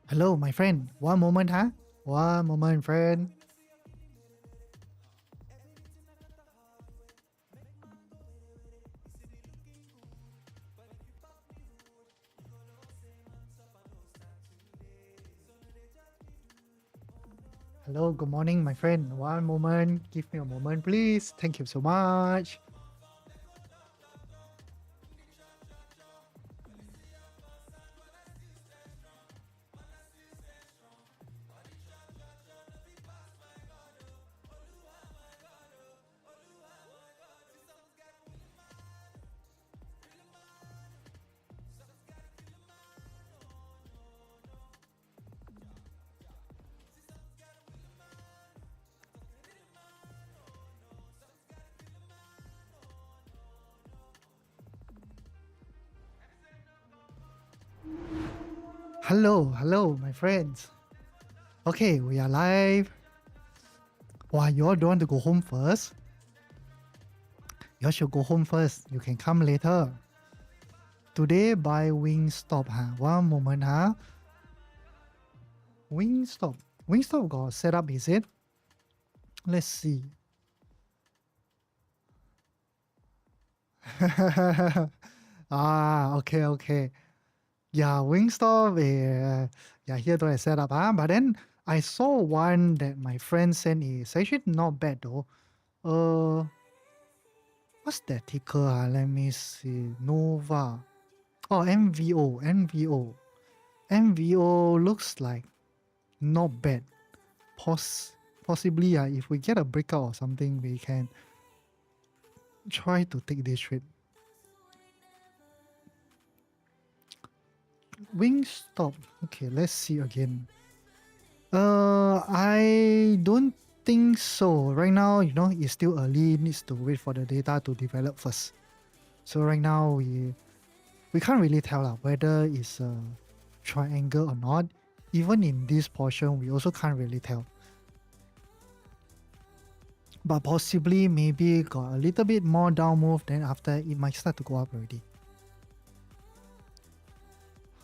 Hello, my friend. One moment, huh? One moment, friend. Hello, good morning, my friend. One moment. Give me a moment, please. Thank you so much. Hello, my friends. Okay, we are live. Why, you all don't want to go home first? You all should go home first. You can come later. Today by Wingstop, huh? One moment, huh? Wingstop. Wingstop got set up, is it? Let's see. Okay. Yeah, Wingstop, yeah, here don't have setup, but then I saw one that my friend sent is actually not bad though. Uh, what's that ticker? Let me see. Nova. Oh, MVO looks like not bad. Possibly, if we get a breakout or something, we can try to take this trade. Wingstop. Okay, let's see again. I don't think so. Right now, it's still early. Needs to wait for the data to develop first. So right now, we can't really tell whether it's a triangle or not. Even in this portion, we also can't really tell. But possibly, maybe got a little bit more down move. Then after, it might start to go up already.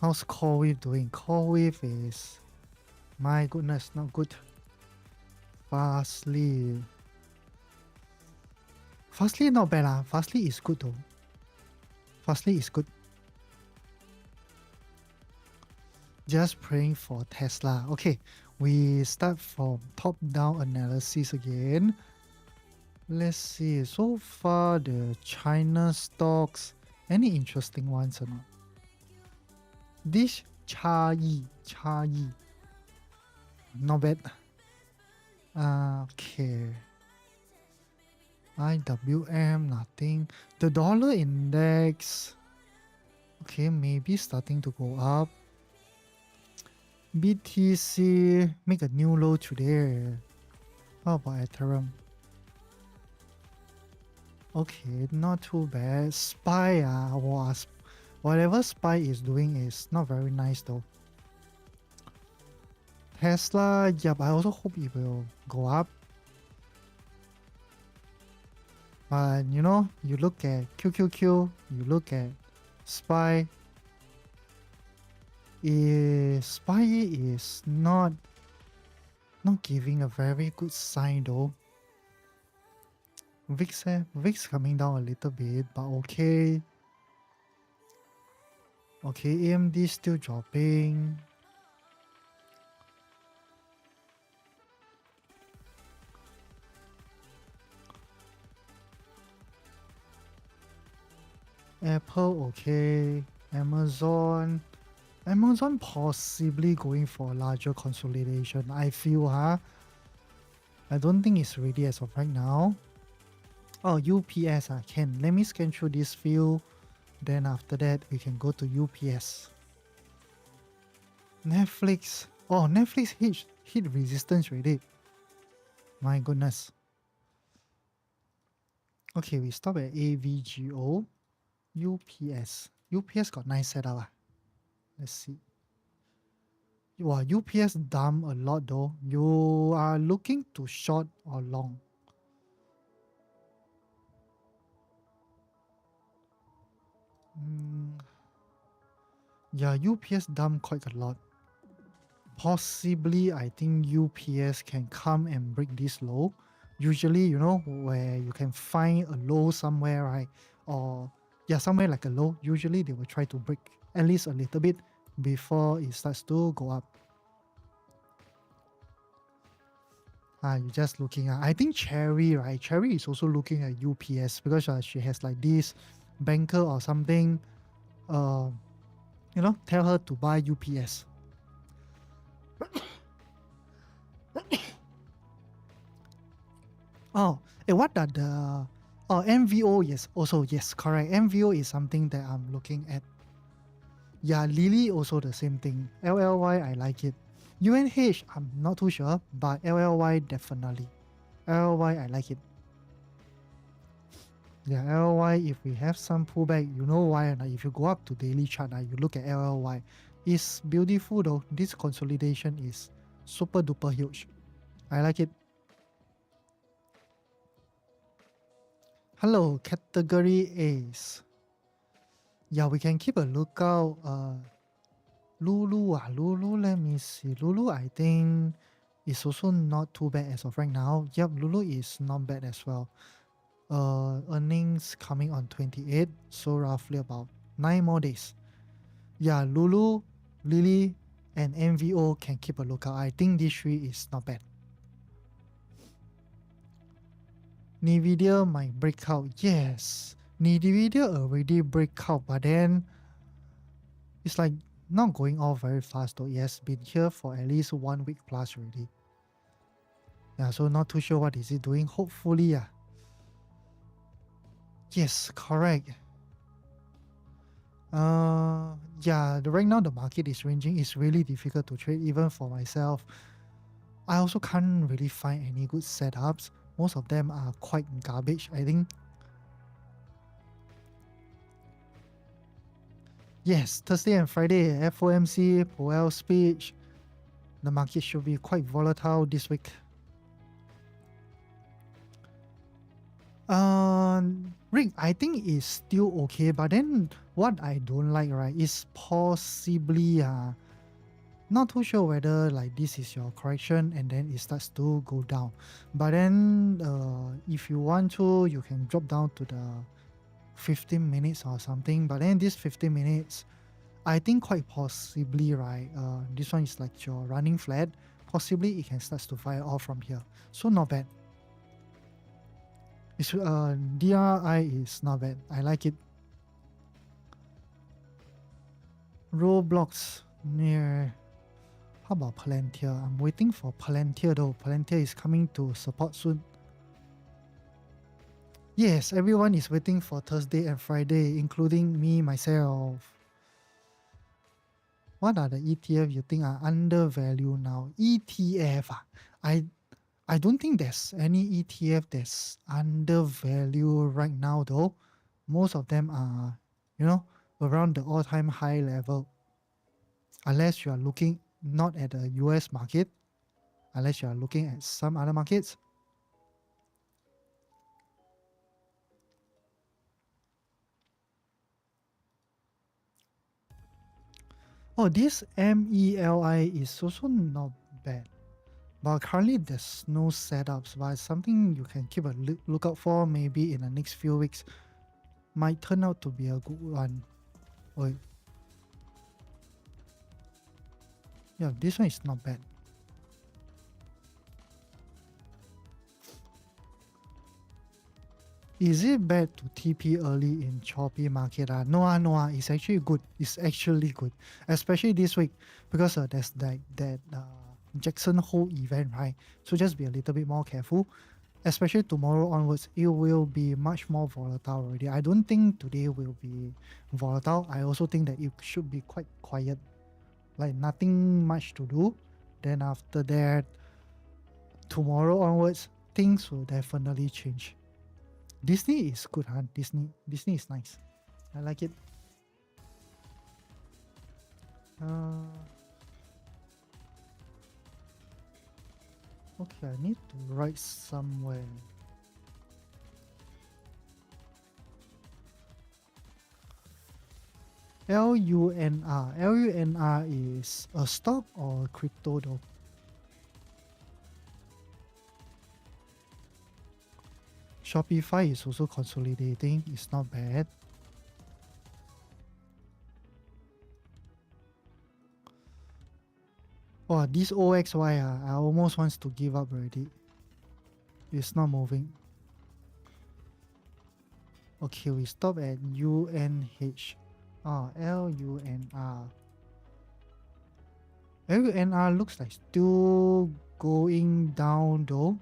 How's Core Wave doing? Core Wave is, my goodness, not good. Fastly not bad lah. Fastly is good though. Fastly is good. Just praying for Tesla. Okay, we start from top-down analysis again. Let's see. So far, the China stocks, any interesting ones or not? This Cha-Yi. Not bad. Okay. IWM, nothing. The dollar index, okay, maybe starting to go up. BTC make a new low today. How about Ethereum? Okay, not too bad. SPY was whatever SPY is doing is not very nice though. Tesla, yep, I also hope it will go up. But you look at QQQ, you look at SPY. SPY is not giving a very good sign though. VIX coming down a little bit, but okay. Okay, AMD still dropping. Apple, okay. Amazon possibly going for a larger consolidation. I feel, I don't think it's ready as of right now. Oh, UPS, can. Let me scan through this few. Then after that, we can go to UPS. Netflix. Oh, Netflix hit resistance already. My goodness. Okay, we stop at AVGO. UPS. UPS got nice setup. Let's see. Wow, UPS dump a lot though. You are looking to short or long? Yeah, UPS dump quite a lot. Possibly, I think UPS can come and break this low. Usually, where you can find a low somewhere, right? Or, yeah, somewhere like a low. Usually, they will try to break at least a little bit before it starts to go up. You're just looking at, I think Cherry, right? Cherry is also looking at UPS because she has like this banker or something, uh, tell her to buy UPS. Oh, what are the... Oh, MVO, yes, also, yes, correct. MVO is something that I'm looking at. Yeah, Lily also the same thing. LLY, I like it. UNH, I'm not too sure, but LLY definitely. LLY, I like it. Yeah, LLY, if we have some pullback, you know why? If you go up to daily chart, you look at LLY. It's beautiful though. This consolidation is super duper huge. I like it. Hello, category A's. Yeah, we can keep a lookout. Lulu, let me see. Lulu, I think is also not too bad as of right now. Yep, Lulu is not bad as well. Earnings coming on 28, so roughly about 9 more days. Yeah, Lulu, Lily, and MVO can keep a lookout. I think this three is not bad. NVIDIA might break out. Yes, NVIDIA already break out, but then it's like not going off very fast though. It has been here for at least 1 week plus already. Yeah, so not too sure what is it doing. Hopefully, yeah. Yes, correct. Yeah, right now the market is ranging. It's really difficult to trade even for myself. I also can't really find any good setups. Most of them are quite garbage, I think. Yes, Thursday and Friday, FOMC, Powell speech. The market should be quite volatile this week. Rick, I think it's still okay, but then what I don't like, right, is possibly not too sure whether like this is your correction and then it starts to go down. But then if you want to, you can drop down to the 15 minutes or something. But then this 15 minutes, I think quite possibly, right, this one is like your running flat. Possibly it can start to fire off from here. So not bad. It's, DRI is not bad. I like it. Roblox near... How about Palantir? I'm waiting for Palantir though. Palantir is coming to support soon. Yes, everyone is waiting for Thursday and Friday, including me, myself. What are the ETF you think are undervalued now? ETF, I don't think there's any ETF that's undervalued right now though. Most of them are, around the all-time high level. Unless you are looking not at the US market, unless you are looking at some other markets. Oh, this MELI is also not bad. But currently there's no setups, but it's something you can keep a lookout for maybe in the next few weeks. Might turn out to be a good one. Wait. Yeah, this one is not bad. Is it bad to TP early in choppy market? No, it's actually good. It's actually good, especially this week because there's like that Jackson Hole event, right? So just be a little bit more careful. Especially tomorrow onwards, it will be much more volatile already. I don't think today will be volatile. I also think that it should be quite quiet, like nothing much to do. Then after that, tomorrow onwards, things will definitely change. Disney is good, huh? Disney is nice. I like it. Okay, I need to write somewhere. LUNR. LUNR is a stock or crypto though? Shopify is also consolidating. It's not bad. Oh, this OXY, I almost wants to give up already. It's not moving. Okay, we stop at UNH. LUNR. LUNR looks like still going down though.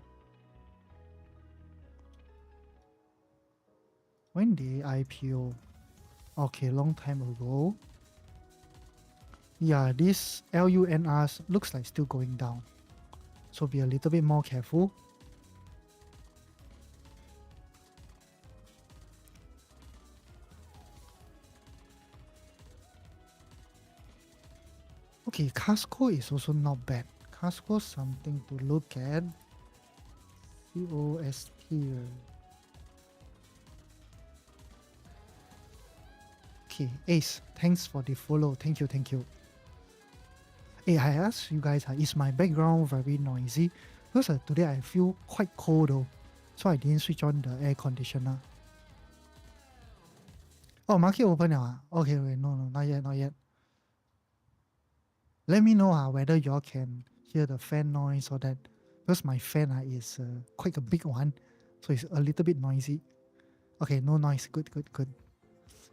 When did IPO? Okay, long time ago. Yeah, this LUNR looks like still going down. So be a little bit more careful. Okay, Casco is also not bad. Casco something to look at. COST. Okay, Ace, thanks for the follow. Thank you, thank you. Hey, I asked you guys, is my background very noisy? Because today I feel quite cold though, so I didn't switch on the air conditioner. Oh, market open now. Okay, wait, no, not yet, not yet. Let me know whether y'all can hear the fan noise or that, because my fan is quite a big one, so it's a little bit noisy. Okay, no noise. Good, good, good.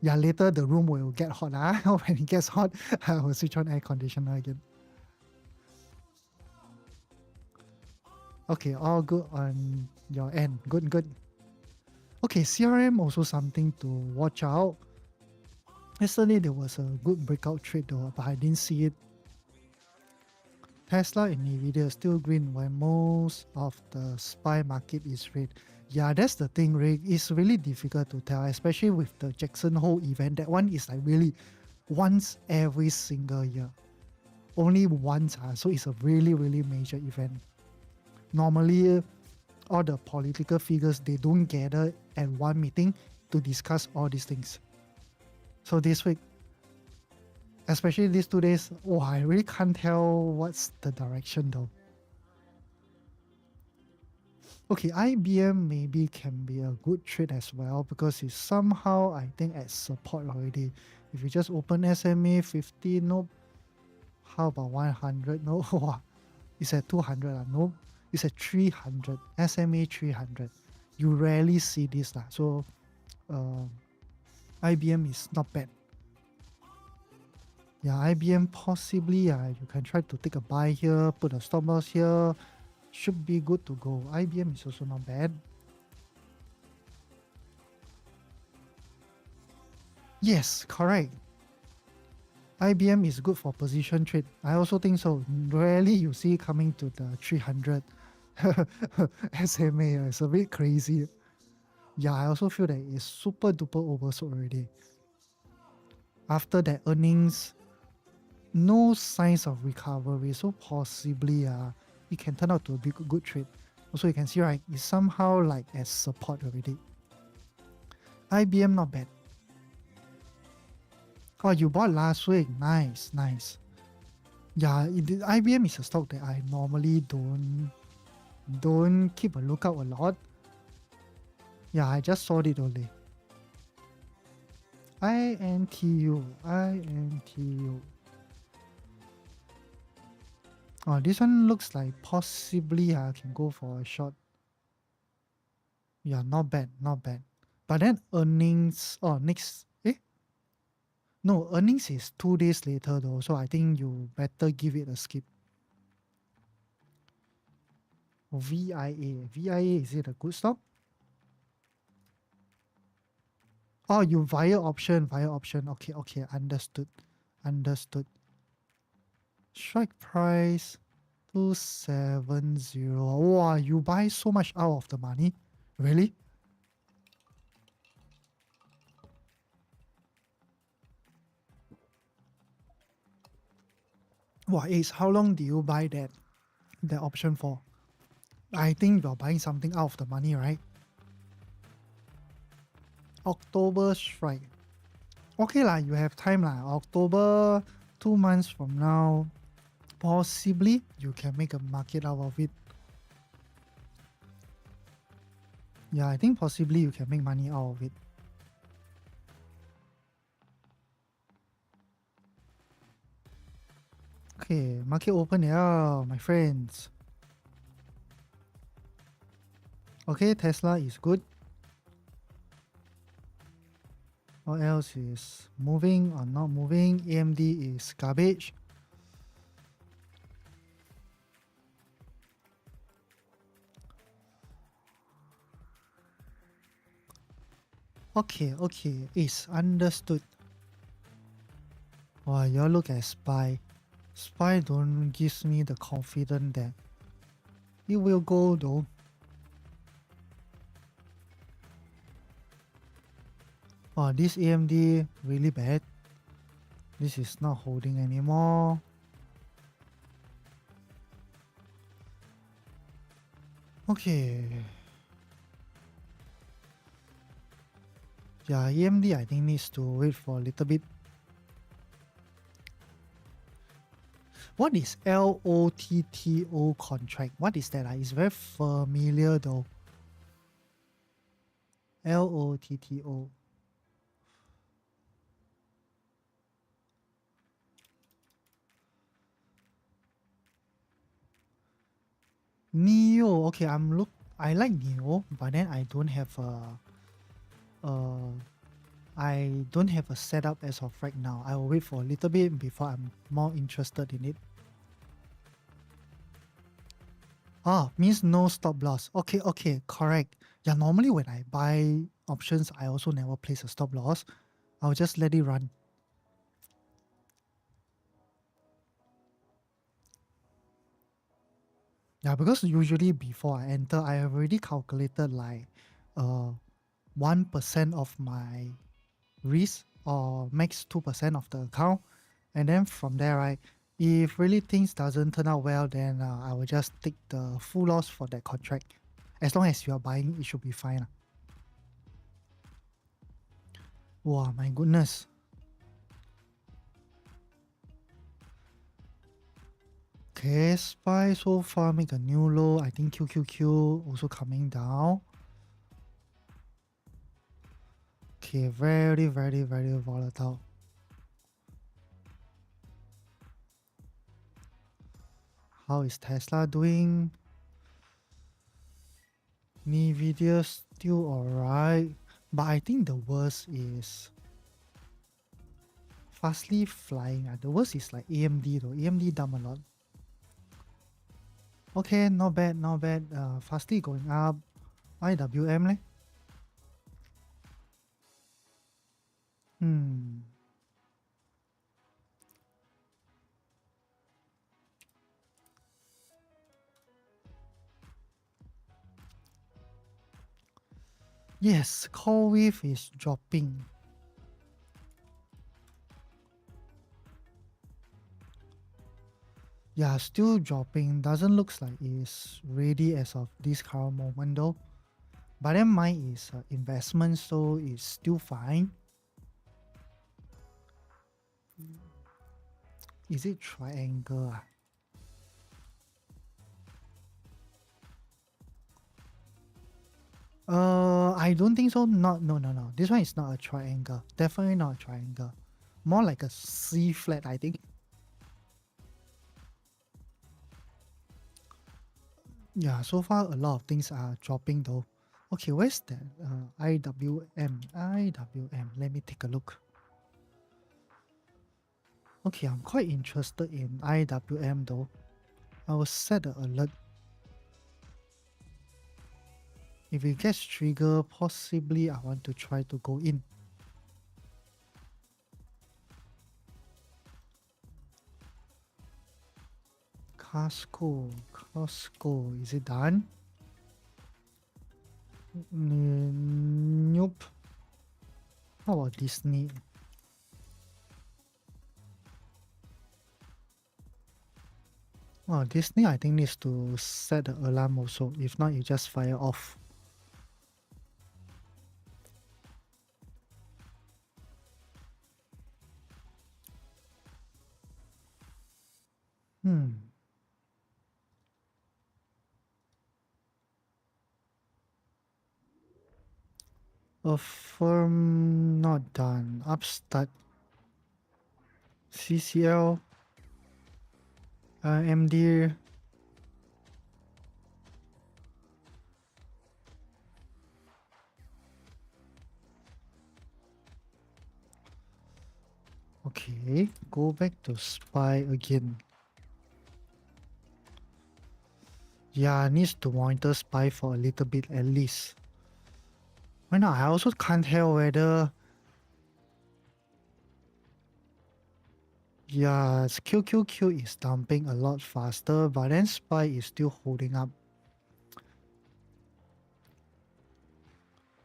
Yeah, later the room will get hot. When it gets hot, I will switch on air conditioner again. Okay, all good on your end. Good, good. Okay, CRM also something to watch out. Yesterday there was a good breakout trade though, but I didn't see it. Tesla and Nvidia still green when most of the SPY market is red. Yeah, that's the thing, Rick. It's really difficult to tell, especially with the Jackson Hole event. That one is like really once every single year. Only once, so it's a really, really major event. Normally, all the political figures, they don't gather at one meeting to discuss all these things. So this week, especially these 2 days, I really can't tell what's the direction though. Okay, IBM maybe can be a good trade as well because it's somehow, I think, at support already. If you just open SMA 50, nope. How about 100? No, it's at 200. Nope. It's at 300. SMA 300. You rarely see this. So IBM is not bad. Yeah, IBM possibly you can try to take a buy here, put a stop loss here. Should be good to go. IBM is also not bad. Yes, correct. IBM is good for position trade. I also think so. Rarely you see coming to the 300 SMA. It's a bit crazy. Yeah, I also feel that it's super duper oversold already. After that earnings, no signs of recovery. So possibly it can turn out to be a good trade. Also, you can see, right, it's somehow like as support already. IBM not bad. Oh, you bought last week. Nice, nice. Yeah, IBM is a stock that I normally don't keep a lookout a lot. Yeah, I just saw it only. INTU. Oh, this one looks like possibly I can go for a short. Yeah, not bad, not bad. But then earnings, next, no, earnings is 2 days later though, so I think you better give it a skip. VIA, is it a good stock? Oh, you via option. Okay, understood. Strike price 270. Wow, you buy so much out of the money? Really? Wow, Ace, how long do you buy that option for? I think you're buying something out of the money, right? October strike. Okay lah, you have time lah. October, 2 months from now, possibly you can make a market out of it. Yeah, I think possibly you can make money out of it. Okay, market open yeah, my friends. Okay, Tesla is good. What else is moving or not moving? AMD is garbage. Okay, is understood. Wow, you all look at SPY. SPY don't gives me the confidence that it will go though. Wow, this AMD really bad. This is not holding anymore. Okay. Yeah, AMD I think needs to wait for a little bit. What is LOTTO contract? What is that? It's very familiar though. LOTTO. Neo. Okay, I like Neo, but then I don't have a setup as of right now. I will wait for a little bit before I'm more interested in it. Ah, means no stop loss. Okay, correct. Yeah, normally when I buy options, I also never place a stop loss. I'll just let it run. Yeah, because usually before I enter, I have already calculated like 1% of my risk or max 2% of the account. And then from there, right, if really things doesn't turn out well, then I will just take the full loss for that contract. As long as you are buying, it should be fine. Wow, my goodness. Okay, SPY so far make a new low. I think QQQ also coming down. Okay, very, very, very volatile. How is Tesla doing? Nvidia still alright, but I think the worst is fastly flying. The worst is like AMD though. AMD dumb a lot. Okay, not bad, not bad. Fastly going up. IWM leh? Hmm. Yes, call wave is dropping. Yeah, still dropping. Doesn't look like it's ready as of this current moment though. But then mine is investment, so it's still fine. Is it triangle? I don't think so. Not no. This one is not a triangle. Definitely not a triangle. More like a C flat, I think. Yeah, so far a lot of things are dropping though. Okay, where's that? IWM. IWM. Let me take a look. Okay, I'm quite interested in IWM though. I will set the alert. If it gets triggered, possibly I want to try to go in. Costco, is it done? Nope. How about Disney? Well, Disney I think needs to set the alarm also. If not, you just fire off. Affirm not done. Upstart. CCL. MD. Okay, go back to spy again. Yeah, needs to monitor spy for a little bit at least. Why not? I also can't tell whether. Yeah, QQQ is dumping a lot faster, but then spy is still holding up.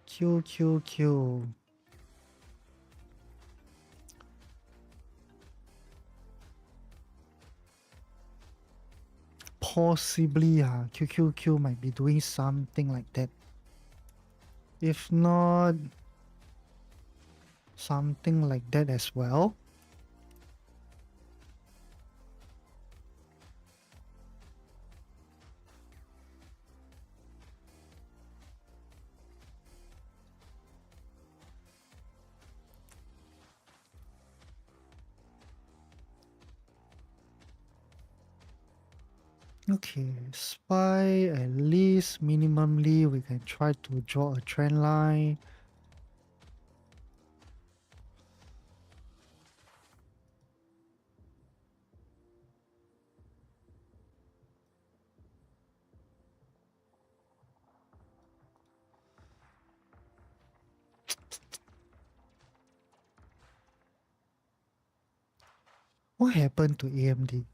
QQQ. Possibly, QQQ might be doing something like that. If not, something like that as well. Okay, spy at least minimally we can try to draw a trend line. What happened to AMD?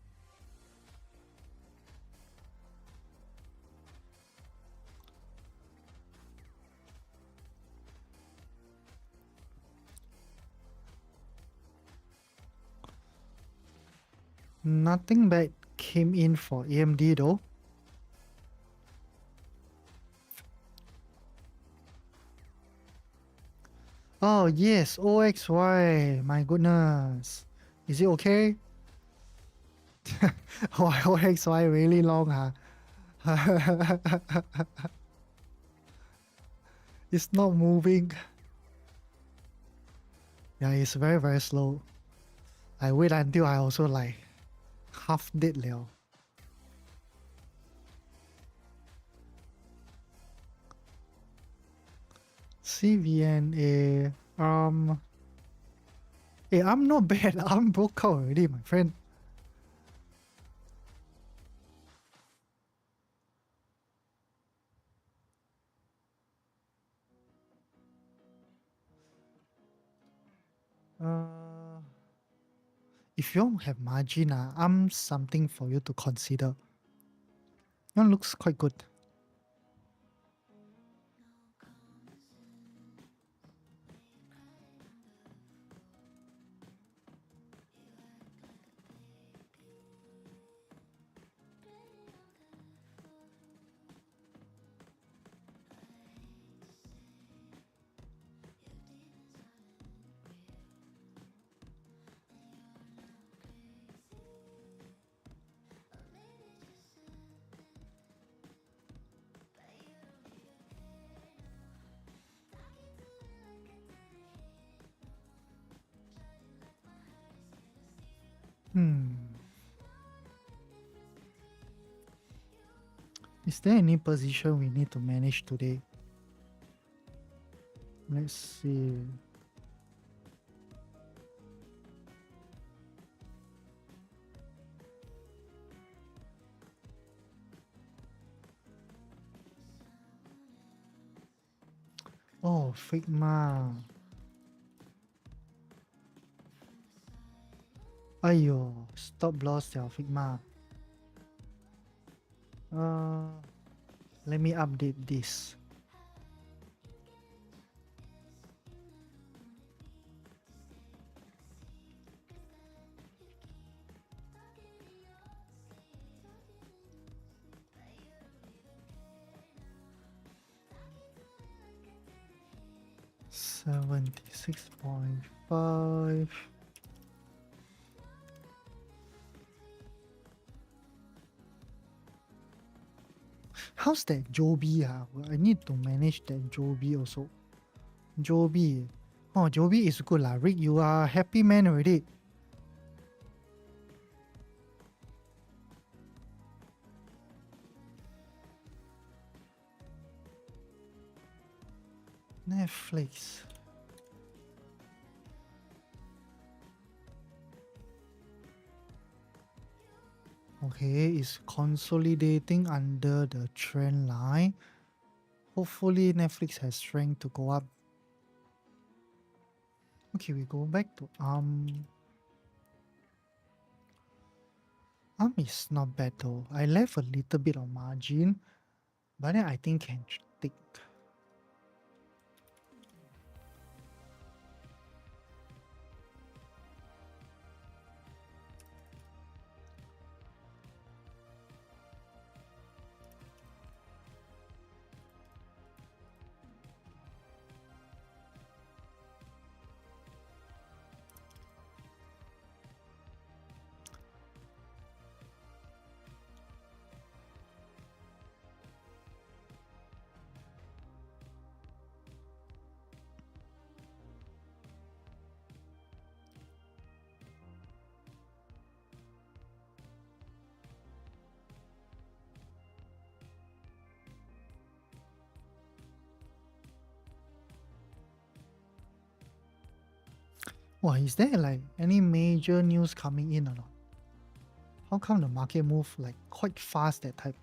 Nothing bad came in for AMD though. Oh yes, OXY. My goodness. Is it okay? Why OXY really long, It's not moving. Yeah, it's very very slow. I wait until I also like half dead liao. CVNA. Hey, I'm not bad. I'm broke out already, my friend. If you don't have margin, I'm something for you to consider. That looks quite good. Is there any position we need to manage today? Let's see. Oh, Figma. Ayo, stop loss Figma. Let me update this. $76.5. How's that Joby? I need to manage that Joby also. Joby. Oh, Joby is good lah. Rick, you are happy man already. Netflix. Okay, it's consolidating under the trend line. Hopefully Netflix has strength to go up. Okay, we go back to ARM. ARM is not bad though. I left a little bit of margin, but then I think can take. Wow, is there like any major news coming in or not? How come the market move like quite fast that type?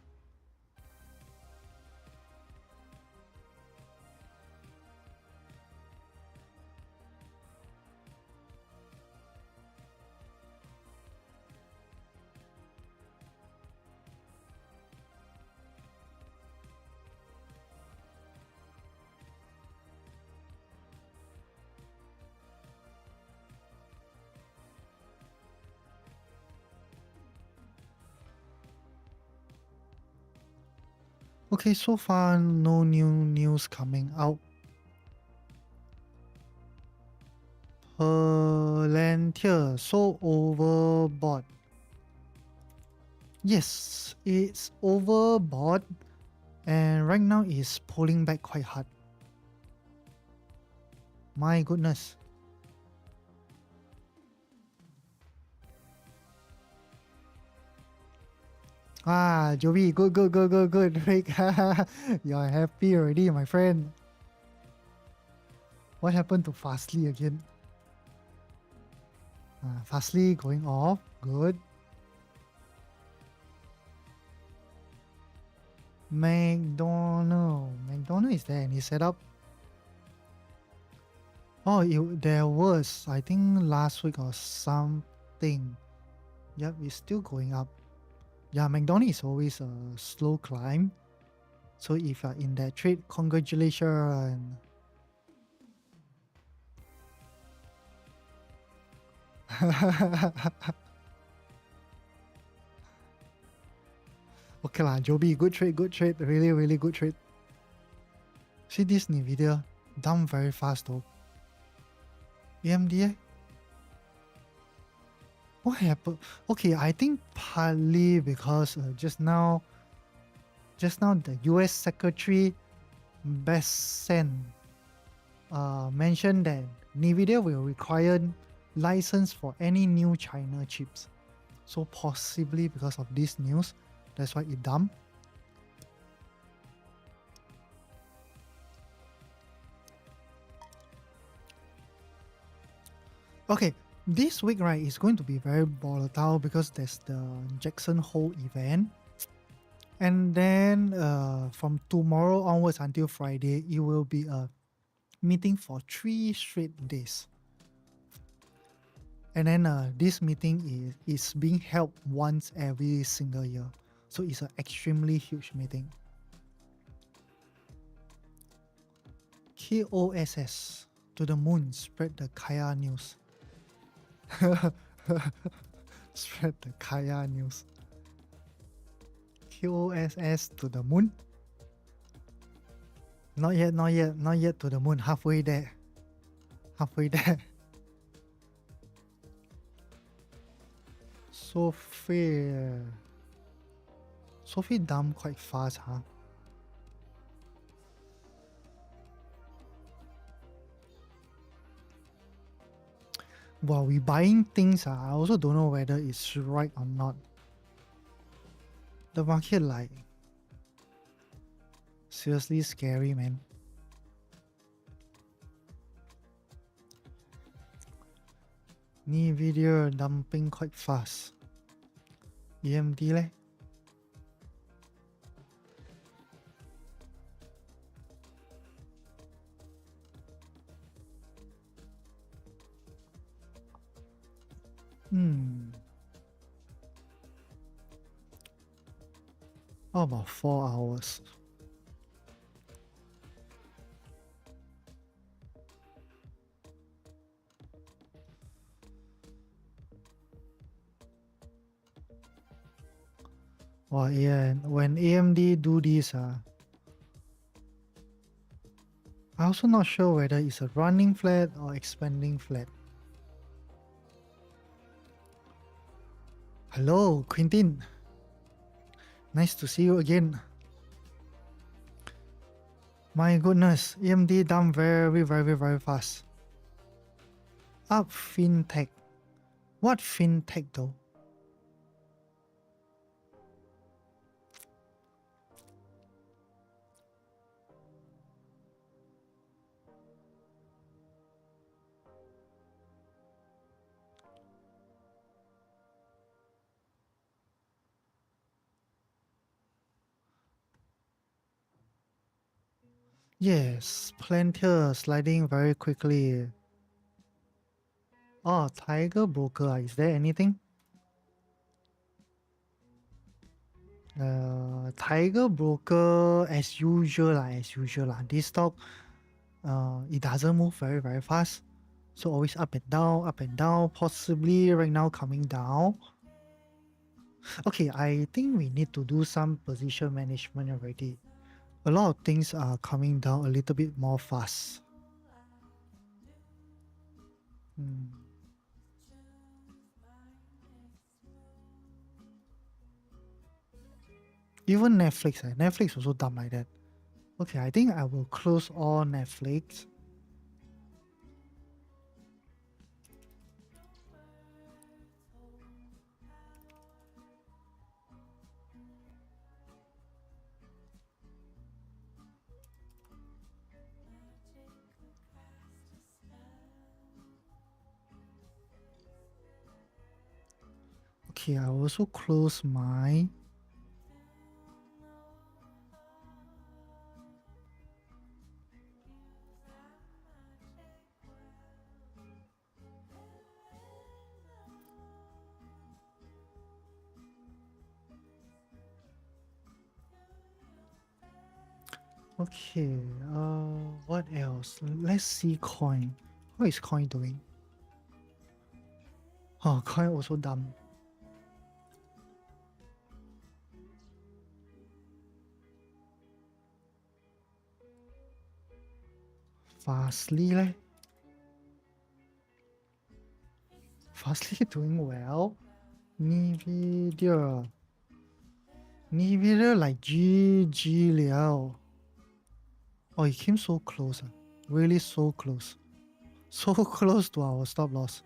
Okay, so far no new news coming out. Palantir so overbought. Yes, it's overbought, and right now it's pulling back quite hard. My goodness. Ah, Joey, good, good, good, good, good. Rick, you're happy already, my friend. What happened to Fastly again? Fastly going off. Good. McDonald. McDonald, is there any setup? Oh, there was, I think last week or something. Yep, it's still going up. Yeah, McDonald is always a slow climb. So if you're in that trade, congratulations. Okay lah, Joby, good trade, really, really good trade. See this Nvidia, down very fast though. AMD, what happened? Okay, I think partly because just now the US Secretary Bessent mentioned that Nvidia will require license for any new China chips. So possibly because of this news, that's why it dumped. Okay, this week, right, is going to be very volatile because there's the Jackson Hole event. And then from tomorrow onwards until Friday, it will be a meeting for 3 straight days. And then this meeting is being held once every single year. So it's an extremely huge meeting. KOSS to the moon, spread the Kaya news. Spread the Kaya news. KOSS to the moon. Not yet, not yet, not yet to the moon. Halfway there. Halfway there. So fair. Sophie dump quite fast, huh? While we buying things, I also don't know whether it's right or not. The market like seriously scary, man. Nvidia dumping quite fast. EMD leh? How about 4 hours? Oh yeah, when AMD do this, I'm also not sure whether it's a running flat or expanding flat. Hello, Quintin. Nice to see you again. My goodness, AMD dump very fast. Up fintech. What fintech though? Yes, Plantier sliding very quickly. Oh, Tiger Broker, is there anything? Tiger Broker, as usual lah. This stock, it doesn't move very fast. So always up and down, possibly right now coming down. Okay, I think we need to do some position management already. A lot of things are coming down a little bit more fast. Even Netflix also dumb like that. Okay, I think I will close all Netflix. Okay, I will also close my okay, what else? Let's see coin. How is coin doing? Oh, coin also dumb. Fastly leh. Fastly doing well. Nvidia like GG liao. Oh, it came so close. Really so close. So close to our stop loss.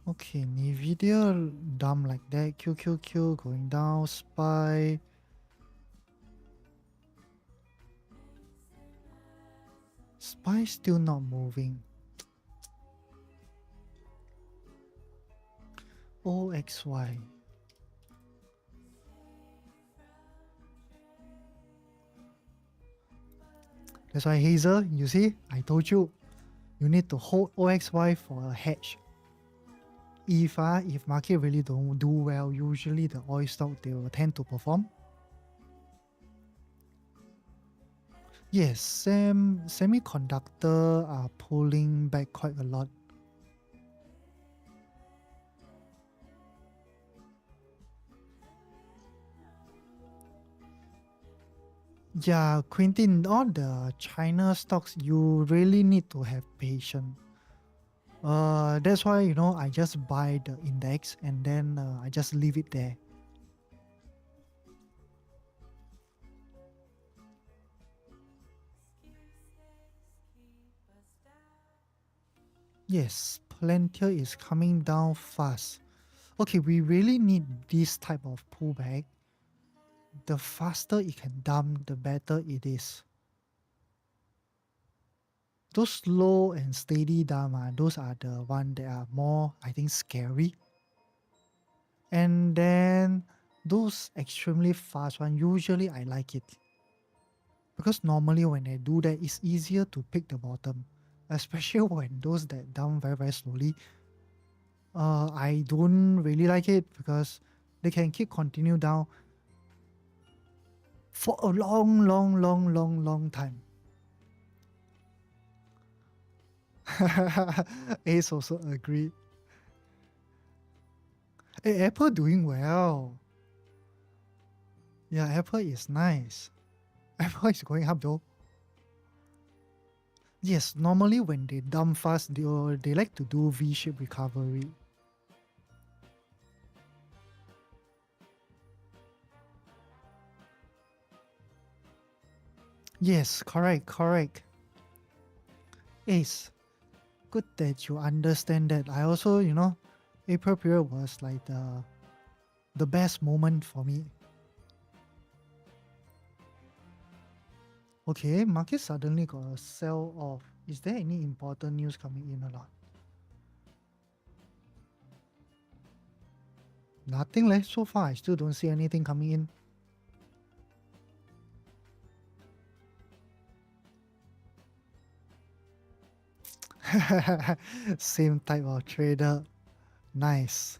Okay, Nvidia dumb like that. QQQ going down. SPY. SPY still not moving. OXY. That's why Hazel, you see, I told you, you need to hold OXY for a hedge. If market really don't do well, usually the oil stock they will tend to perform. Yes, semiconductor are pulling back quite a lot. Yeah, Quintin, all the China stocks, you really need to have patience. That's why, I just buy the index and then I just leave it there. Yes, Palantir is coming down fast. Okay, we really need this type of pullback. The faster it can dump, the better it is. Those slow and steady dump, those are the one that are more, I think, scary. And then those extremely fast one, usually I like it. Because normally when they do that, it's easier to pick the bottom. Especially when those that dump very, very slowly. I don't really like it because they can keep continue down for a long, long, long, long, long time. Ace also agree. Hey, Apple doing well. Yeah, Apple is nice. Apple is going up though. Yes, normally when they dump fast, they like to do V-shaped recovery. Yes, correct, correct. Ace, good that you understand that. I also, April period was like the best moment for me. Okay, market suddenly got a sell off. Is there any important news coming in or not? Nothing left so far. I still don't see anything coming in. Same type of trader. Nice.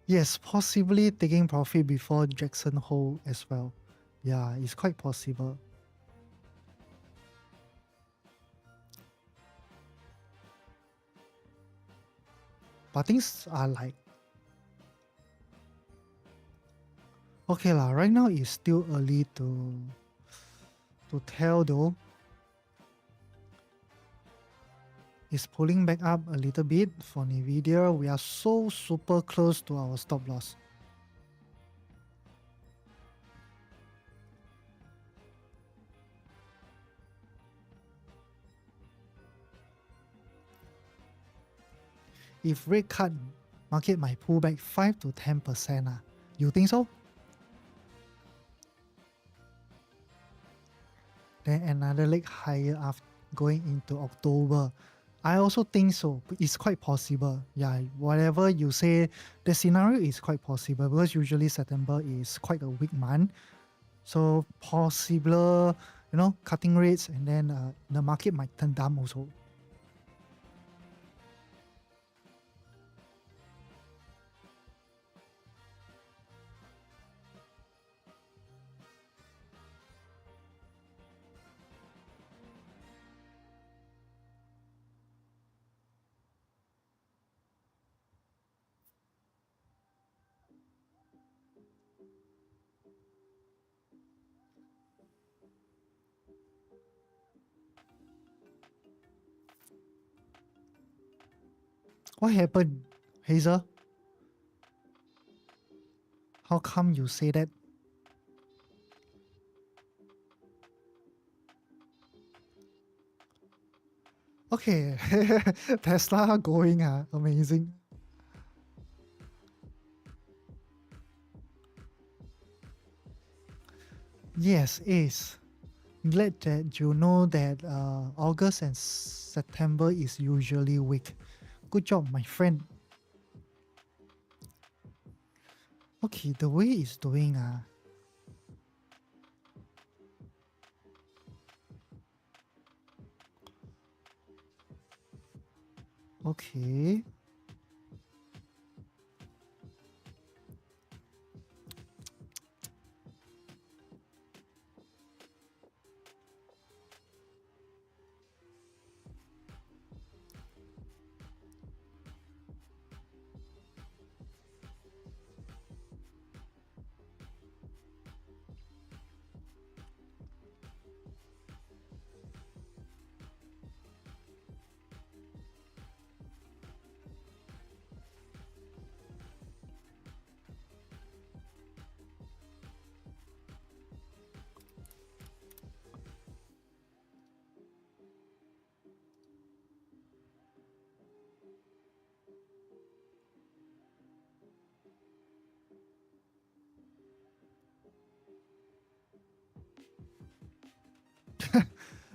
Yes, possibly taking profit before Jackson Hole as well. Yeah, it's quite possible. But things are like, okay lah, right now it's still early to tell though. It's pulling back up a little bit for Nvidia. We are so super close to our stop loss. If rate cut, market might pull back 5 to 10%. You think so? Then another leg higher after going into October. I also think so. It's quite possible. Yeah, whatever you say, the scenario is quite possible because usually September is quite a weak month. So possible, cutting rates and then the market might turn down also. What happened, Hazel? How come you say that? Okay, Tesla going, amazing. Yes, is. Glad that you know that August and September is usually weak. Good job, my friend. Okay, the way it's doing, okay.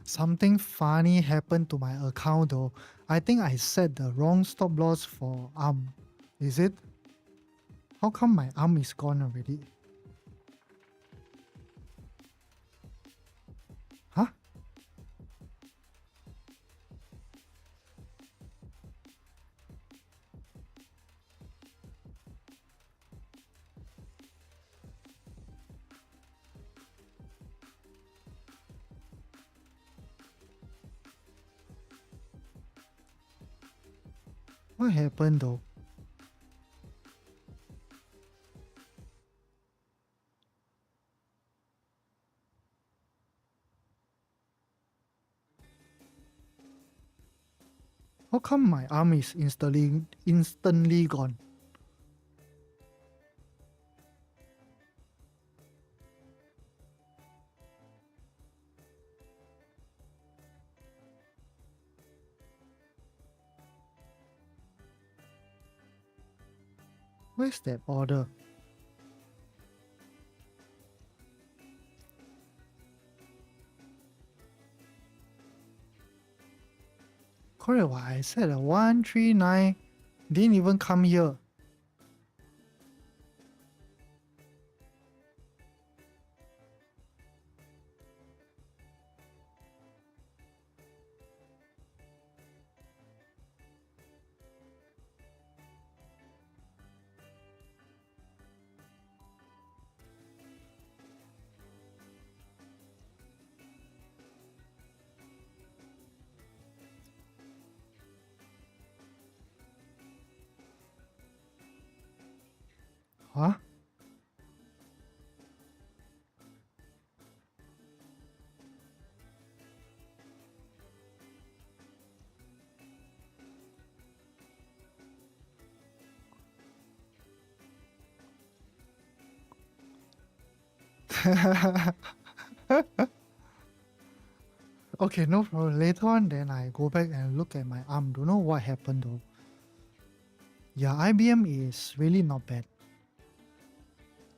Something funny happened to my account though. I think I set the wrong stop loss for arm. Is it? How come my arm is gone already? Huh? What happened though? How come my arm is instantly gone? Where's that order? Correct what I said, 139 didn't even come here. Huh? Okay, no problem. Later on, then I go back and look at my arm. Don't know what happened though. Yeah, IBM is really not bad.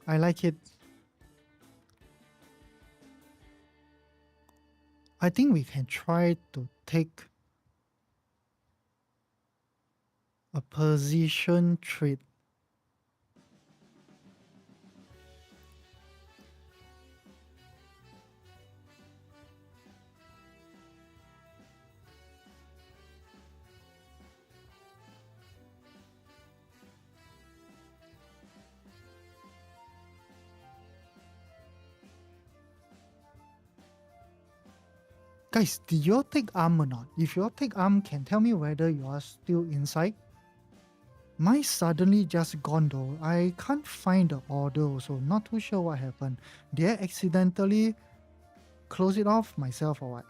I like it. I think we can try to take a position trade. Guys, did you all take arm or not? If you all take arm, can tell me whether you are still inside. Mine suddenly just gone though. I can't find the order also. Not too sure what happened. Did I accidentally close it off myself or what?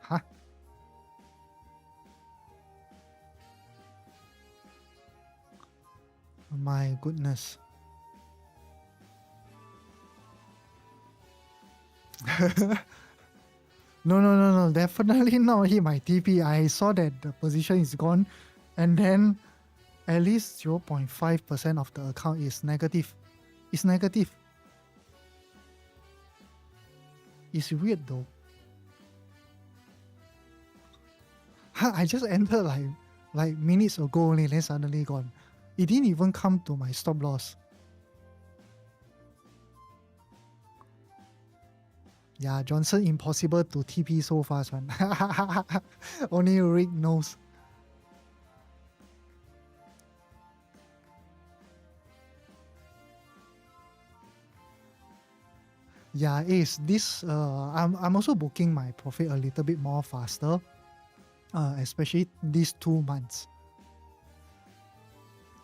Huh? My goodness. No. Definitely not hit my TP. I saw that the position is gone, and then at least 0.5% of the account is negative. It's negative. It's weird though. I just entered like minutes ago only, then suddenly gone. It didn't even come to my stop loss. Yeah, Johnson impossible to TP so fast one. Only Rick knows. Yeah, is this I'm also booking my profit a little bit more faster. Especially these 2 months.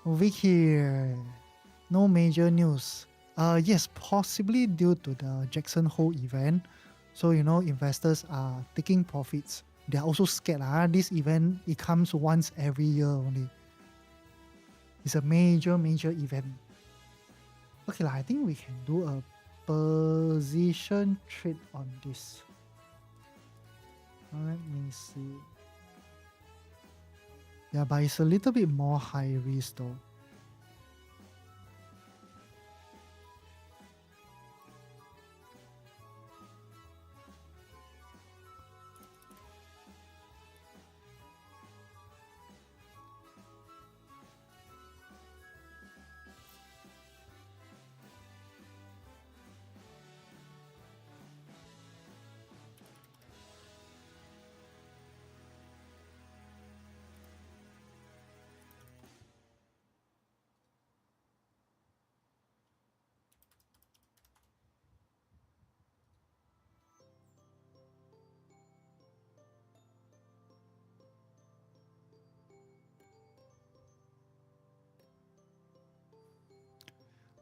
Over here, no major news. Yes, possibly due to the Jackson Hole event. So, investors are taking profits. They're also scared. This event, it comes once every year only. It's a major event. Okay, I think we can do a position trade on this. Let me see. Yeah, but it's a little bit more high risk though.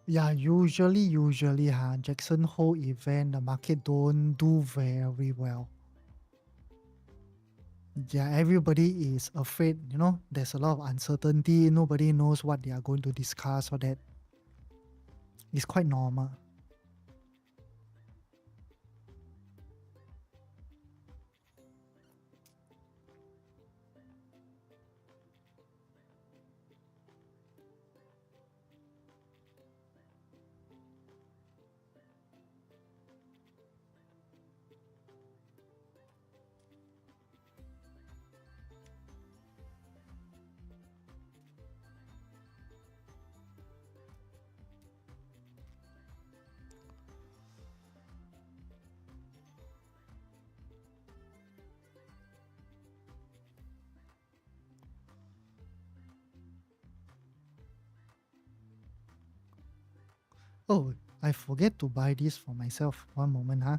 Yeah, usually, Jackson Hole event, the market don't do very well. Yeah, everybody is afraid, there's a lot of uncertainty. Nobody knows what they are going to discuss or that. It's quite normal. Oh, I forget to buy this for myself. One moment, huh?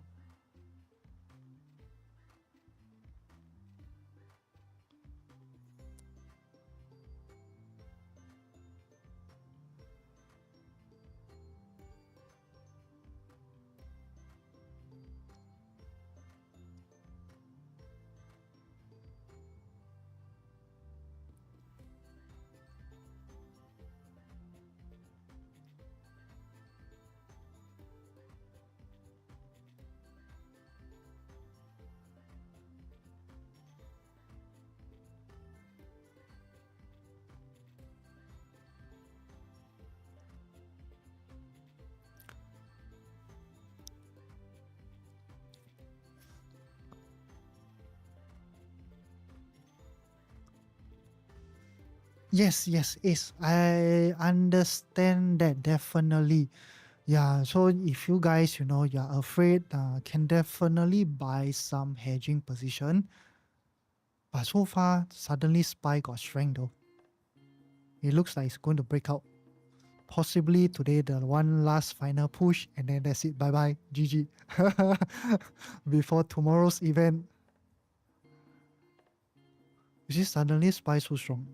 Yes, is. I understand that definitely. Yeah, so if you guys, you're afraid, can definitely buy some hedging position. But so far, suddenly SPY got strength though. It looks like it's going to break out. Possibly today, the one last final push, and then that's it. Bye bye. GG. Before tomorrow's event, you see, suddenly SPY so strong.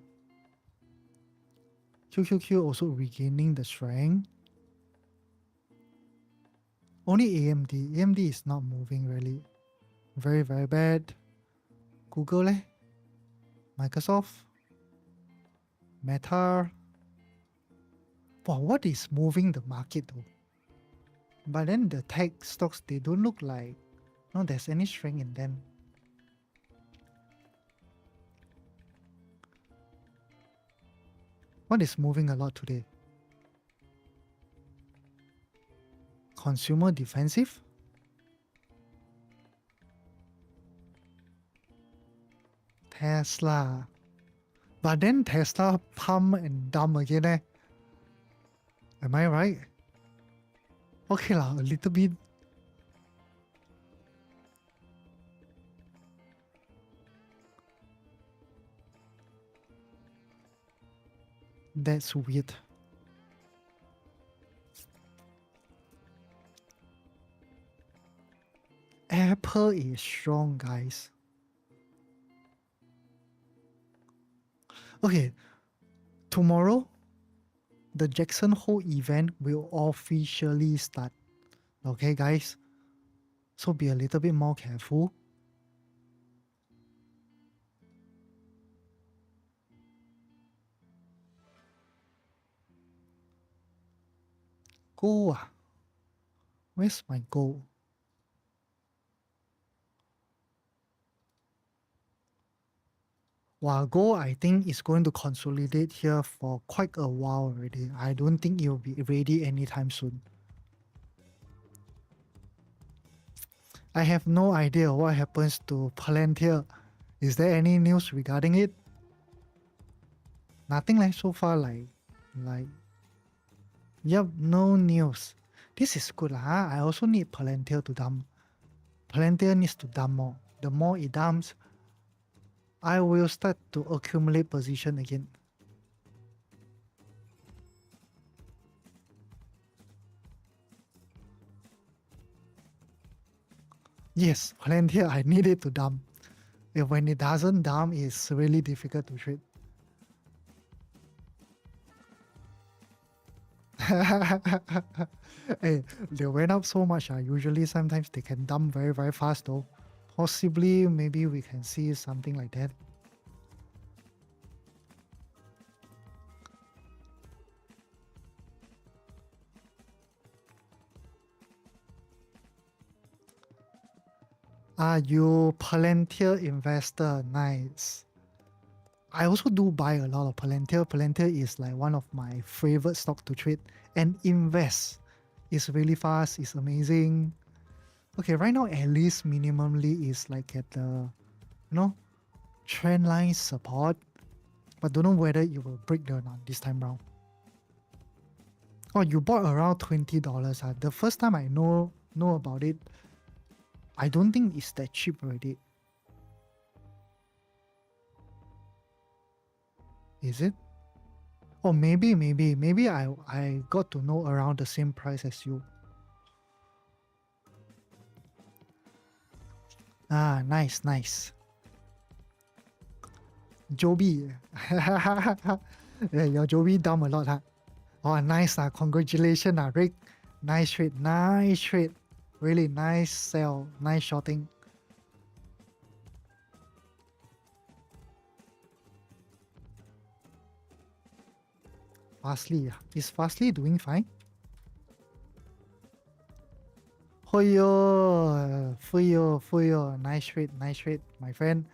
QQQ also regaining the strength. Only AMD. AMD is not moving really. Very, very bad. Google, Microsoft, Meta. Wow, what is moving the market though? But then the tech stocks, they don't look like no there's any strength in them. What is moving a lot today? Consumer defensive? Tesla. But then Tesla pump and dump again, eh? Am I right? Okay lah, a little bit. That's weird. Apple is strong, guys. Okay, tomorrow, the Jackson Hole event will officially start. Okay, guys? So be a little bit more careful. Gold ah. Where's my gold? While gold, I think, is going to consolidate here for quite a while already. I don't think it will be ready anytime soon. I have no idea what happens to Palantir. Is there any news regarding it? Nothing like so far like yep, no news. This is good lah. I also need Palantir to dump. Palantir needs to dump more. The more it dumps, I will start to accumulate position again. Yes, Palantir, I need it to dump. If when it doesn't dump, it's really difficult to trade. Hey, they went up so much. Usually, sometimes they can dump very, very fast though. Possibly, maybe we can see something like that. Are you Palantir investor? Nice. I also do buy a lot of Palantir. Palantir is like one of my favorite stock to trade and invest. It's really fast. It's amazing. Okay, right now at least minimally is like at the, trend line support. But don't know whether it will break or not this time round. Oh, you bought around $20. The first time I know about it, I don't think it's that cheap already. Is it? Oh, maybe I got to know around the same price as you. Ah, nice. Joby. Yeah, your Joby dumb a lot, huh? Oh, nice. Congratulations, Rick. Nice trade. Really nice sell. Nice shorting. Fastly. Is Fastly doing fine? Fuyo. Nice trade, my friend.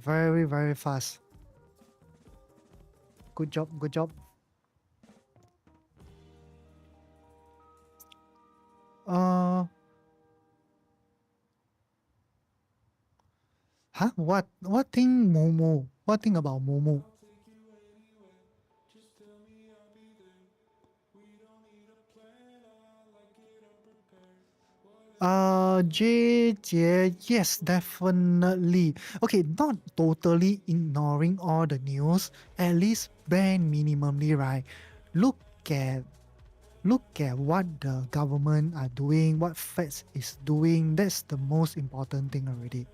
Very, very fast. Good job. Huh? What thing, Momo? What thing about Momo? Jie, yes, definitely. Okay, not totally ignoring all the news, at least ban minimally, right? Look at what the government are doing, what Fed is doing. That's the most important thing already.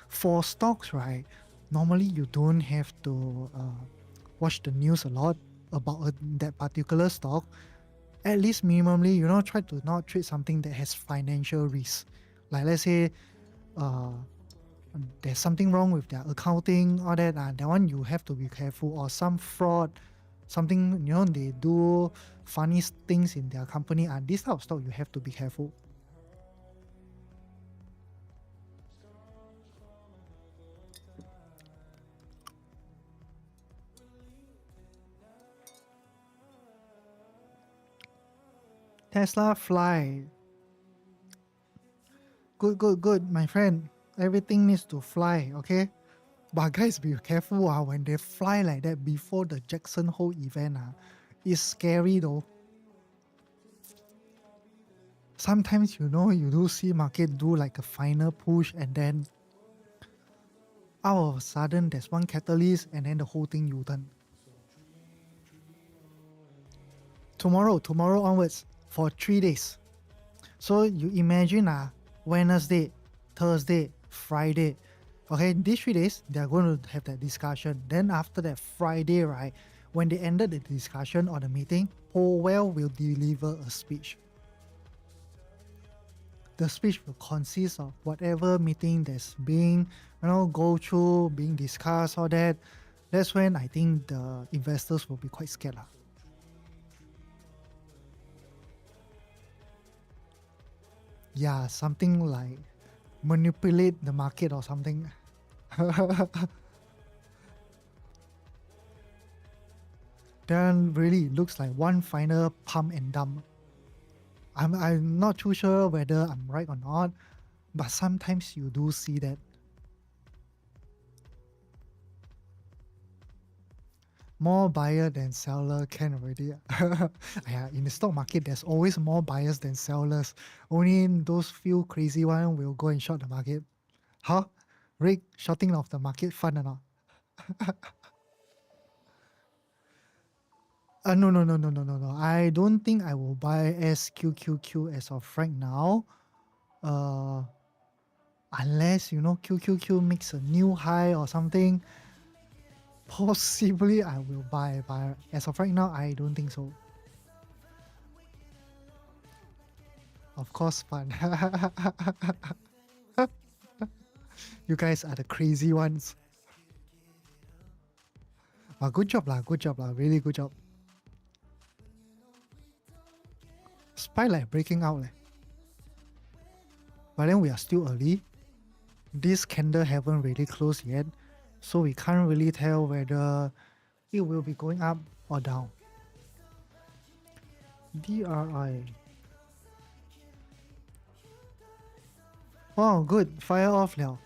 For stocks, right? Normally you don't have to watch the news a lot about that particular stock. At least minimally, try to not trade something that has financial risk. Like let's say uh, there's something wrong with their accounting, all that. That one you have to be careful. Or some fraud, something they do funny things in their company. And this type of stock you have to be careful. Tesla fly. Good, my friend. Everything needs to fly, okay? But guys, be careful when they fly like that before the Jackson Hole event. It's scary though. Sometimes you do see market do like a final push and then out of a sudden there's one catalyst and then the whole thing U-turn. Tomorrow onwards for 3 days. So you imagine Wednesday, Thursday, Friday. Okay, these 3 days they're going to have that discussion. Then after that Friday, right, when they ended the discussion or the meeting, Powell will deliver a speech. The speech will consist of whatever meeting that's being go through, being discussed, all that. That's when I think the investors will be quite scared. Yeah, something like manipulate the market or something. Then really looks like one final pump and dump. I'm not too sure whether I'm right or not, but sometimes you do see that. More buyer than seller can already. Yeah, in the stock market, there's always more buyers than sellers. Only those few crazy ones will go and short the market. Huh? Rick, shorting of the market fun or not? No, no, no, no, no, no, no. I don't think I will buy SQQQ as of right now. Uh, Unless, QQQ makes a new high or something. Possibly I will buy, but as of right now, I don't think so. Of course, fun. You guys are the crazy ones. But good job lah, really good job. Spy like breaking out leh. But then we are still early. This candle haven't really closed yet, so we can't really tell whether it will be going up or down. DRI. Oh, good. Fire off now.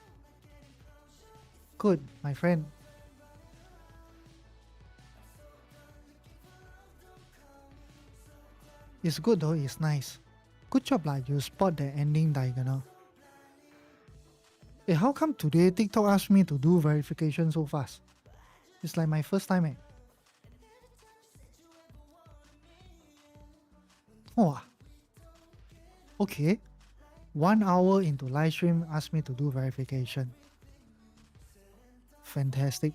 Good, my friend. It's good though, it's nice. Good job lah, you spot the ending diagonal. Hey, how come today TikTok asked me to do verification so fast? It's like my first time. Oh, okay. 1 hour into live stream asked me to do verification. Fantastic.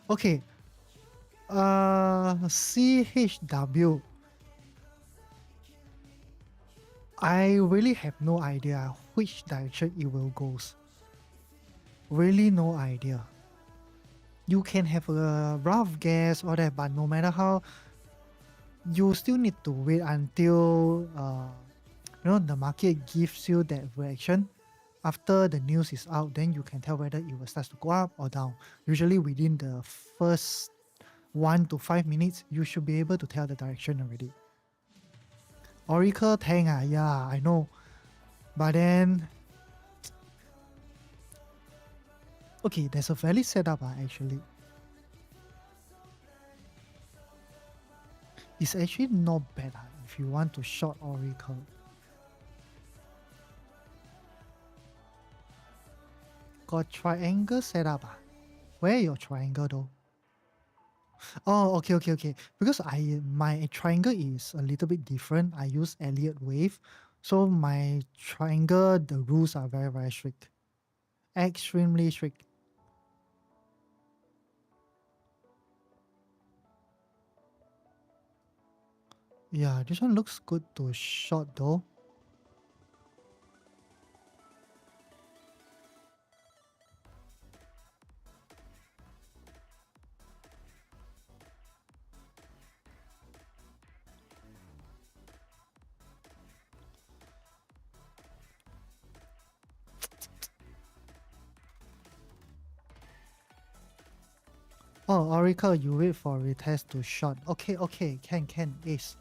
Okay. CHW. I really have no idea which direction it will goes. Really no idea. You can have a rough guess or that, but no matter how, you still need to wait until the market gives you that reaction. After the news is out, then you can tell whether it will start to go up or down. Usually within the first 1 to 5 minutes, you should be able to tell the direction already. Oracle Tang, yeah, I know. But then, okay, there's a valid setup actually. It's actually not bad if you want to short Oracle. Got triangle setup. Where your triangle though? Oh, okay. Because my triangle is a little bit different. I use Elliott wave. So my triangle, the rules are very, very strict. Extremely strict. Yeah, this one looks good to short though. Oh, Oracle, you wait for retest to short. Okay, can, ace.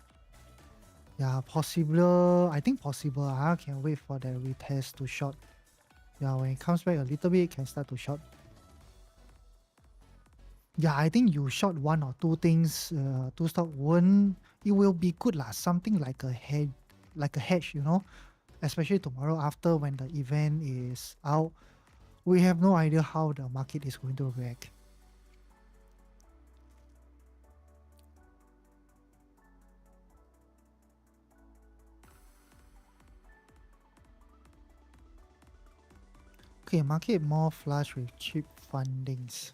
Yeah, possible. I think possible. I can wait for the retest to short. Yeah, when it comes back a little bit, can start to short. Yeah, I think you short one or two things, two stock one, it will be good lah. Something like a hedge, especially tomorrow after when the event is out. We have no idea how the market is going to react. Okay, market more flush with cheap fundings.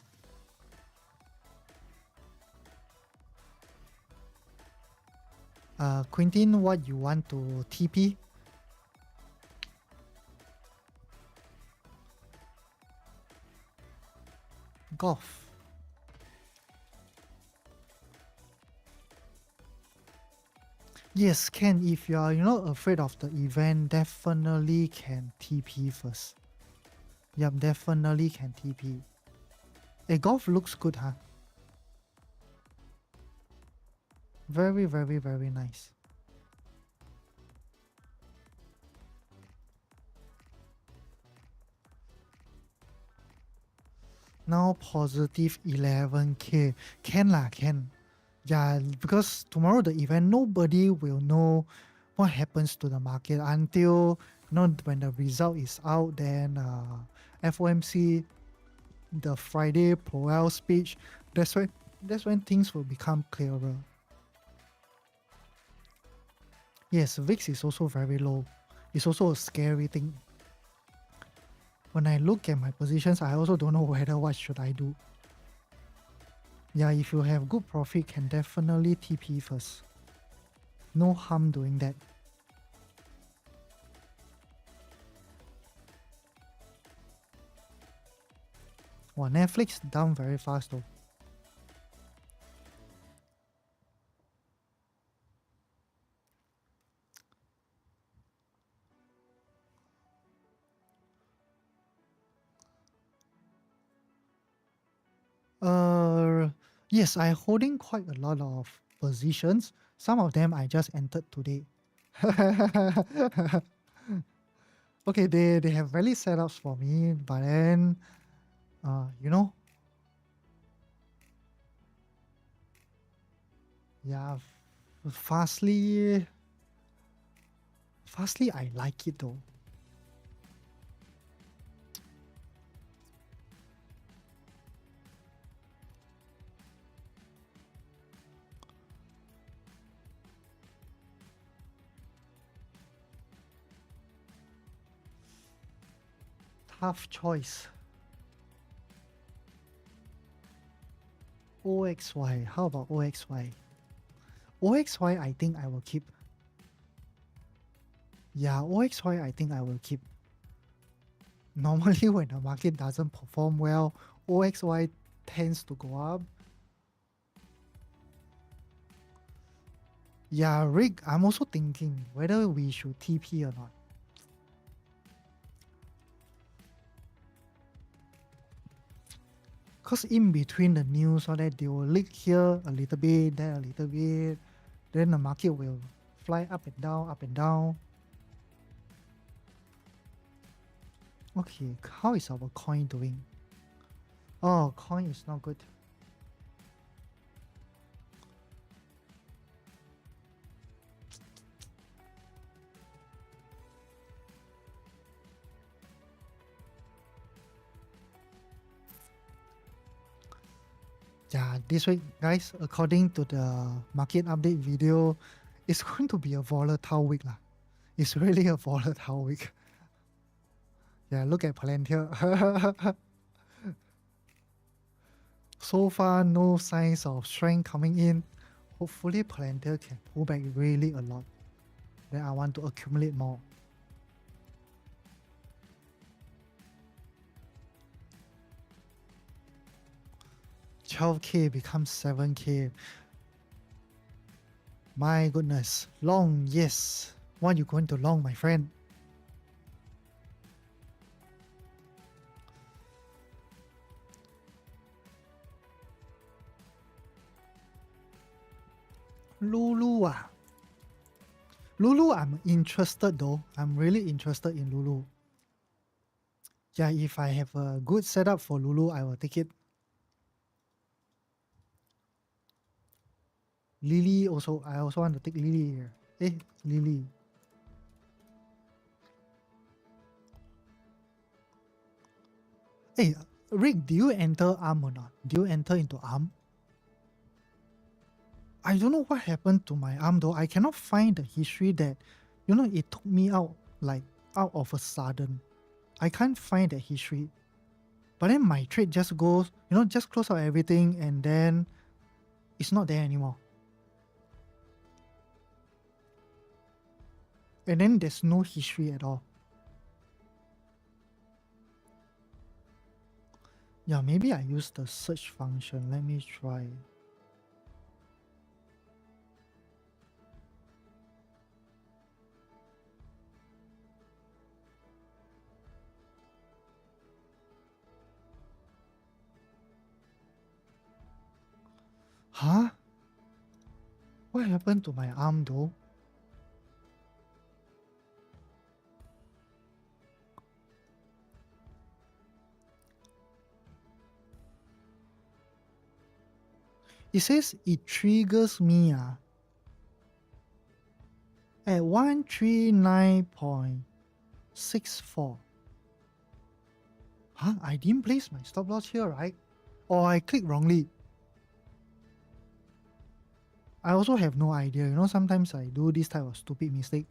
Quintin, what you want to TP? Golf. Yes, can. If you are afraid of the event, definitely can TP first. Yep, definitely can TP. Golf looks good, huh? Very, very, very nice. Now positive 11k. Can lah, can. Yeah, because tomorrow the event, nobody will know what happens to the market until when the result is out. Then FOMC, the Friday Powell speech. That's when things will become clearer. Yes, VIX is also very low. It's also a scary thing. When I look at my positions, I also don't know what should I do. Yeah, if you have good profit, can definitely TP first. No harm doing that. Wow, Netflix down very fast though. Yes, I holding quite a lot of positions. Some of them I just entered today. Okay, they have valid setups for me, but then, you know, yeah, fastly, I like it though. Tough choice. OXY. How about OXY? OXY, I think I will keep. Yeah, OXY, I think I will keep. Normally, when the market doesn't perform well, OXY tends to go up. Yeah, Rick, I'm also thinking whether we should TP or not. Because in between the news, all that, they will leak here a little bit, there a little bit. Then the market will fly up and down, up and down. Okay, how is our coin doing? Oh, coin is not good. Yeah, this week, guys, according to the market update video, it's going to be a volatile week. Lah. It's really a volatile week. Yeah, look at Palantir. So far, no signs of strength coming in. Hopefully, Palantir can pull back really a lot. Then I want to accumulate more. 12k becomes 7k. My goodness. Long, yes. What are you going to long, my friend? Lulu ah. Lulu, I'm interested though. I'm really interested in Lulu. Yeah, if I have a good setup for Lulu, I will take it. Lily also, I also want to take Lily here. Lily. Hey, Rick, do you enter ARM or not? Do you enter into ARM? I don't know what happened to my ARM though. I cannot find the history that, it took me out like out of a sudden. I can't find the history. But then my trade just goes, just close out everything and then it's not there anymore. And then there's no history at all. Yeah, maybe I use the search function. Let me try. What happened to my arm though? It says it triggers me at 139.64. Huh? I didn't place my stop loss here, right? Or I clicked wrongly. I also have no idea. You know, sometimes I do this type of stupid mistake.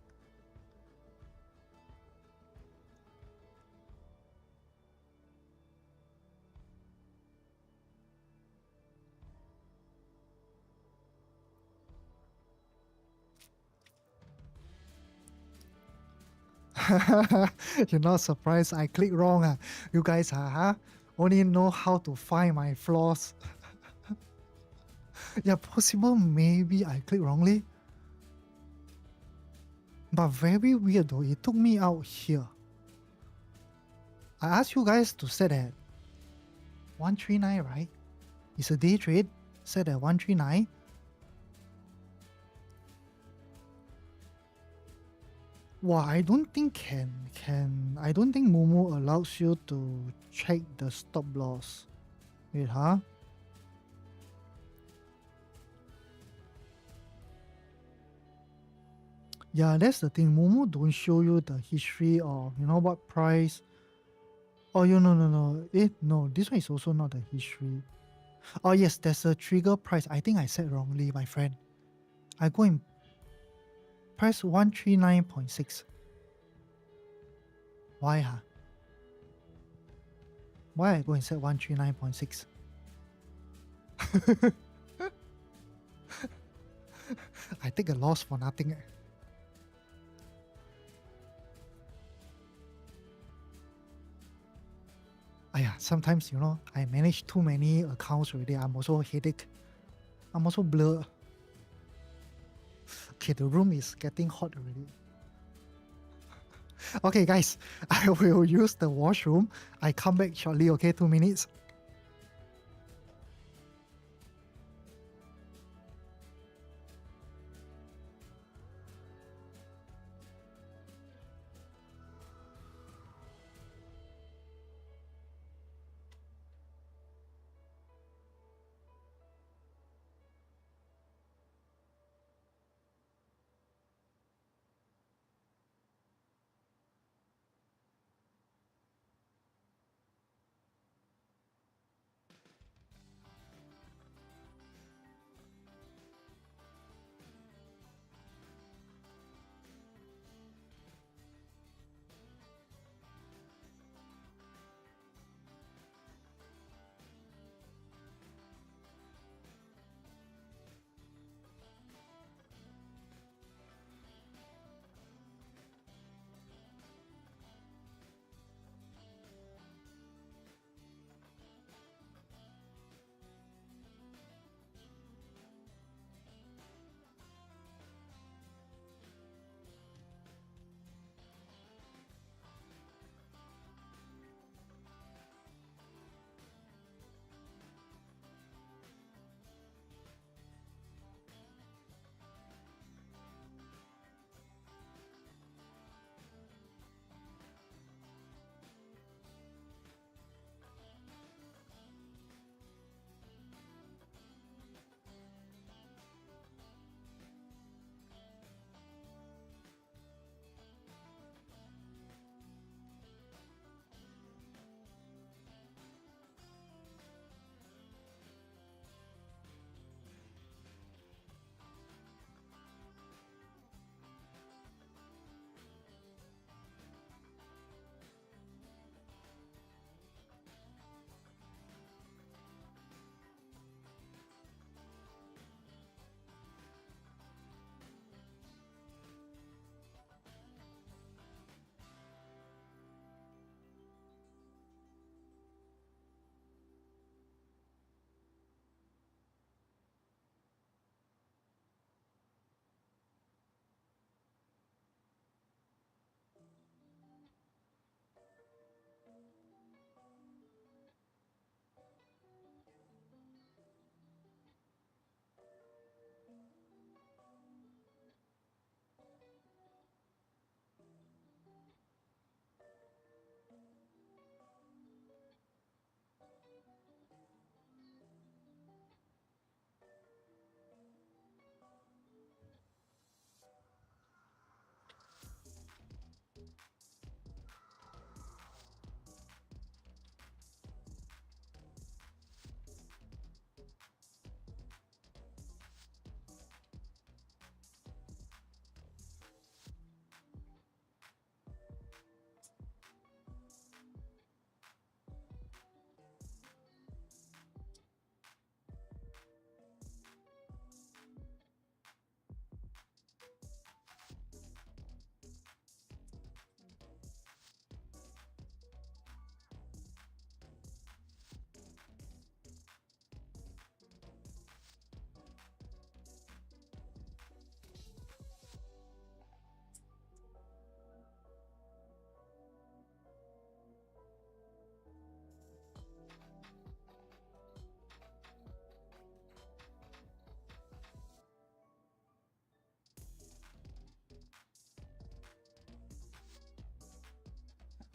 You're not surprised I clicked wrong. You guys only know how to find my flaws. Yeah, possible maybe I clicked wrongly. But very weird though, it took me out here. I asked you guys to set at 139, right? It's a day trade, set at 139. Well, I don't think I don't think Momo allows you to check the stop loss. Wait, huh? Yeah, that's the thing. Momo don't show you the history or you know what price. Oh, you no. No, this one is also not the history. Oh yes, there's a trigger price. I think I said wrongly, my friend. I go and press 139.6. Why Why I go and set 139.6? I take a loss for nothing. Sometimes you know I manage too many accounts already. I'm also headache. I'm also blur. Okay, the room is getting hot already. Okay, guys, I will use the washroom. I come back shortly. Okay, 2 minutes.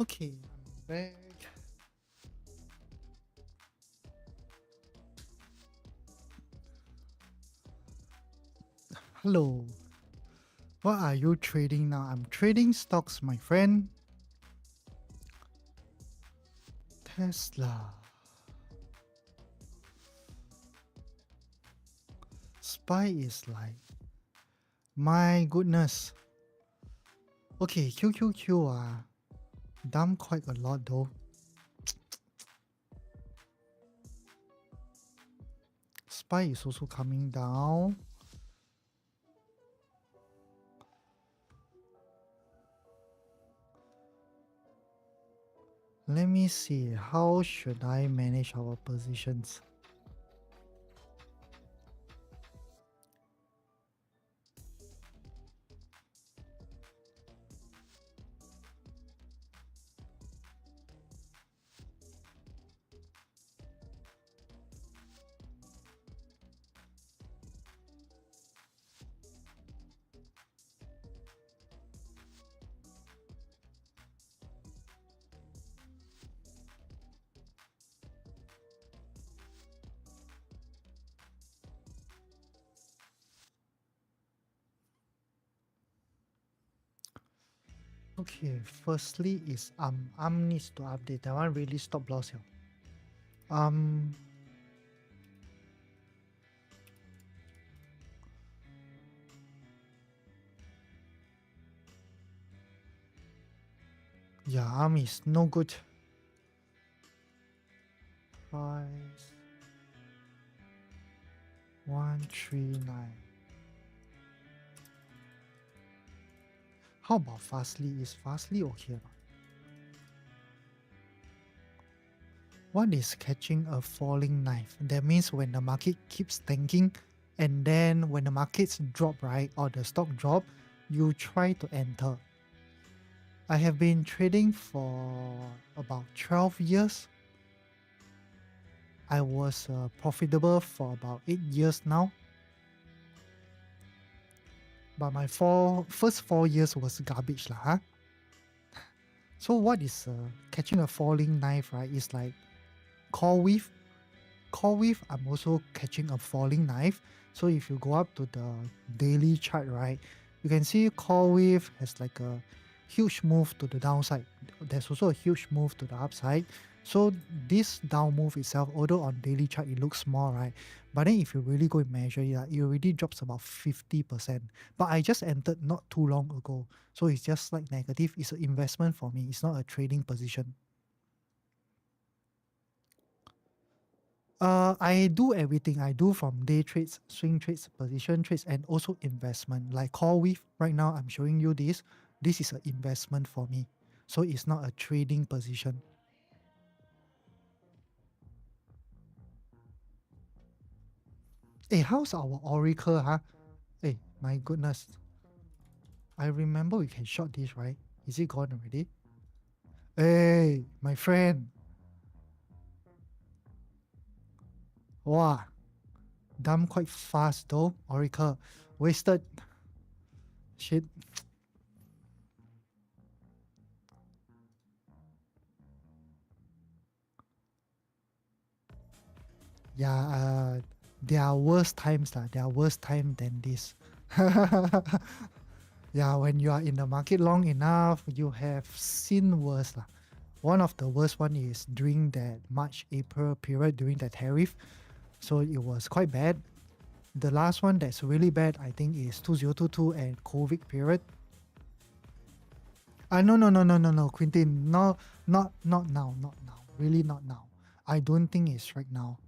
Okay, I'm back. Hello. What are you trading now? I'm trading stocks, my friend. Tesla. SPY is like, my goodness. Okay, QQQ dump quite a lot though. SPY is also coming down. Let me see, how should I manage our positions? Okay, firstly is needs to update. That one really stop loss here. Yeah, is no good. Price 139. How about Fastly? Is Fastly okay or not? What is catching a falling knife? That means when the market keeps tanking and then when the markets drop, right, or the stock drop, you try to enter. I have been trading for about 12 years. I was profitable for about 8 years now. But my first 4 years was garbage lah, huh? So what is catching a falling knife, right? Is like call with, I'm also catching a falling knife. So if you go up to the daily chart, right, you can see call with has like a huge move to the downside. There's also a huge move to the upside. So this down move itself, although on daily chart it looks small, right? But then if you really go and measure it, it already drops about 50%. But I just entered not too long ago. So it's just like negative. It's an investment for me. It's not a trading position. I do everything. I do from day trades, swing trades, position trades, and also investment. Like call with right now, I'm showing you this. This is an investment for me. So it's not a trading position. Hey, how's our Oracle, huh? Hey, my goodness. I remember we can short this, right? Is it gone already? Hey, my friend. Wow. Dump quite fast though, Oracle. Wasted. Shit. Yeah, there are worse times lah. There are worse time than this. Yeah, when you are in the market long enough, you have seen worse lah. One of the worst one is during that March-April period during the tariff. So it was quite bad. The last one that's really bad, I think, is 2022 and COVID period. No, Quintin. No, not now, not now. Really not now. I don't think it's right now.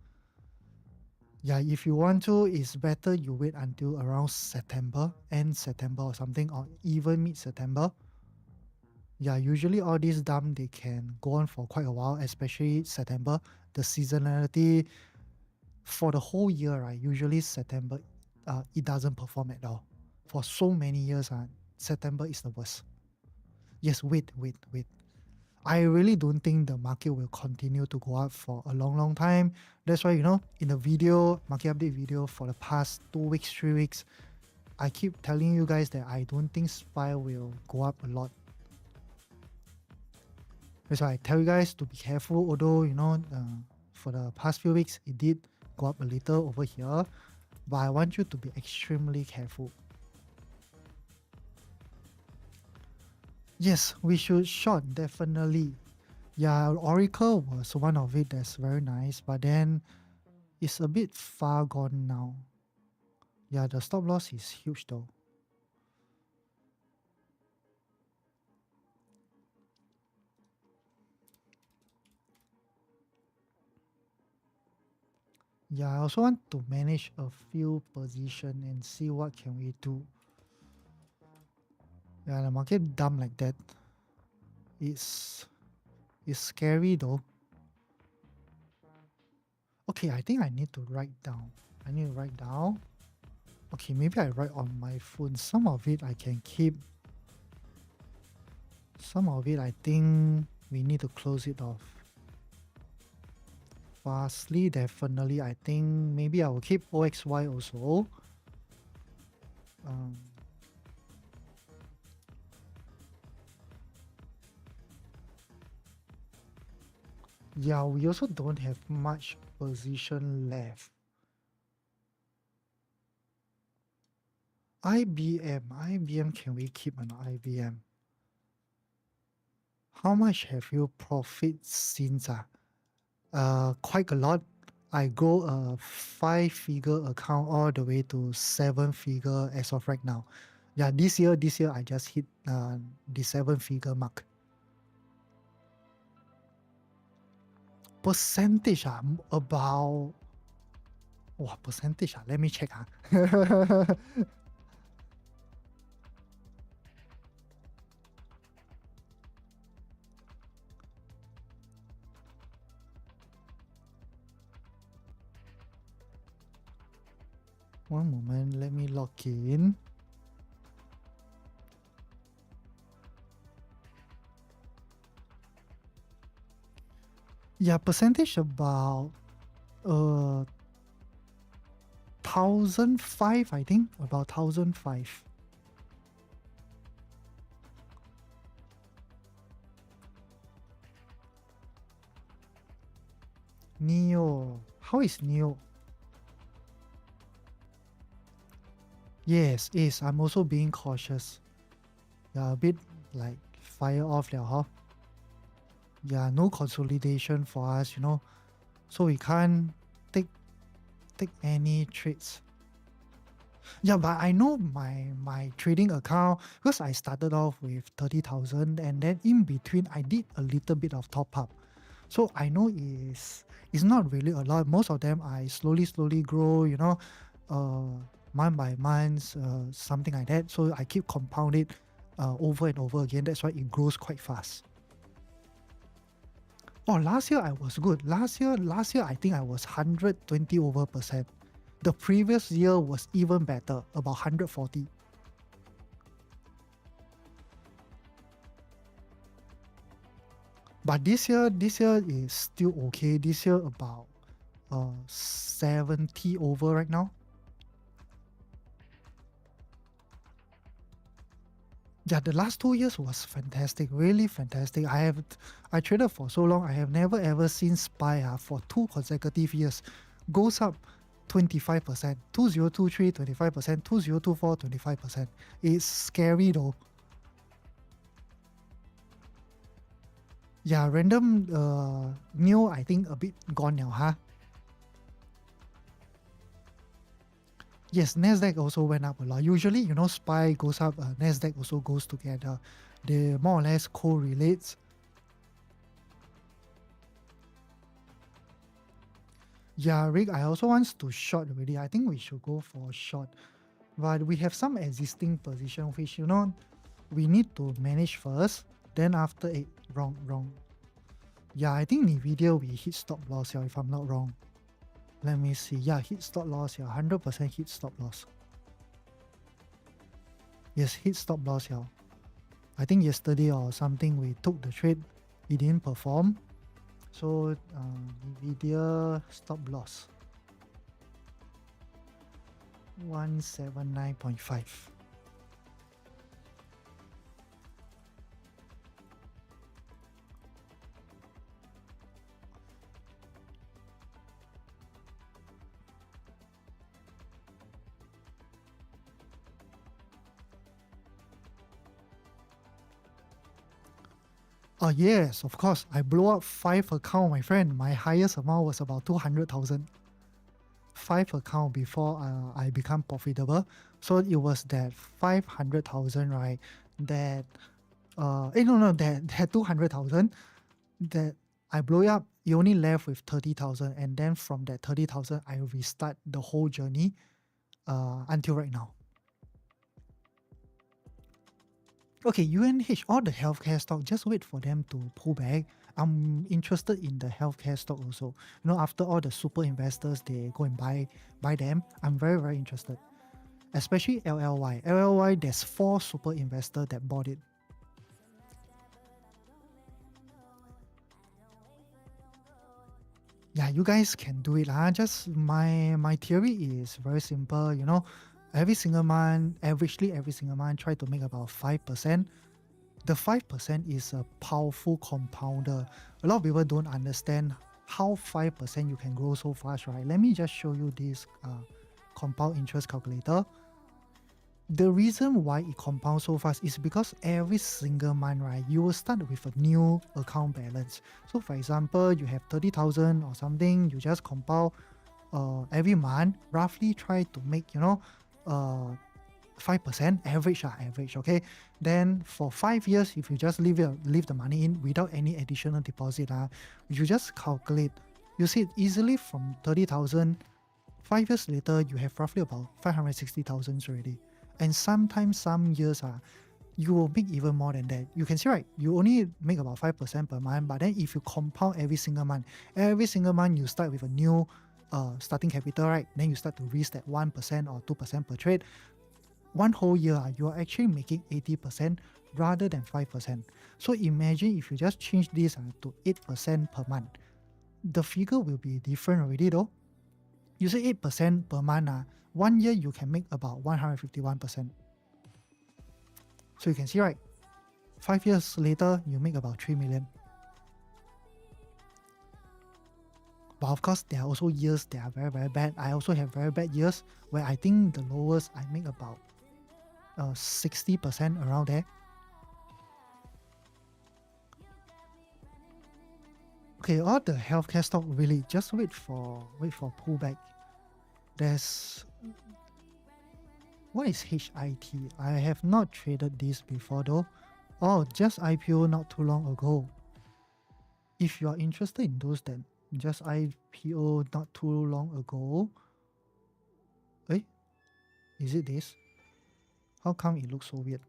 Yeah, if you want to, it's better you wait until around September, end September or something, or even mid-September. Yeah, usually all these dump, they can go on for quite a while, especially September. The seasonality for the whole year, right? Usually September, it doesn't perform at all. For so many years, September is the worst. Yes, wait. I really don't think the market will continue to go up for a long time. That's why, in the video, market update video for the past 2 weeks, 3 weeks, I keep telling you guys that I don't think SPY will go up a lot. That's why I tell you guys to be careful. Although, for the past few weeks, it did go up a little over here. But I want you to be extremely careful. Yes, we should short, definitely. Yeah, Oracle was one of it that's very nice, but then it's a bit far gone now. Yeah, the stop loss is huge though. Yeah, I also want to manage a few position and see what can we do. Yeah, the market dump like that. It's scary though. Okay, I think I need to write down. I need to write down. Okay, maybe I write on my phone. Some of it I can keep. Some of it I think we need to close it off. Fastly, definitely. I think maybe I will keep OXY also. Um, yeah, we also don't have much position left. IBM, can we keep an IBM? How much have you profit since? Quite a lot. I go a 5-figure account all the way to 7-figure as of right now. Yeah, this year I just hit the 7-figure mark. Percentage about percentage let me check One moment, let me log in. Yeah, percentage about 1,005, I think, about 1,005. Neo, how is Neo? Yes, is. I'm also being cautious. Yeah, a bit like fire off there, huh? Yeah, no consolidation for us, so we can't take any trades. Yeah, but I know my trading account because I started off with 30,000 and then in between I did a little bit of top up. So I know it's not really a lot. Most of them I slowly grow, month by month, something like that. So I keep compound it over and over again. That's why it grows quite fast. Oh, last year I was good. Last year I think I was 120 over percent. The previous year was even better, about 140. But this year is still okay. This year about 70 over right now. Yeah, the last 2 years was fantastic, really fantastic. I traded for so long. I have never ever seen SPY for 2 consecutive years goes up 25%, 2023 25%, 2024 25%. It's scary though. Yeah, random new I think a bit gone now, huh? Yes, Nasdaq also went up a lot. Usually, SPY goes up, Nasdaq also goes together. They more or less correlates. Yeah, Rick, I also wants to short already. I think we should go for short. But we have some existing position which, we need to manage first. Then after it, wrong. Yeah, I think NVIDIA we hit stop loss here if I'm not wrong. Let me see. Yeah, hit stop loss here. 100% hit stop loss. Yes, hit stop loss here. I think yesterday or something we took the trade. It didn't perform. So NVIDIA stop loss 179.5. Oh yes, of course. I blew up 5 account, my friend. My highest amount was about 200,000. 5 account before I become profitable. So it was that 500,000, right? That that 200,000 that I blew it up. You only left with 30,000, and then from that 30,000, I restart the whole journey until right now. Okay, UNH, all the healthcare stock, just wait for them to pull back. I'm interested in the healthcare stock also. After all the super investors, they go and buy them. I'm very, very interested. Especially LLY. LLY, there's 4 super investors that bought it. Yeah, you guys can do it. Just my theory is very simple. Every single month, averagely every single month, try to make about 5%. The 5% is a powerful compounder. A lot of people don't understand how 5% you can grow so fast, right? Let me just show you this compound interest calculator. The reason why it compounds so fast is because every single month, right, you will start with a new account balance. So for example, you have 30,000 or something, you just compound every month, roughly try to make, 5% average, okay? Then for 5 years, if you just leave the money in without any additional deposit, you just calculate. You see it easily from 30,000. 5 years later, you have roughly about 560,000 already. And sometimes some years you will make even more than that. You can see, right? You only make about 5% per month, but then if you compound every single month you start with a new starting capital, right? Then you start to risk that 1% or 2% per trade. One whole year, you are actually making 80% rather than 5%. So imagine if you just change this to 8% per month. The figure will be different already though. You say 8% per month, 1 year you can make about 151%. So you can see, right? 5 years later, you make about 3 million. But of course, there are also years that are very, very bad. I also have very bad years where I think the lowest I make about 60% around there. Okay, all the healthcare stock really just wait for pullback. There's what is HIT? I have not traded this before though. Oh, just IPO not too long ago. If you are interested in those, then just IPO not too long ago. Is it this? How come it looks so weird?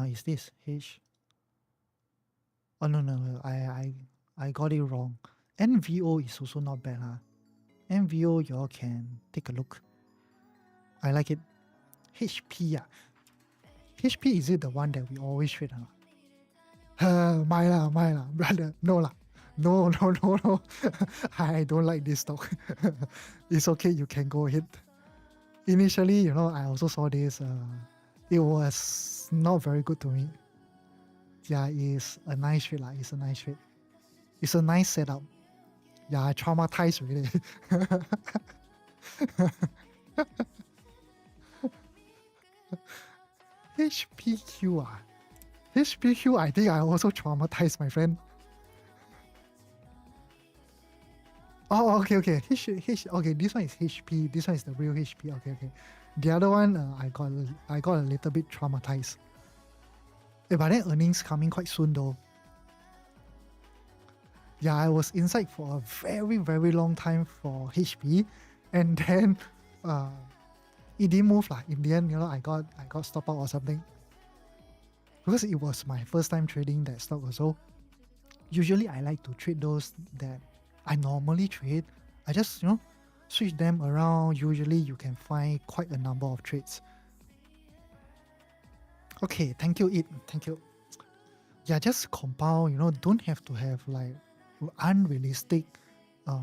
Is this H? Oh no, I got it wrong. NVO is also not bad, NVO, y'all can take a look. I like it. HP, HP, is it the one that we always trade, my brother. No lah. No. I don't like this stock. It's okay, you can go ahead. Initially, I also saw this. It was not very good to me. Yeah, it's a nice trade. It's a nice trade. It's a nice setup. Yeah, I traumatized really. HPQ, HPQ, I think I also traumatized, my friend. Oh, okay. Okay, this one is HP. This one is the real HP. Okay. The other one, I got a little bit traumatized. But then earnings coming quite soon though. Yeah, I was inside for a very, very long time for HP, and then it didn't move lah. In the end, I got stop out or something. Because it was my first time trading that stock also. Usually I like to trade those that I normally trade. I just, switch them around. Usually you can find quite a number of trades. Okay, thank you, Thank you. Yeah, just compound, don't have to have like unrealistic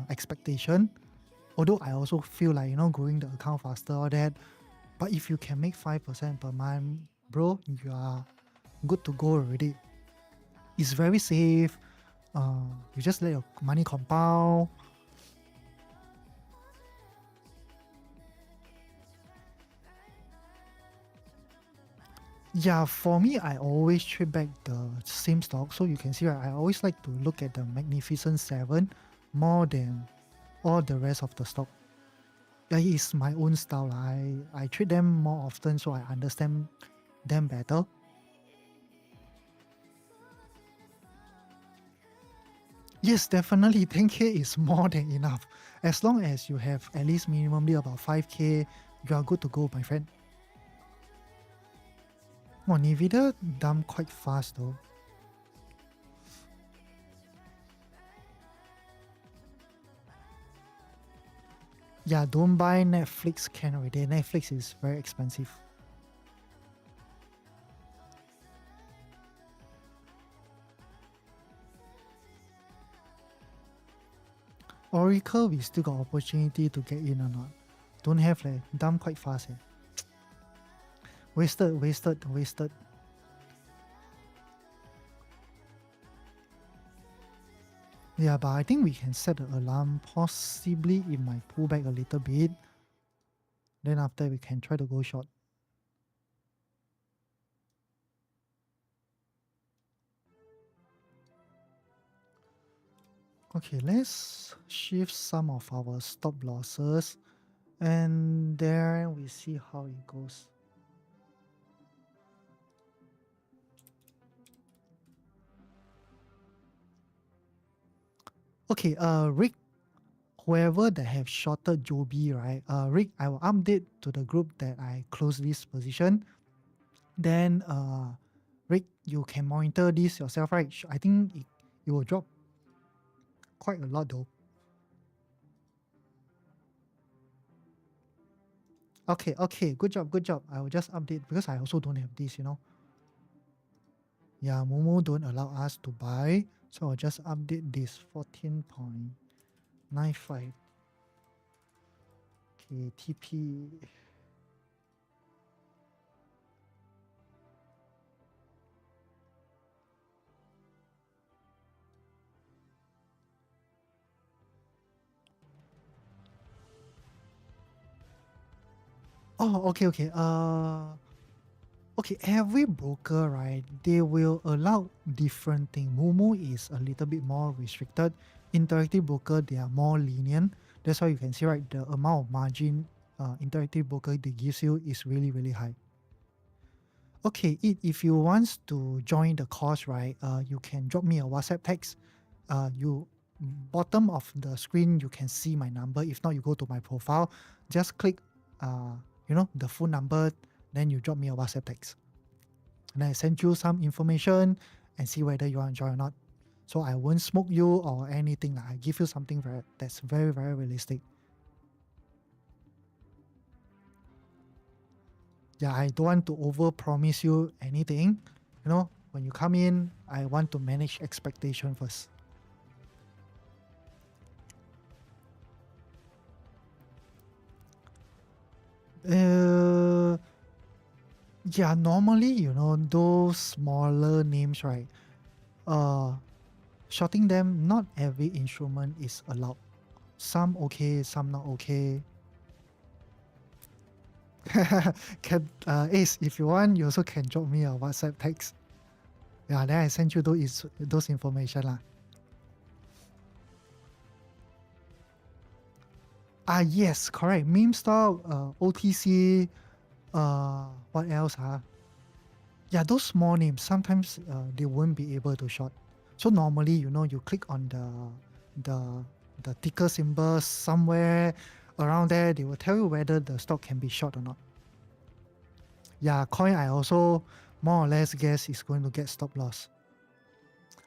expectation. Although I also feel like, growing the account faster or that. But if you can make 5% per month, bro, you are good to go already. It's very safe. You just let your money compound. Yeah, for me, I always trade back the same stock. So you can see, right, I always like to look at the Magnificent Seven more than all the rest of the stock. Yeah, it's my own style. I trade them more often so I understand them better. Yes, definitely 10k is more than enough. As long as you have at least minimally about 5k, you are good to go, my friend. Oh, Nvidia dump quite fast though. Yeah, don't buy Netflix can already. Netflix is very expensive. Oracle, we still got opportunity to get in or not. Don't have leh. Dump quite fast eh. Wasted. Yeah, but I think we can set the alarm. Possibly it might pull back a little bit. Then after we can try to go short. Okay, let's shift some of our stop losses. And there we see how it goes. Okay, Rick, whoever that have shorted Joby, right? Rick, I will update to the group that I close this position. Then, Rick, you can monitor this yourself, right? I think it will drop quite a lot though. Okay, good job. I will just update because I also don't have this, you know. Yeah, Momo don't allow us to buy, so I'll just update this 14.95. Okay, TP. Oh, okay. Okay, every broker, right, they will allow different thing. Momo is a little bit more restricted. Interactive broker, they are more lenient. That's why you can see, right, the amount of margin interactive broker they gives you is really, really high. Okay, if you want to join the course, right, you can drop me a WhatsApp text. You bottom of the screen, you can see my number. If not, you go to my profile, just click, the phone number, then you drop me a WhatsApp text. And I send you some information and see whether you want to join or not. So I won't smoke you or anything. I give you something that's very, very realistic. Yeah, I don't want to over promise you anything. When you come in, I want to manage expectation first. Uh, yeah, normally, those smaller names, right? Shorting them, not every instrument is allowed. Some okay, some not okay. Can Ace, if you want, you also can drop me a WhatsApp text. Yeah, then I send you those information lah. Yes, correct. Meme stock, OTC, what else? Yeah, those small names, sometimes they won't be able to short. So normally, you click on the the ticker symbol somewhere around there, they will tell you whether the stock can be short or not. Yeah, coin I also more or less guess is going to get stop loss.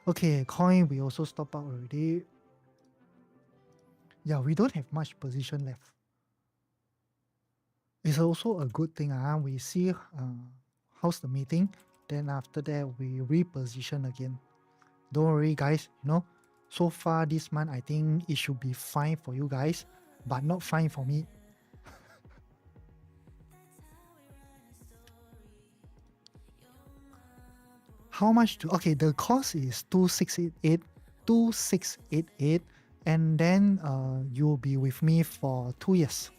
Okay, coin we also stop out already. Yeah, we don't have much position left. It's also a good thing. We see how's the meeting. Then after that, we reposition again. Don't worry, guys. So far this month, I think it should be fine for you guys, but not fine for me. How much to? Okay, the cost is 2688, and then you'll be with me for 2 years.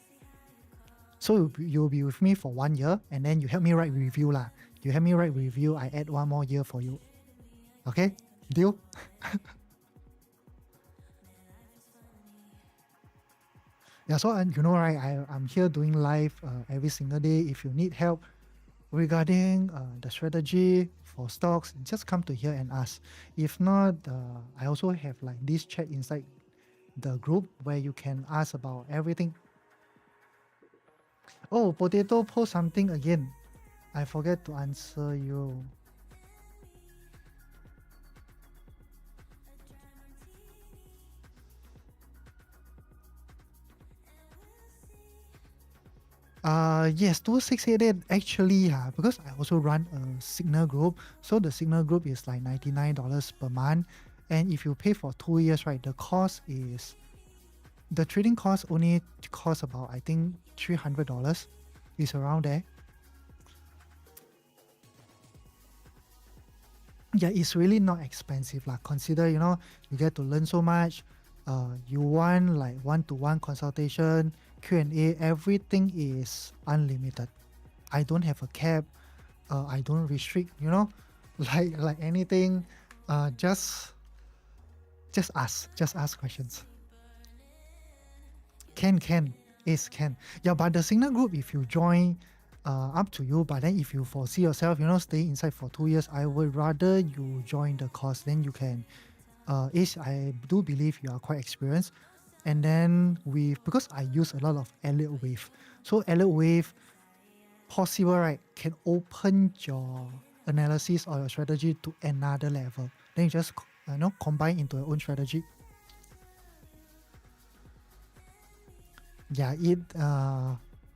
So you'll be with me for 1 year, and then you help me write review lah. You help me write review, I add 1 more year for you. Okay? Deal? Yeah, so you know, right, I'm here doing live every single day. If you need help regarding the strategy for stocks, just come to here and ask. If not, I also have like this chat inside the group where you can ask about everything. Oh, Potato post something again. I forget to answer you. Yes, 2688 actually, because I also run a Signal group. So the Signal group is like $99 per month. And if you pay for 2 years, right, the trading cost only costs about, I think, $300. Is around there. Yeah, it's really not expensive. Like, consider, you get to learn so much. You want like one-to-one consultation, Q&A, everything is unlimited. I don't have a cap. I don't restrict, like anything. Just ask questions. Can can. Yeah, but the Signal group, if you join, up to you. But then if you foresee yourself, stay inside for 2 years, I would rather you join the course. Then you can. I do believe you are quite experienced. And then because I use a lot of Elliott wave, so Elliott wave possible, right, can open your analysis or your strategy to another level. Then you just combine into your own strategy. Yeah,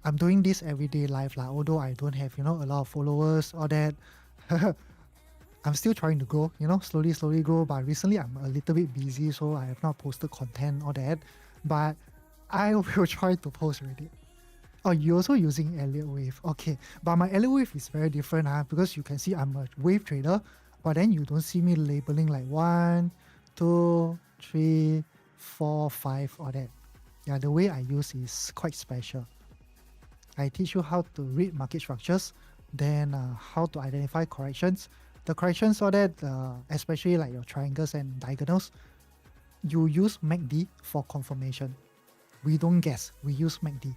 I'm doing this everyday life lah. Although I don't have a lot of followers or that. I'm still trying to grow, slowly grow. But recently I'm a little bit busy, so I have not posted content or that. But I will try to post already. Oh, you're also using Elliott Wave. Okay. But my Elliott Wave is very different, because you can see I'm a wave trader, but then you don't see me labeling like 1, 2, 3, 4, 5 or that. Yeah, the way I use is quite special. I teach you how to read market structures, then how to identify corrections. The corrections or that, especially like your triangles and diagonals, you use MACD for confirmation. We don't guess, we use MACD.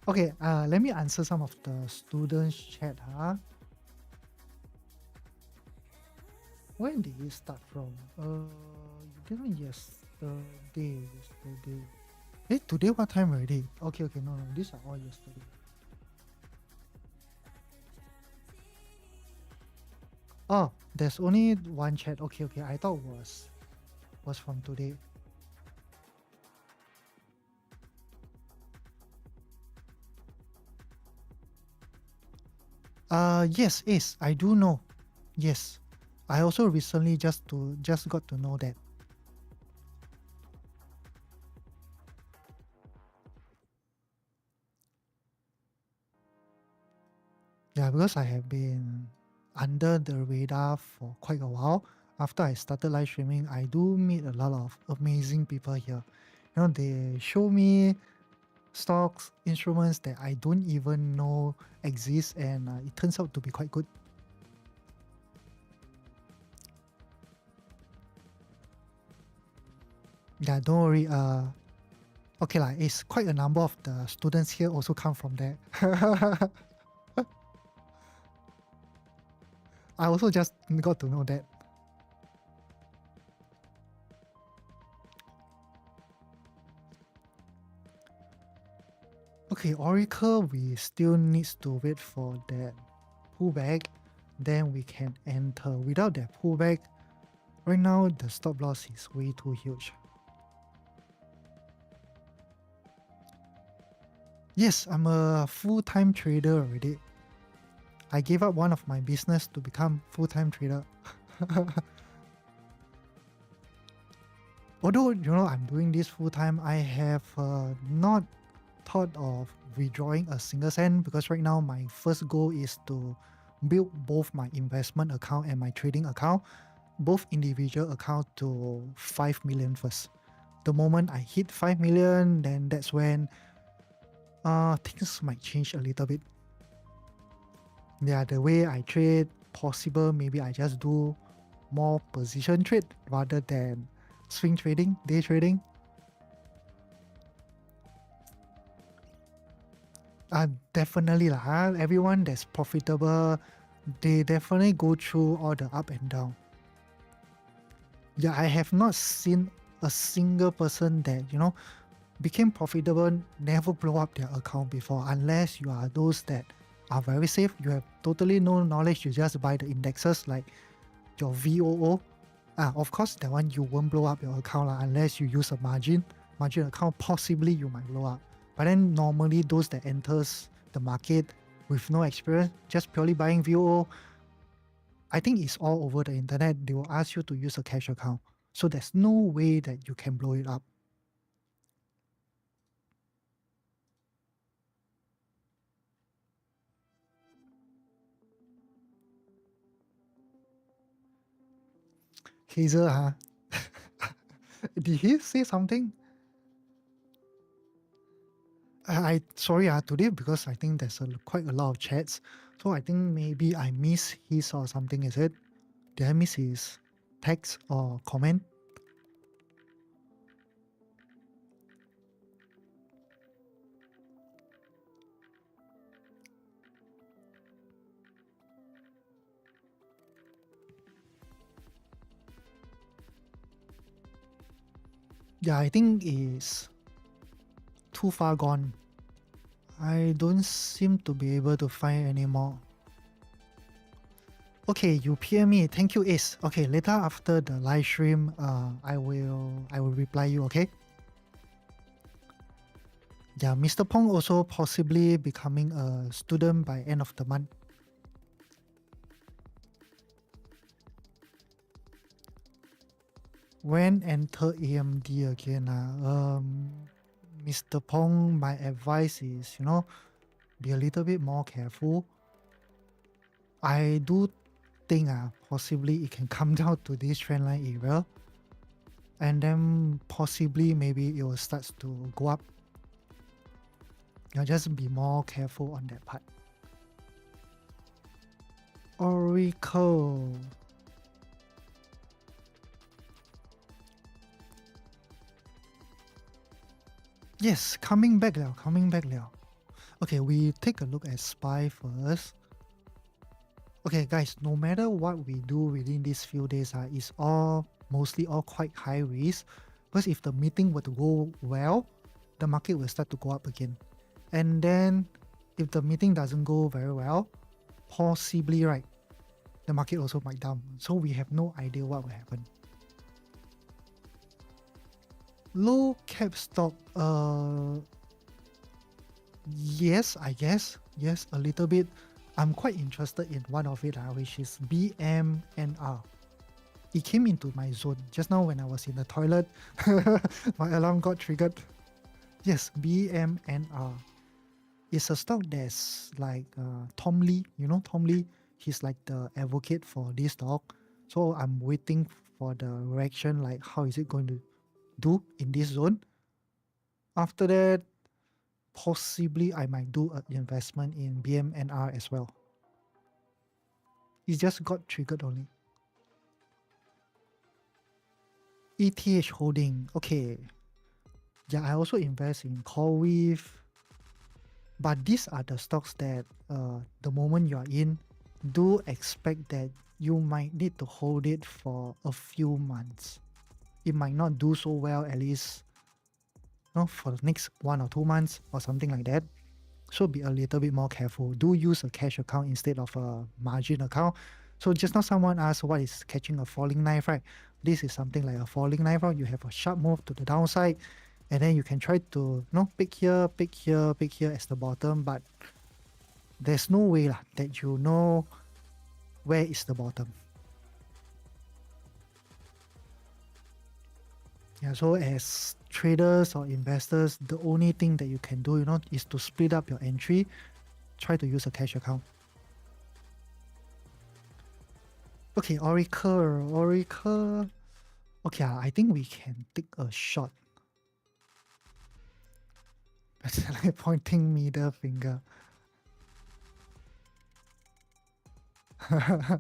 Okay, let me answer some of the students' chat. When did you start from? You didn't yesterday. Hey, today what time already? Okay, no, these are all yesterday. Oh, there's only one chat. Okay, I thought was from today. Yes, I do know. Yes. I also recently just got to know that. Yeah, because I have been under the radar for quite a while. After I started live streaming, I do meet a lot of amazing people here. They show me stocks, instruments that I don't even know exist, and it turns out to be quite good. Yeah, don't worry. Okay lah, it's quite a number of the students here also come from there. I also just got to know that. Okay, Oracle, we still needs to wait for that pullback, then we can enter. Without that pullback, right now the stop loss is way too huge. Yes, I'm a full-time trader already. I gave up one of my business to become full-time trader. Although, I'm doing this full-time, I have not thought of withdrawing a single cent, because right now my first goal is to build both my investment account and my trading account, both individual account, to 5 million first. The moment I hit 5 million, then that's when things might change a little bit. Yeah, the way I trade, possible maybe I just do more position trade rather than swing trading, day trading. Definitely lah. Everyone that's profitable, they definitely go through all the up and down. Yeah, I have not seen a single person that, became profitable, never blow up their account before, unless you are those that are very safe. You have totally no knowledge. You just buy the indexes like your VOO. Of course, that one you won't blow up your account unless you use a margin account. Possibly you might blow up. But then normally those that enters the market with no experience, just purely buying VOO, I think it's all over the internet. They will ask you to use a cash account. So there's no way that you can blow it up. Hazel, huh? Did he say something? I sorry today because I think there's quite a lot of chats. So I think maybe I miss his or something, is it? Did I miss his text or comment? Yeah, I think it's too far gone. I don't seem to be able to find anymore. Okay, you PM me. Thank you, Ace. Okay, later after the live stream, I will reply you. Okay. Yeah, Mr. Pong also possibly becoming a student by end of the month. When enter AMD again, Mr. Pong, my advice is, be a little bit more careful. I do think possibly it can come down to this trend line area, and then possibly maybe it will start to go up. Just be more careful on that part. Oracle. Yes, coming back now, Okay, we take a look at SPY first. Okay, guys, no matter what we do within these few days, it's all mostly all quite high risk. Because if the meeting were to go well, the market will start to go up again. And then if the meeting doesn't go very well, possibly right, the market also might down. So we have no idea what will happen. Low cap stock, yes, I guess. Yes, a little bit. I'm quite interested in one of it, which is BMNR. It came into my zone just now when I was in the toilet. My alarm got triggered. Yes, BMNR. It's a stock that's like Tom Lee. You know Tom Lee? He's like the advocate for this stock. So I'm waiting for the reaction, like how is it going to do in this zone. After that, possibly I might do an investment in BMNR as well. It just got triggered only. ETH holding. Okay. Yeah, I also invest in CoreWeave. But these are the stocks that the moment you are in, do expect that you might need to hold it for a few months. It might not do so well, at least for the next 1 or 2 months or something like that. So be a little bit more careful. Do use a cash account instead of a margin account. So just now someone asked what is catching a falling knife, right? This is something like a falling knife, right? You have a sharp move to the downside, and then you can try to pick here, pick here, pick here as the bottom, but there's no way that you know where is the bottom. Yeah, so as traders or investors, the only thing that you can do, is to split up your entry. Try to use a cash account. Okay, Oracle. Okay, I think we can take a shot. It's like pointing middle finger. Okay,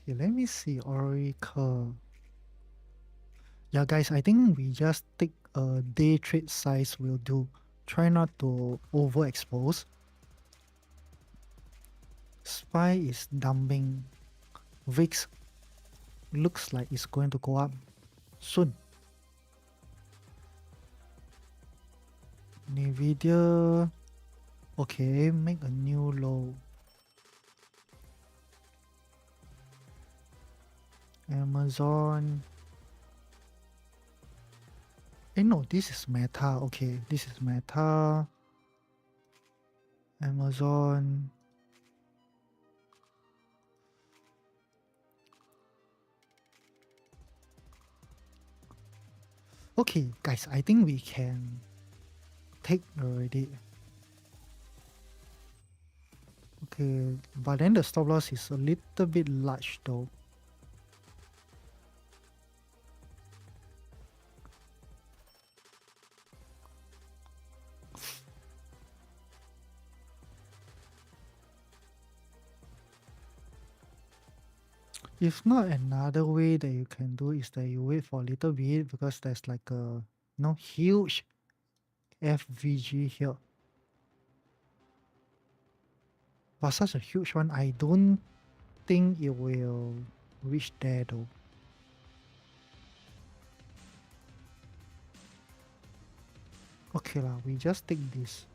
let me see. Oracle. Yeah, guys, I think we just take a day trade size will do. Try not to overexpose. SPY is dumping. VIX looks like it's going to go up soon. Nvidia, okay, make a new low. Amazon. No, this is Meta. Okay, this is Meta. Amazon. Okay, guys, I think we can take already. Okay, but then the stop loss is a little bit large though. If not, another way that you can do is that you wait for a little bit because there's like a huge FVG here. But such a huge one, I don't think it will reach there though. Okay lah, we just take this.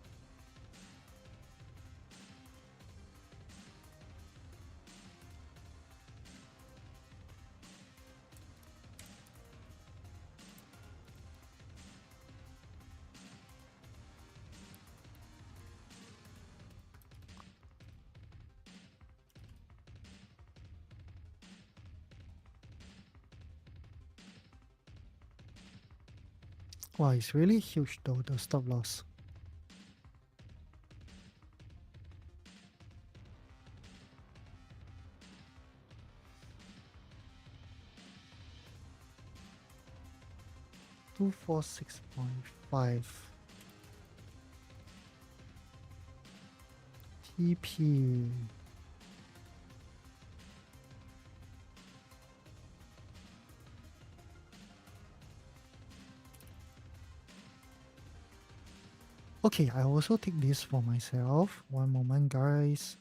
Wow, it's really huge though, the stop loss. $246.5 TP. Okay, I also take this for myself. One moment, guys.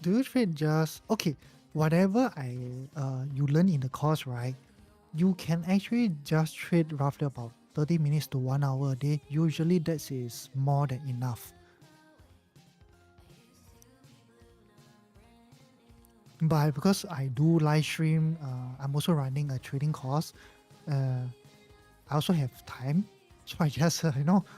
Do you trade just okay? Whatever you learn in the course, right? You can actually just trade roughly about 30 minutes to 1 hour a day. Usually that is more than enough. But because I do live stream, I'm also running a trading course. I also have time, so I just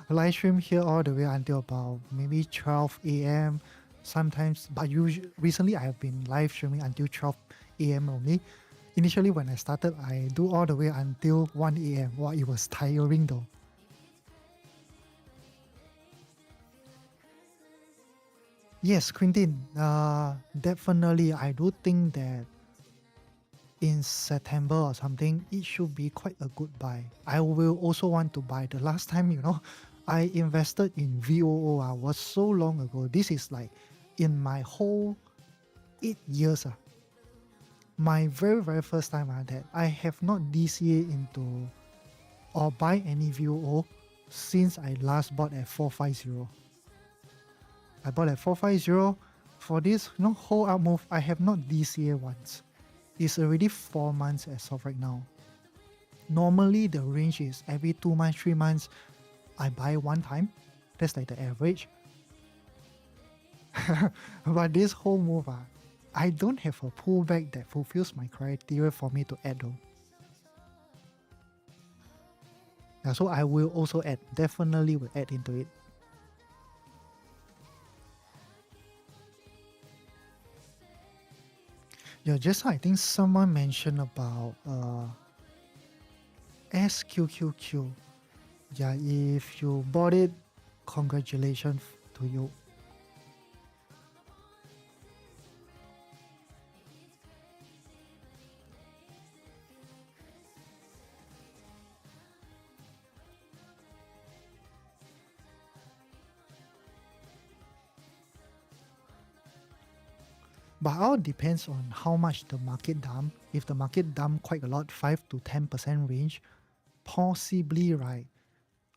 live stream here all the way until about maybe 12 a.m. sometimes. But usually, recently I have been live streaming until 12 a.m. only. Initially, when I started, I do all the way until 1 a.m. Wow, it was tiring though. Yes, Quintin. Definitely, I do think that in September or something, it should be quite a good buy. I will also want to buy. The last time, I invested in VOO was so long ago. This is like in my whole 8 years. My very, very first time that I have not DCA into or buy any VOO since I last bought at 450. I bought at 450. For this whole up move, I have not DCA once. It's already 4 months as of right now. Normally the range is every 2 months, 3 months, I buy one time. That's like the average. But this whole move, I don't have a pullback that fulfills my criteria for me to add though. Yeah, so I will also add, definitely will add into it. Yeah, just I think someone mentioned about SQQQ. Yeah, if you bought it, congratulations to you. But all depends on how much the market dump. If the market dump quite a lot, 5 to 10% range, possibly right,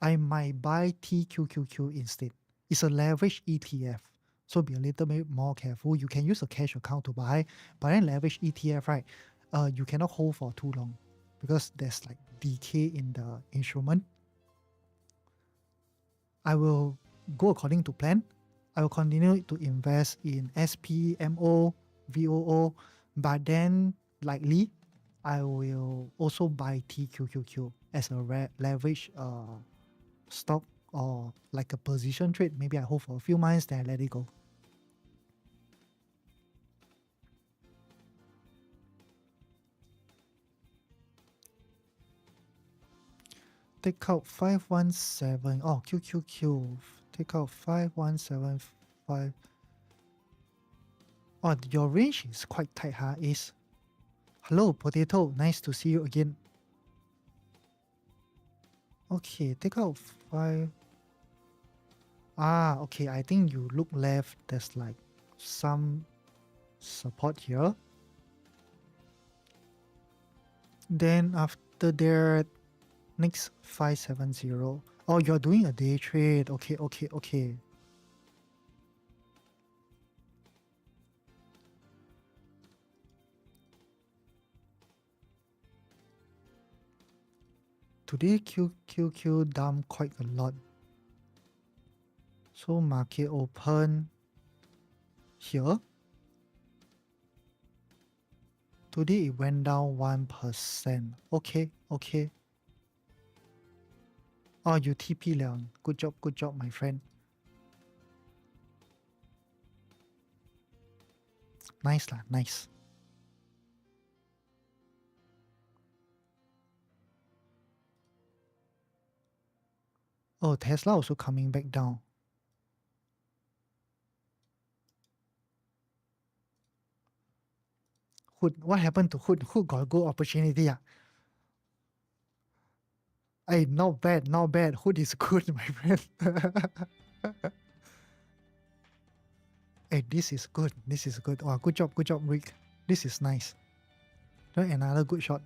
I might buy TQQQ instead. It's a leverage ETF, so be a little bit more careful. You can use a cash account to buy, but then leverage ETF, right? You cannot hold for too long because there's like decay in the instrument. I will go according to plan. I will continue to invest in SPMO, VOO, but then likely I will also buy TQQQ as a leverage stock or like a position trade. Maybe I hold for a few months, then I let it go. Take out 517. Oh, QQQ. Take out 5175. Oh, your range is quite tight, huh? Is hello, Potato. Nice to see you again. Okay, take out 5. Okay. I think you look left. There's like some support here. Then after that, next 570. Oh, you're doing a day trade. Okay. Today QQQ dumped quite a lot. So market open here. Today it went down 1%. Okay. Oh, you TP Leon. Good job, my friend. Nice lah, nice. Oh, Tesla also coming back down. Hood, what happened to Hood? Hood got a good opportunity. Hey, not bad. Hood is good, my friend. Hey, this is good. Oh, good job, Rick. This is nice. Another good shot.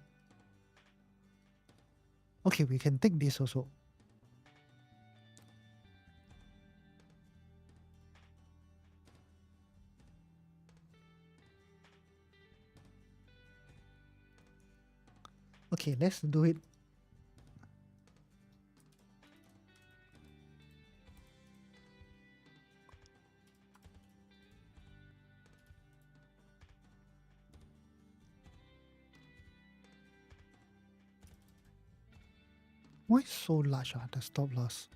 Okay, we can take this also. Okay, let's do it. Why so large, the stop loss?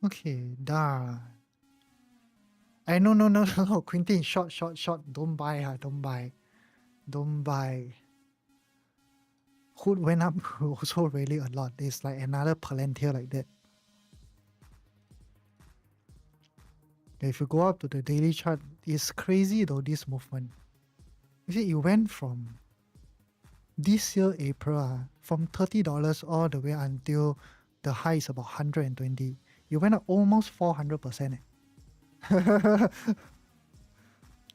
Okay, da. I no no no no no Quentin, short. Don't buy, don't buy. Don't buy. Hood went up also really a lot. It's like another Palantir like that. If you go up to the daily chart, it's crazy though, this movement. You see, it went from this year April, from $30 all the way until the high is about 120. You went up almost 400%.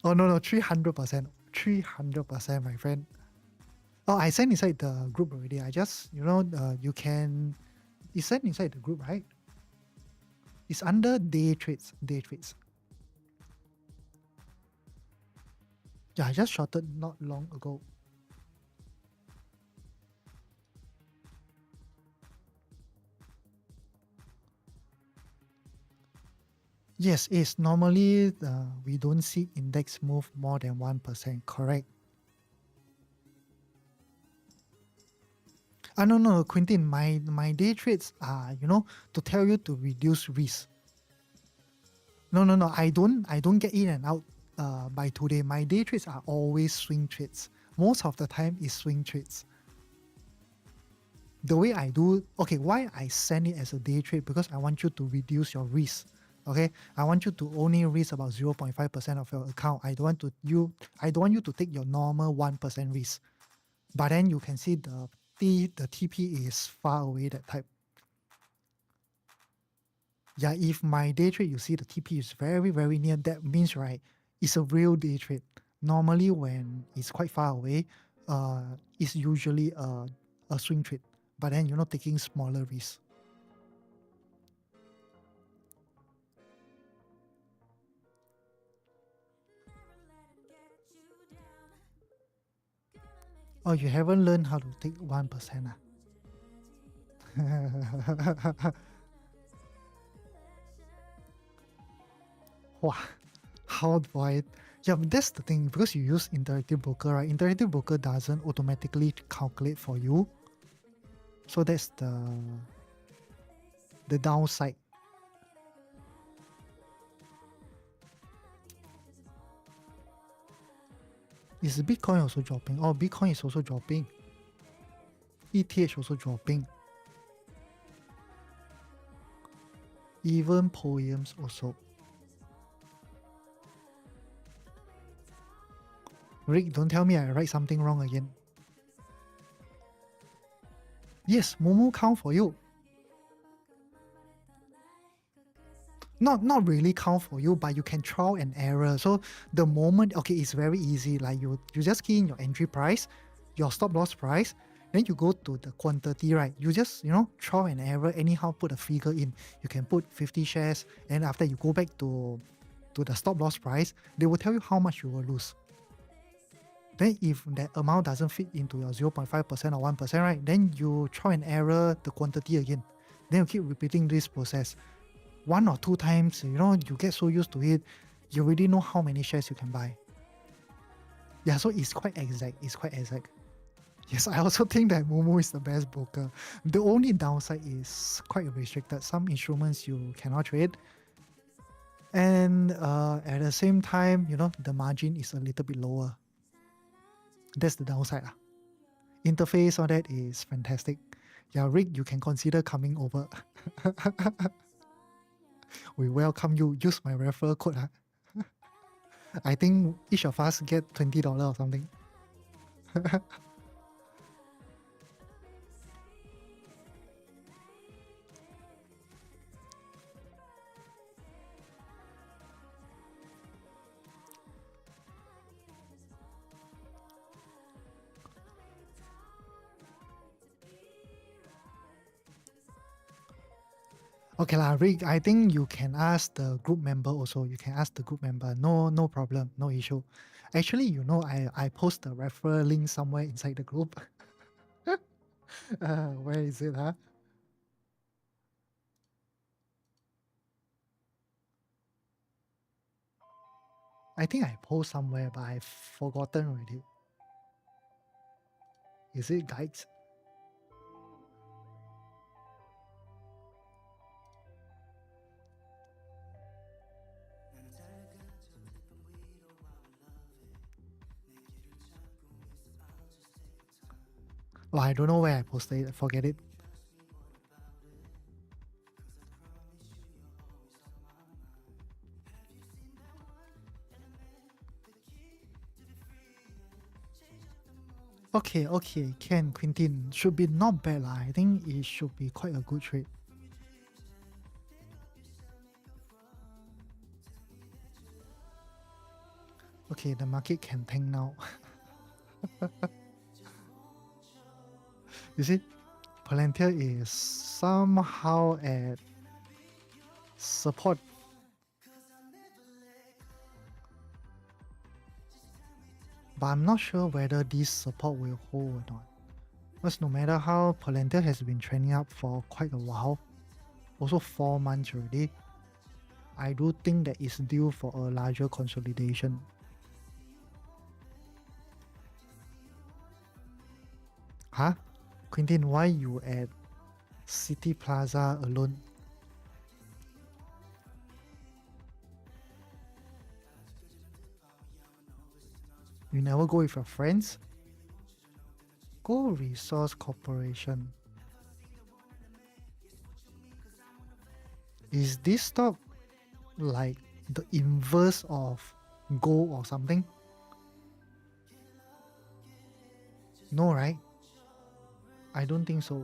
Oh no, 300%. 300%, my friend. Oh, I sent inside the group already. I just, you can, it's sent inside the group, right? It's under day trades. Yeah, I just shorted not long ago. Yes, it's normally we don't see index move more than 1%, correct? No, Quentin, my day trades are, to tell you to reduce risk. No, I don't get in and out by today. My day trades are always swing trades. Most of the time is swing trades. The way I do, okay, why I send it as a day trade? Because I want you to reduce your risk. Okay, I want you to only risk about 0.5% of your account. I don't want you to take your normal 1% risk. But then you can see the TP is far away, that type. Yeah, if my day trade, you see the TP is very, very near, that means, right, it's a real day trade. Normally, when it's quite far away, it's usually a swing trade. But then you're not taking smaller risks. Oh, you haven't learned how to take 1%. Wow, how do I? Yeah, but that's the thing, because you use Interactive Broker, right? Interactive Broker doesn't automatically calculate for you. So that's the downside. Is Bitcoin also dropping? Oh, Bitcoin is also dropping. ETH also dropping. Even poems also. Rick, don't tell me I write something wrong again. Yes, Momo count for you. Not really count for you, but you can trial and error. So the moment, okay, it's very easy. Like you just key in your entry price, your stop loss price, then you go to the quantity, right? You just, trial and error, anyhow put a figure in. You can put 50 shares, and after you go back to the stop loss price, they will tell you how much you will lose. Then if that amount doesn't fit into your 0.5% or 1%, right, then you try and error the quantity again. Then you keep repeating this process. 1 or 2 times, you get so used to it, you already know how many shares you can buy. Yeah, so it's quite exact. Yes, I also think that Momo is the best broker. The only downside is quite restricted. Some instruments you cannot trade. And at the same time, the margin is a little bit lower. That's the downside. Interface, all that is fantastic. Yeah, Rick, you can consider coming over. We welcome you. Use my referral code. I think each of us get $20 or something. Okay lah, Rick, I think you can ask the group member also. You can ask the group member. No problem, no issue. Actually, I post the referral link somewhere inside the group. Where is it, huh? I think I post somewhere, but I've forgotten already. Is it guides? Oh, I don't know where I posted it. Forget it. Okay, okay, Ken, Quintin. Should be not bad lah. I think it should be quite a good trade. Okay, the market can tank now. You see, Palantir is somehow at support. But I'm not sure whether this support will hold or not. Because no matter how, Palantir has been trending up for quite a while, also 4 months already, I do think that it's due for a larger consolidation. Huh? Quintin, why you at City Plaza alone? You never go with your friends? Go Resource Corporation. Is this stock like the inverse of Go or something? No, right? I don't think so.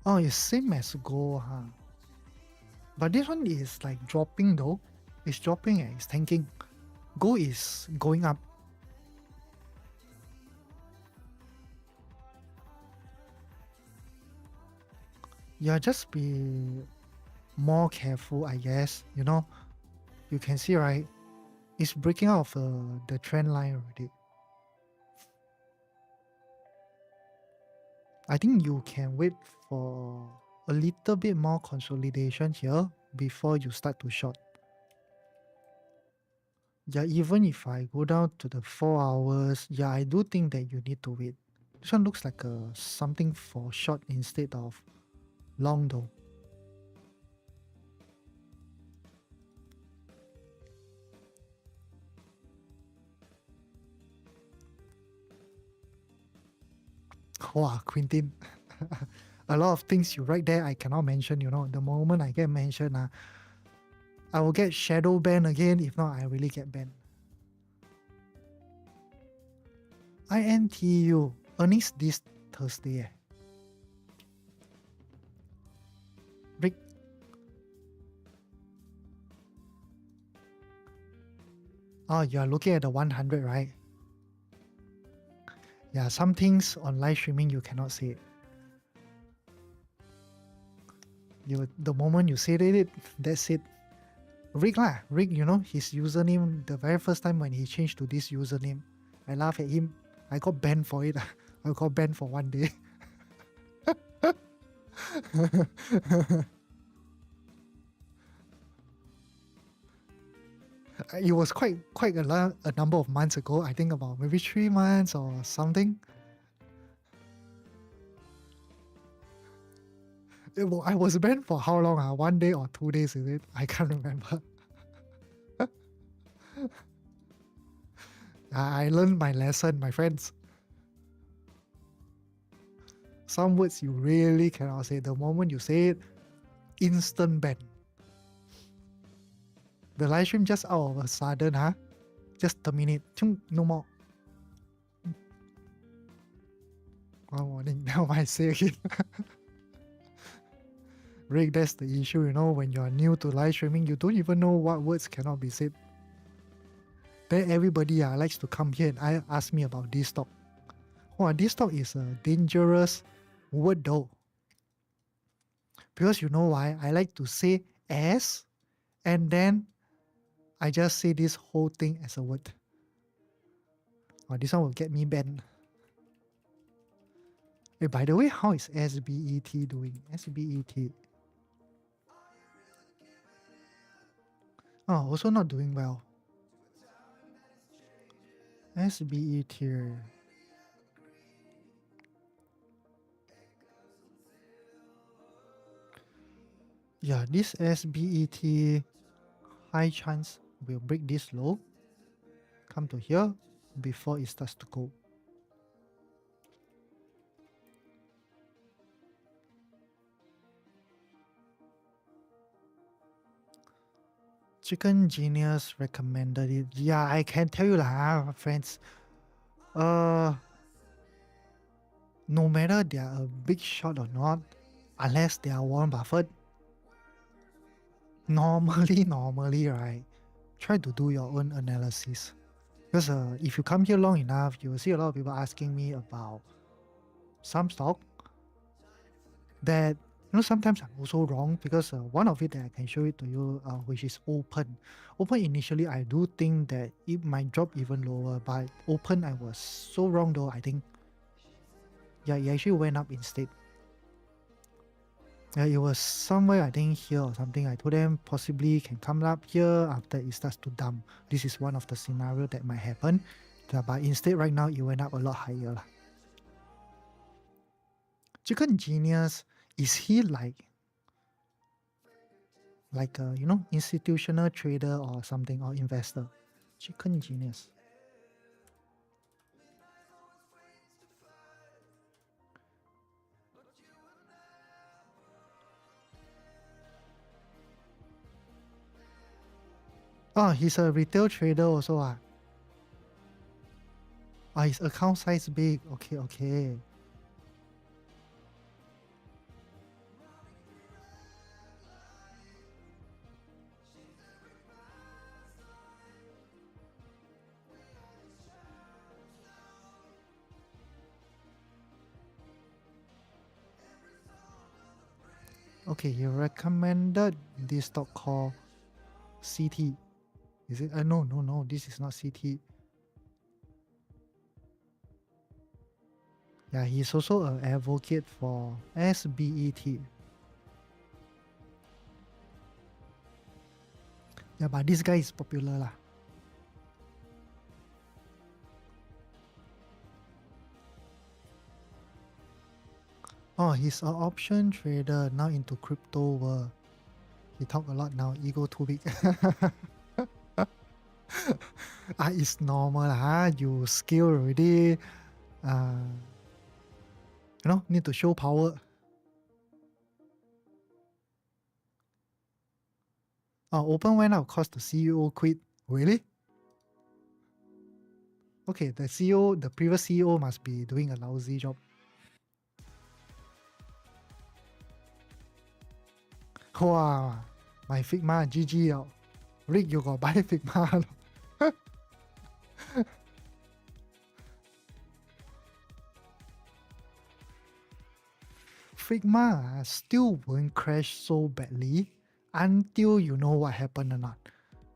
Oh, it's same as Go, huh? But this one is like dropping though. It's dropping and it's tanking. Go is going up. Yeah, just be more careful, I guess. You know, you can see, right? It's breaking out of the trend line already. I think you can wait for a little bit more consolidation here before you start to short. Yeah, even if I go down to the 4 hours, yeah, I do think that you need to wait. This one looks like something for short instead of long though. Wow, Quintin. A lot of things you write there I cannot mention, you know. The moment I get mentioned, I will get shadow banned again. If not, I really get banned. INTU earnings this Thursday. Rick. Oh, you are looking at the 100, right? Yeah, some things on live streaming you cannot say it. The moment you say it, that's it. Rick lah, Rick, you know, his username, the very first time when he changed to this username, I laugh at him. I got banned for it. I got banned for 1 day. It was quite a number of months ago. I think about maybe 3 months or something. I was banned for how long? 1 day or 2 days, is it? I can't remember. I learned my lesson, my friends. Some words you really cannot say. The moment you say it, instant ban. The live stream just out of a sudden, just terminate. No more. One warning. Now I say again. Rick, that's the issue, you know, when you're new to live streaming, you don't even know what words cannot be said. Then everybody likes to come here and ask me about this stock. Oh, this stock is a dangerous word though. Because you know why? I like to say as, and then I just say this whole thing as a word. Oh, this one will get me banned. Hey, by the way, how is SBET doing? SBET. Oh, also not doing well. SBET. Yeah, this SBET high chance will break this low, come to here before it starts to go. Chicken Genius recommended it. Yeah, I can tell you lah, friends. No matter they are a big shot or not, unless they are Warren Buffett, normally, right, try to do your own analysis. Because if you come here long enough, you will see a lot of people asking me about some stock that, sometimes I'm also wrong because one of it that I can show it to you, which is Open. Open initially, I do think that it might drop even lower, but Open, I was so wrong though, I think. Yeah, it actually went up instead. Yeah, it was somewhere, I think here or something. I told them possibly can come up here after it starts to dump. This is one of the scenario that might happen. But instead, right now, it went up a lot higher. Chicken Genius, is he like a, institutional trader or something, or investor? Chicken Genius. Oh, he's a retail trader also. His account size big. Okay. Okay, he recommended this stock called CT. Is it? No, this is not CT. Yeah, he's also an advocate for SBET. Yeah, but this guy is popular lah. Oh, he's an option trader now into crypto world. He talk a lot now, ego too big. It's normal lah. You skill already. Need to show power. Open went up cause the CEO quit. Really? Okay, the previous CEO must be doing a lousy job. Wow, my Figma GG out. Rick, you got buy Figma. Figma still won't crash so badly until you know what happened or not.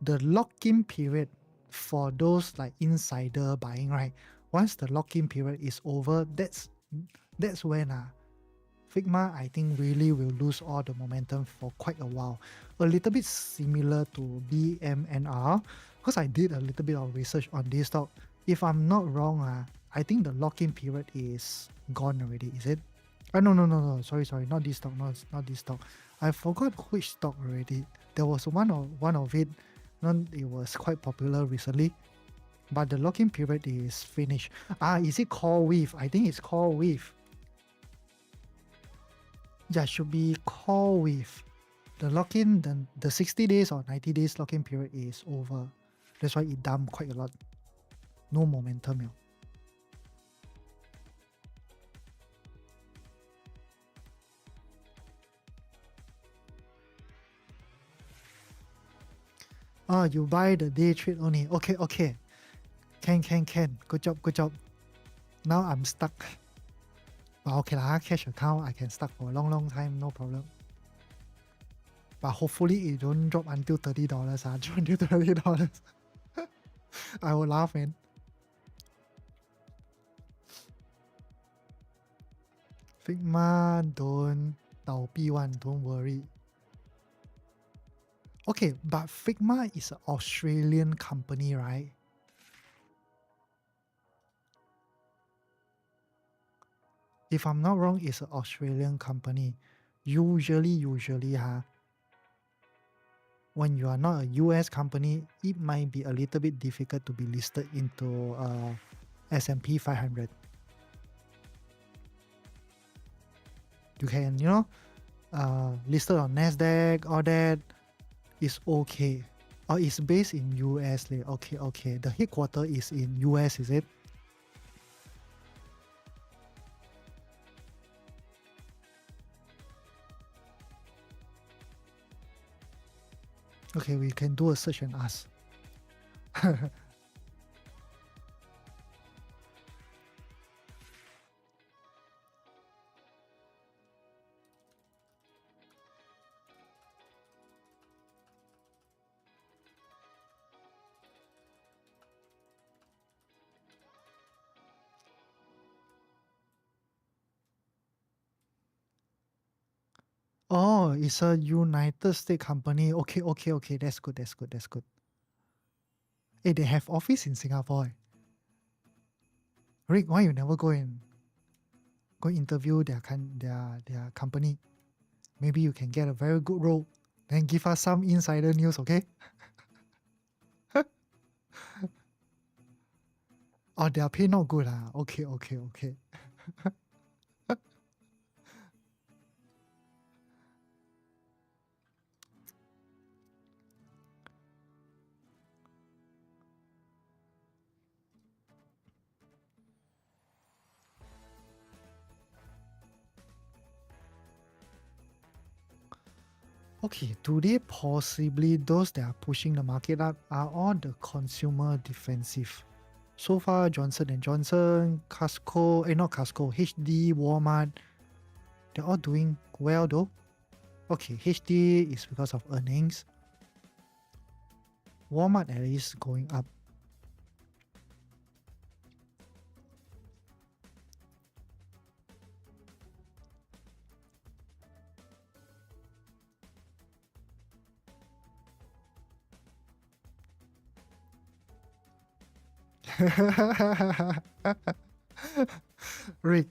The lock-in period for those like insider buying, right? Once the lock-in period is over, that's when Figma, I think, really will lose all the momentum for quite a while. A little bit similar to BMNR, because I did a little bit of research on this stock. If I'm not wrong, I think the lock-in period is gone already, is it? No. Sorry. Not this stock. Not this stock. I forgot which stock already. There was one of it. It was quite popular recently, but the lock-in period is finished. Is it CoreWeave? I think it's CoreWeave. Yeah, should be CoreWeave. The lock-in, the 60 days or 90 days lock-in period is over. That's why it dumped quite a lot. No momentum. You buy the day trade only. Okay. Can. Good job. Now I'm stuck. But okay lah, cash account I can stuck for a long time, no problem. But hopefully it don't drop until $30. Drop until $30. I will laugh, man. Figma don't 倒闭 one, don't worry. Okay, but Figma is an Australian company, right? If I'm not wrong, it's an Australian company. Usually, when you are not a US company, it might be a little bit difficult to be listed into S&P 500. You can, listed on NASDAQ, all that is okay. Or it's based in US. Okay. The headquarter is in US, is it? Okay, we can do a search and ask. Oh, it's a United States company. Okay. That's good. Hey, they have office in Singapore. Rick, why you never go interview their company? Maybe you can get a very good role. Then give us some insider news, okay? Oh, their pay not good. Okay. Okay, today possibly those that are pushing the market up are all the consumer defensive. So far, Johnson & Johnson, not Costco, HD, Walmart, they're all doing well though. Okay, HD is because of earnings. Walmart at least going up. Rick,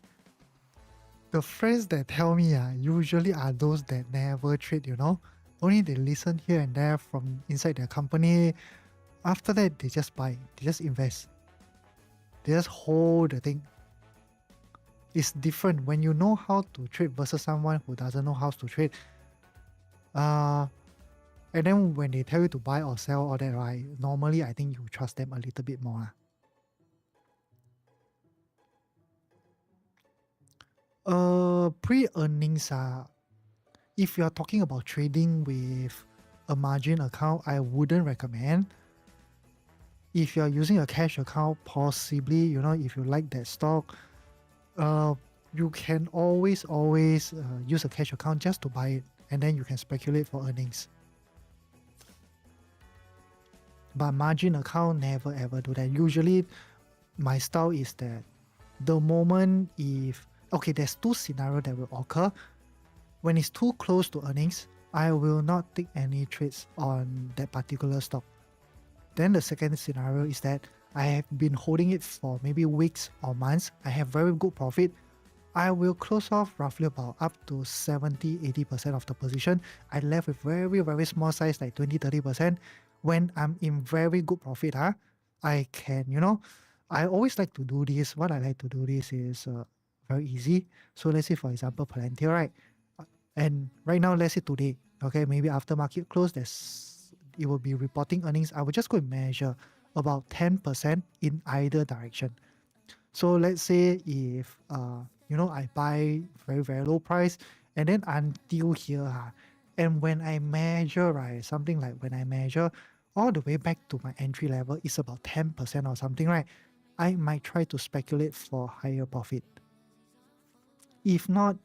the friends that tell me usually are those that never trade, Only they listen here and there from inside their company. After that, they just buy, they just invest. They just hold the thing. It's different when you know how to trade versus someone who doesn't know how to trade. And then when they tell you to buy or sell all that, right? Normally, I think you trust them a little bit more. Pre-earnings, if you are talking about trading with a margin account, I wouldn't recommend. If you are using a cash account, possibly, if you like that stock, you can always use a cash account just to buy it, and then you can speculate for earnings. But margin account, never ever do that. Usually, my style is that the moment there's two scenarios that will occur. When it's too close to earnings, I will not take any trades on that particular stock. Then the second scenario is that I have been holding it for maybe weeks or months. I have very good profit. I will close off roughly about up to 70-80% of the position. I left with very, very small size, like 20-30%. When I'm in very good profit, I can, I always like to do this. What I like to do this is very easy. So let's say, for example, Palantir, right? And right now, let's say today, okay, maybe after market close, it will be reporting earnings. I will just go and measure about 10% in either direction. So let's say if I buy very, very low price, and then until here, and when I measure, right, something like when I measure all the way back to my entry level is about 10% or something, right? I might try to speculate for higher profit. If not,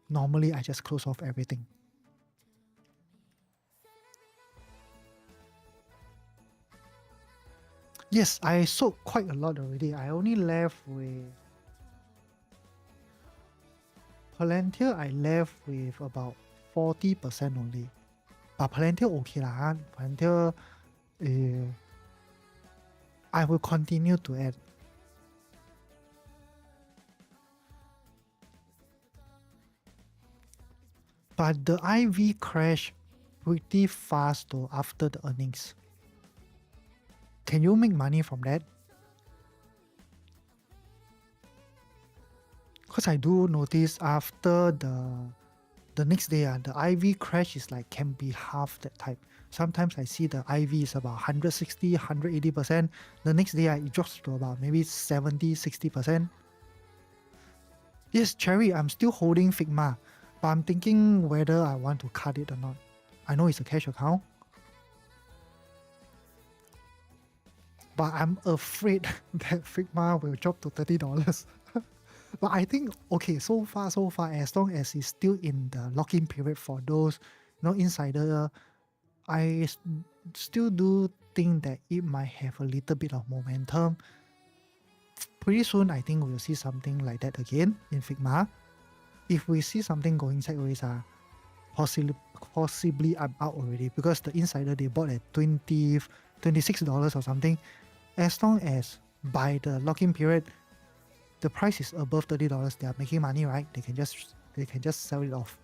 normally I just close off everything. Yes, I sold quite a lot already. I only left with Palantir, I left with about 40% only. But Palantir okay lah. Palantir, I will continue to add. But the IV crash, pretty fast though after the earnings. Can you make money from that? Because I do notice after the next day, the IV crash is like can be half that type. Sometimes I see the IV is about 160, 180%. The next day, it drops to about maybe 70, 60%. Yes, Cherry, I'm still holding Figma, but I'm thinking whether I want to cut it or not. I know it's a cash account, but I'm afraid that Figma will drop to $30. But I think, okay, so far, as long as it's still in the lock-in period for those, insider, I still do think that it might have a little bit of momentum. Pretty soon, I think we'll see something like that again in Figma. If we see something going sideways, possibly I'm out already, because the insider they bought at $26 or something. As long as by the lock-in period, the price is above $30, they are making money, right? They can just sell it off.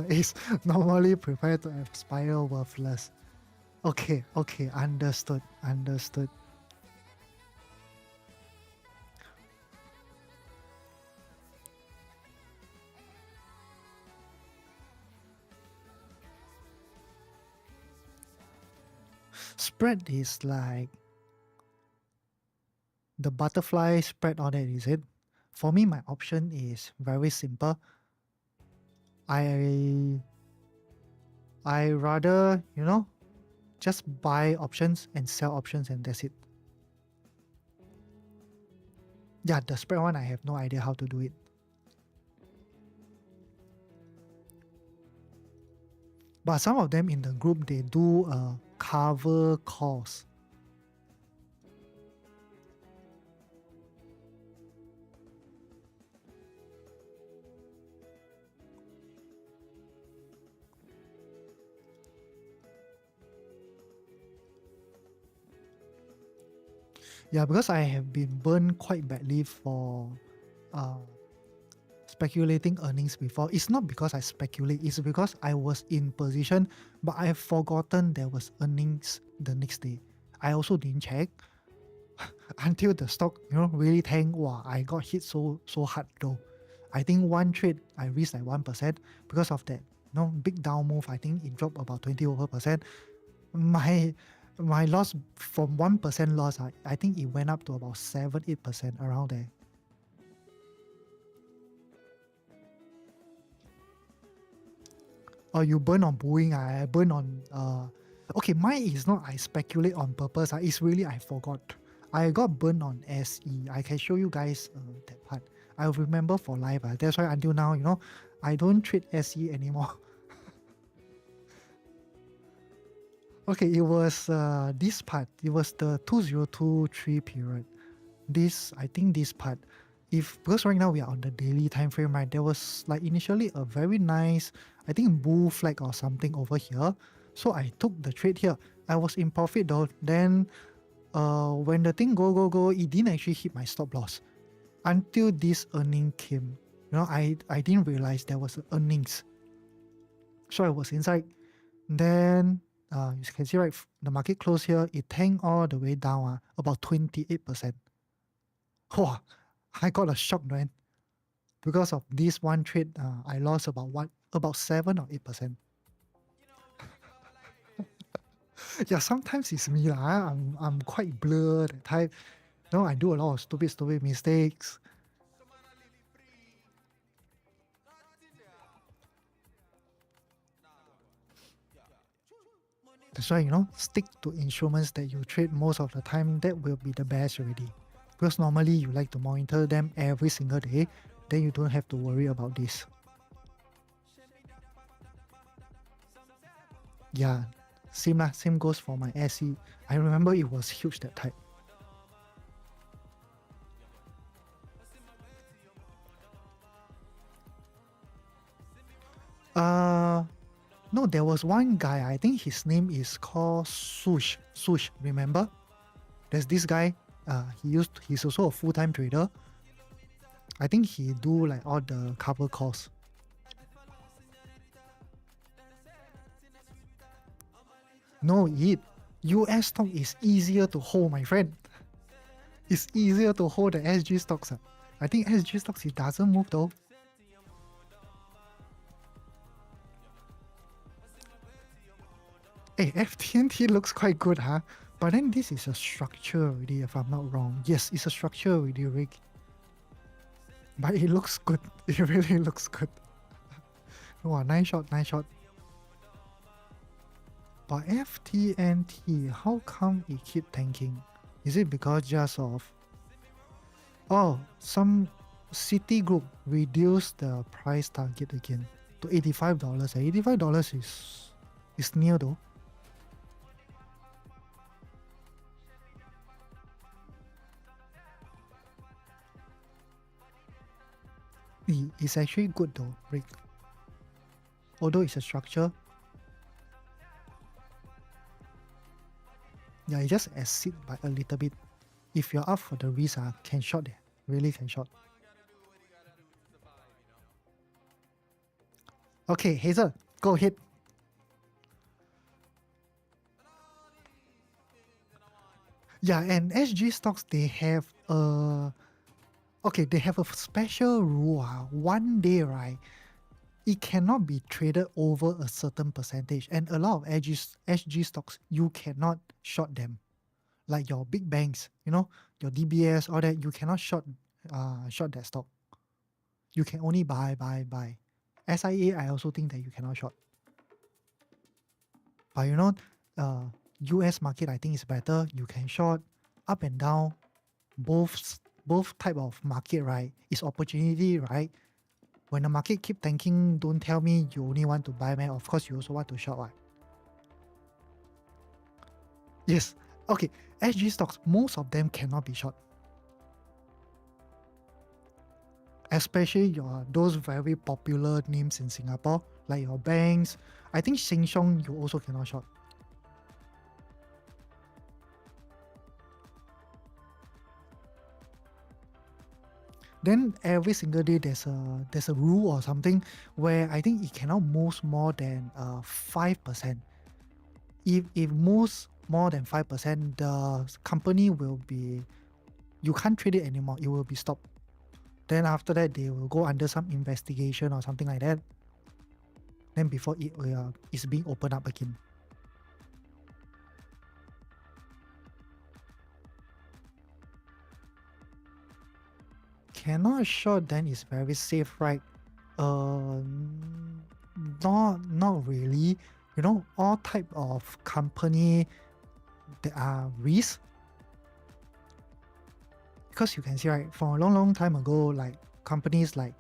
It's normally prepared to expire worthless. Okay, understood. Spread is like the butterfly spread on it, is it? For me, my option is very simple. I rather, just buy options and sell options, and that's it. Yeah, the spread one, I have no idea how to do it. But some of them in the group, they do cover calls. Yeah, because I have been burned quite badly for speculating earnings before. It's not because I speculate, it's because I was in position, but I have forgotten there was earnings the next day. I also didn't check until the stock, really tanked. Wow, I got hit so hard though. I think one trade I risked like 1% because of that. Big down move. I think it dropped about 20%. My loss from 1% loss, I think it went up to about 7-8% around there. Oh, you burn on Boeing, I burn on okay, mine is not I speculate on purpose. It's really I forgot. I got burned on SE. I can show you guys that part. I'll remember for life. That's why until now, I don't trade SE anymore. Okay, it was this part. It was the 2023 period. I think this part. Because right now we are on the daily time frame, right? There was like initially a very nice, I think bull flag or something over here. So I took the trade here. I was in profit though. Then when the thing go, it didn't actually hit my stop loss until this earning came. I didn't realize there was earnings. So I was inside. Then you can see, right, the market closed here. It tanked all the way down, about 28%. Wow, I got a shock, man. Because of this one trade, I lost about 7 or 8%. Yeah, sometimes it's me. I'm quite blurred at type. I do a lot of stupid mistakes. That's why, stick to instruments that you trade most of the time. That will be the best already. Because normally you like to monitor them every single day. Then you don't have to worry about this. Yeah, same goes for my SE. I remember it was huge that time. No, there was one guy, I think his name is called Sush, remember? There's this guy, he's also a full-time trader. I think he do like all the cover calls. No, US stock is easier to hold, my friend. It's easier to hold the SG stocks. I think SG stocks, it doesn't move though. Hey, FTNT looks quite good, huh? But then this is a structure already, if I'm not wrong. Yes, it's a structure already, Rick. But it looks good. It really looks good. Wow, nice shot, nice shot. But FTNT, how come it keep tanking? Is it because just of... Oh, some Citigroup reduced the price target again to $85. $85 is near though. It's actually good though, Rick. Although it's a structure. Yeah, it just exceed by a little bit. If you're up for the risk, can short there. Really can short. Okay, Hazel, go ahead. Yeah, and SG stocks, they have a... Okay, they have a special rule. One day, right, it cannot be traded over a certain percentage. And a lot of SG stocks, you cannot short them. Like your big banks, your DBS, all that, you cannot short that stock. You can only buy. SIA, I also think that you cannot short. But US market, I think is better. You can short up and down. Both type of market, right? It's opportunity, right? When the market keep tanking, don't tell me you only want to buy, man. Of course, you also want to short, right? Yes. Okay. SG stocks, most of them cannot be short. Especially those very popular names in Singapore, like your banks. I think Sheng Siong you also cannot short. Then every single day there's a rule or something where I think it cannot move more than 5%. If moves more than 5%, the company will be, you can't trade it anymore. It will be stopped. Then after that, they will go under some investigation or something like that. Then before it's being opened up again. Cannot short, then it's very safe, right? Not really. All type of company that are risk. Because you can see, right, from a long time ago, like companies like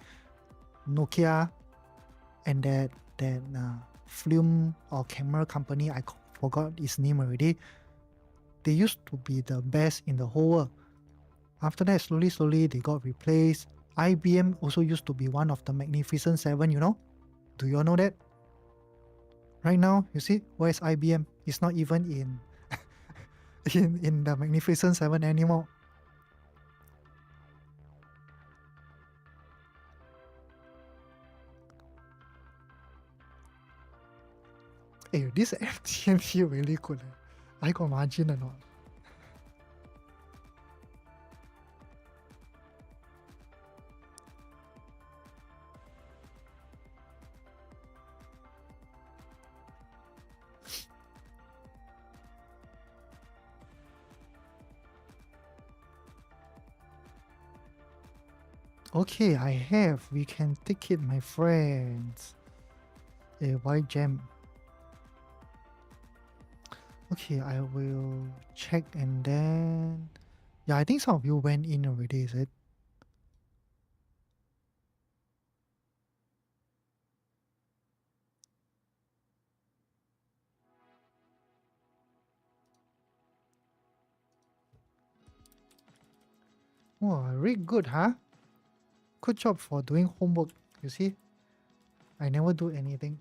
Nokia and that film or camera company, I forgot its name already. They used to be the best in the whole world. After that, slowly they got replaced. IBM also used to be one of the Magnificent Seven, Do you all know that? Right now, you see, where's IBM? It's not even in in the Magnificent Seven anymore. Hey, this FTMT really good. I got margin or not? Okay, I have. We can take it, my friends. A white gem. Okay, I will check and then... Yeah, I think some of you went in already, is it? Wow, really good, huh? Good job for doing homework, you see? I never do anything.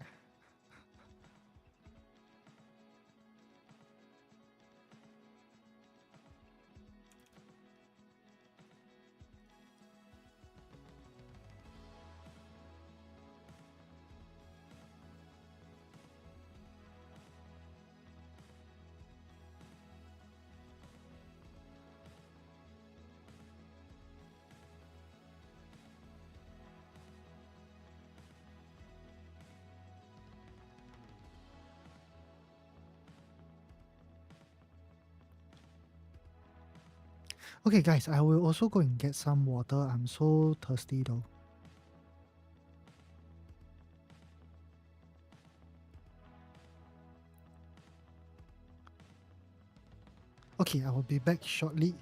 Okay, guys, I will also go and get some water. I'm so thirsty though. Okay, I will be back shortly.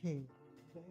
Okay, back.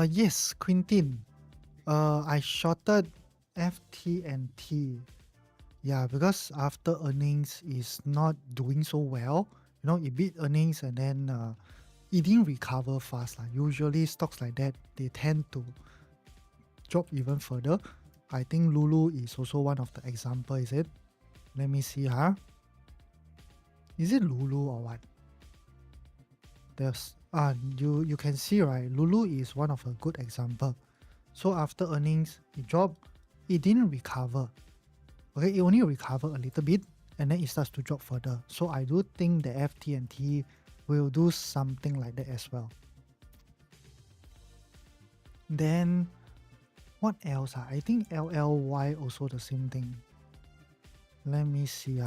Yes, Quintin. I shorted FT and T. Yeah, because after earnings is not doing so well. You know, it beat earnings and then it didn't recover fast. Usually stocks like that, they tend to drop even further. I think Lulu is also one of the example, is it? Let me see, huh? Is it Lulu or what? There's you can see, right? Lulu is one of a good example. So after earnings, it dropped, it didn't recover. Okay, it only recover a little bit and then it starts to drop further. So I do think the FT&T will do something like that as well. Then what else? I think LLY also the same thing. Let me see.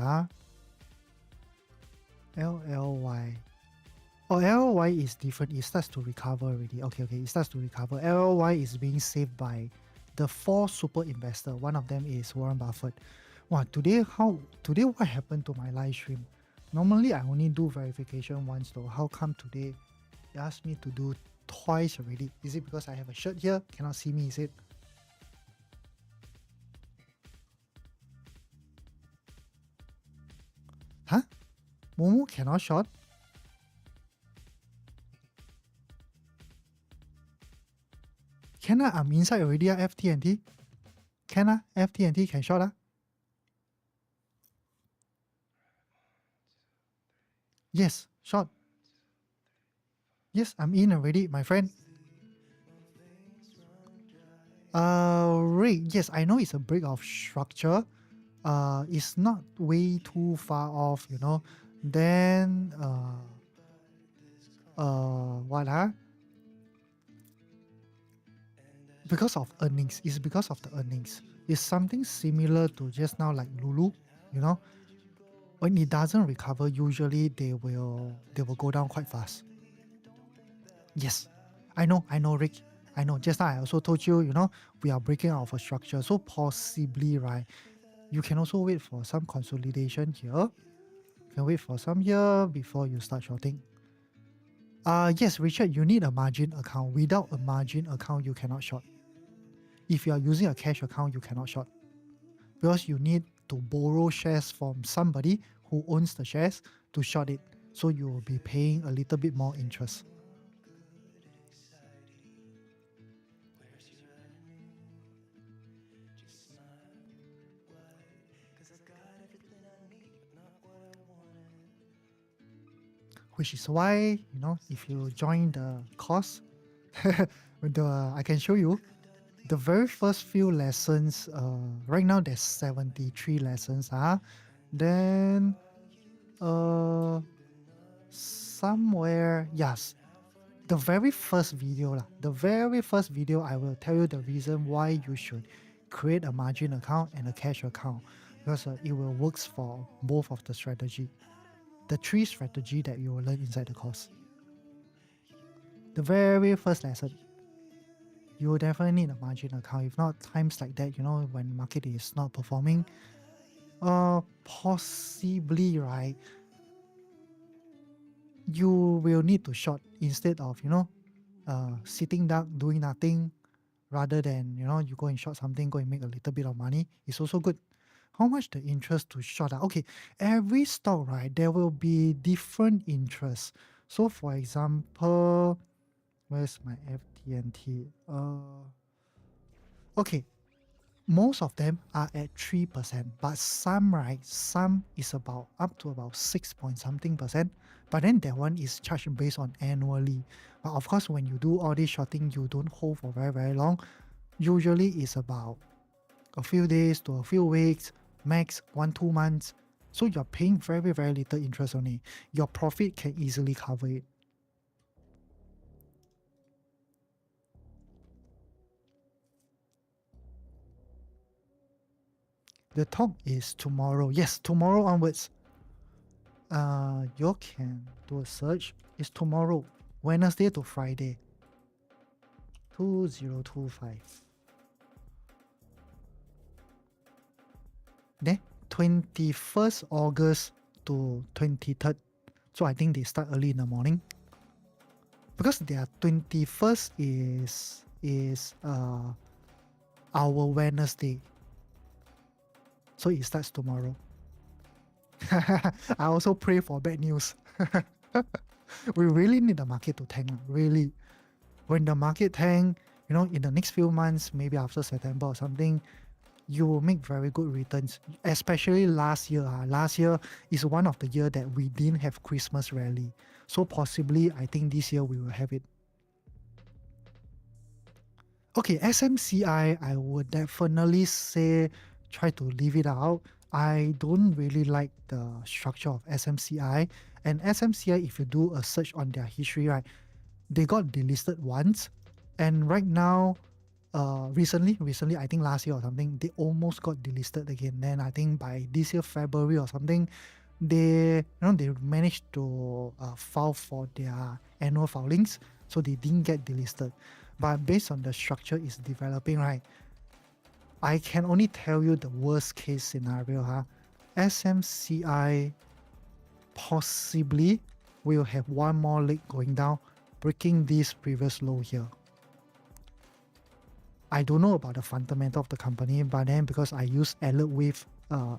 LLY. Oh, LLY is different. It starts to recover already. Okay, it starts to recover. LLY is being saved by the 4 super investors. One of them is Warren Buffett. Wow, today what happened to my live stream? Normally I only do verification once though. How come today they asked me to do twice already? Is it because I have a shirt here? Cannot see me, is it? Huh? Momo cannot short? Can I? I'm inside already, FT&T. Can I? FT&T can short? Yes, short. Yes, I'm in already, my friend. Break. Yes, I know it's a break of structure. It's not way too far off, you know. Then, what? Because of earnings. It's because of the earnings. It's something similar to just now, like Lulu, you know. When it doesn't recover, usually they will go down quite fast. Yes, I know, Rick. I know. Just now I also told you, you know, we are breaking out of a structure. So possibly, right, you can also wait for some consolidation here. You can wait for some here before you start shorting. Yes, Richard, you need a margin account. Without a margin account, you cannot short. If you are using a cash account, you cannot short. Because you need to borrow shares from somebody who owns the shares to short it. So you will be paying a little bit more interest. Which is why, you know, if you join the course, I can show you the very first few lessons. Right now there's 73 lessons. Then somewhere, yes, the very first video, I will tell you the reason why you should create a margin account and a cash account, because it will works for both of the strategy. The 3 strategy that you will learn inside the course. The very first lesson, you will definitely need a margin account. If not, times like that, you know, when market is not performing, possibly, right, you will need to short instead of, you know, sitting down doing nothing, rather than, you know, you go and short something, go and make a little bit of money. It's also good. How much the interest to short? Okay, every stock, right, there will be different interests. So for example, where's my FT&T? Okay, most of them are at 3%, but some, right, some is about up to about 6 point something percent. But then that one is charged based on annually. But of course, when you do all this shorting, you don't hold for very, very long. Usually it's about a few days to a few weeks, max 1-2 months. So you're paying very, very little interest on it. Your profit can easily cover it. The talk is tomorrow. Yes, tomorrow onwards. You can do a search. It's tomorrow, Wednesday to Friday. 2025. Then 21st August to 23rd. So I think they start early in the morning. Because their 21st is our Wednesday. So it starts tomorrow. I also pray for bad news. We really need the market to tank, really. When the market tank, you know, in the next few months, maybe after September or something, you will make very good returns. Especially last year. Last year is one of the year that we didn't have Christmas rally. So possibly, I think this year we will have it. Okay, SMCI, I would definitely say try to leave it out. I don't really like the structure of SMCI. And SMCI, if you do a search on their history, right, they got delisted once. And right now, recently, I think last year or something, they almost got delisted again. Then I think by this year, February or something, they managed to file for their annual filings, so they didn't get delisted. But based on the structure is developing, right, I can only tell you the worst case scenario. SMCI possibly will have one more leg going down, breaking this previous low here. I don't know about the fundamental of the company, but then because I use alert wave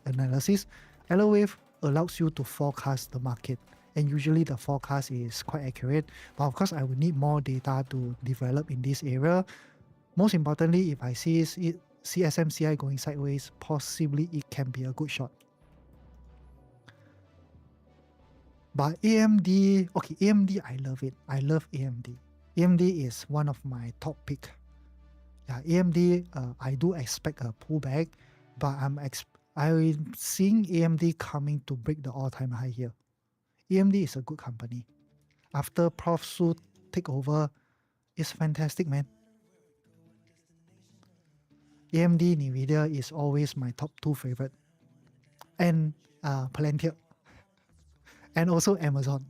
analysis, alert wave allows you to forecast the market, and usually the forecast is quite accurate. But of course, I will need more data to develop in this area. Most importantly, if I see SMCI going sideways, possibly it can be a good shot. But AMD, okay, AMD, I love it. I love AMD. AMD is one of my top pick. Yeah, AMD, I do expect a pullback, but I'm seeing AMD coming to break the all-time high here. AMD is a good company. After Prof. Su take over, it's fantastic, man. AMD, Nvidia is always my top 2 favorite. And Palantir. And also Amazon.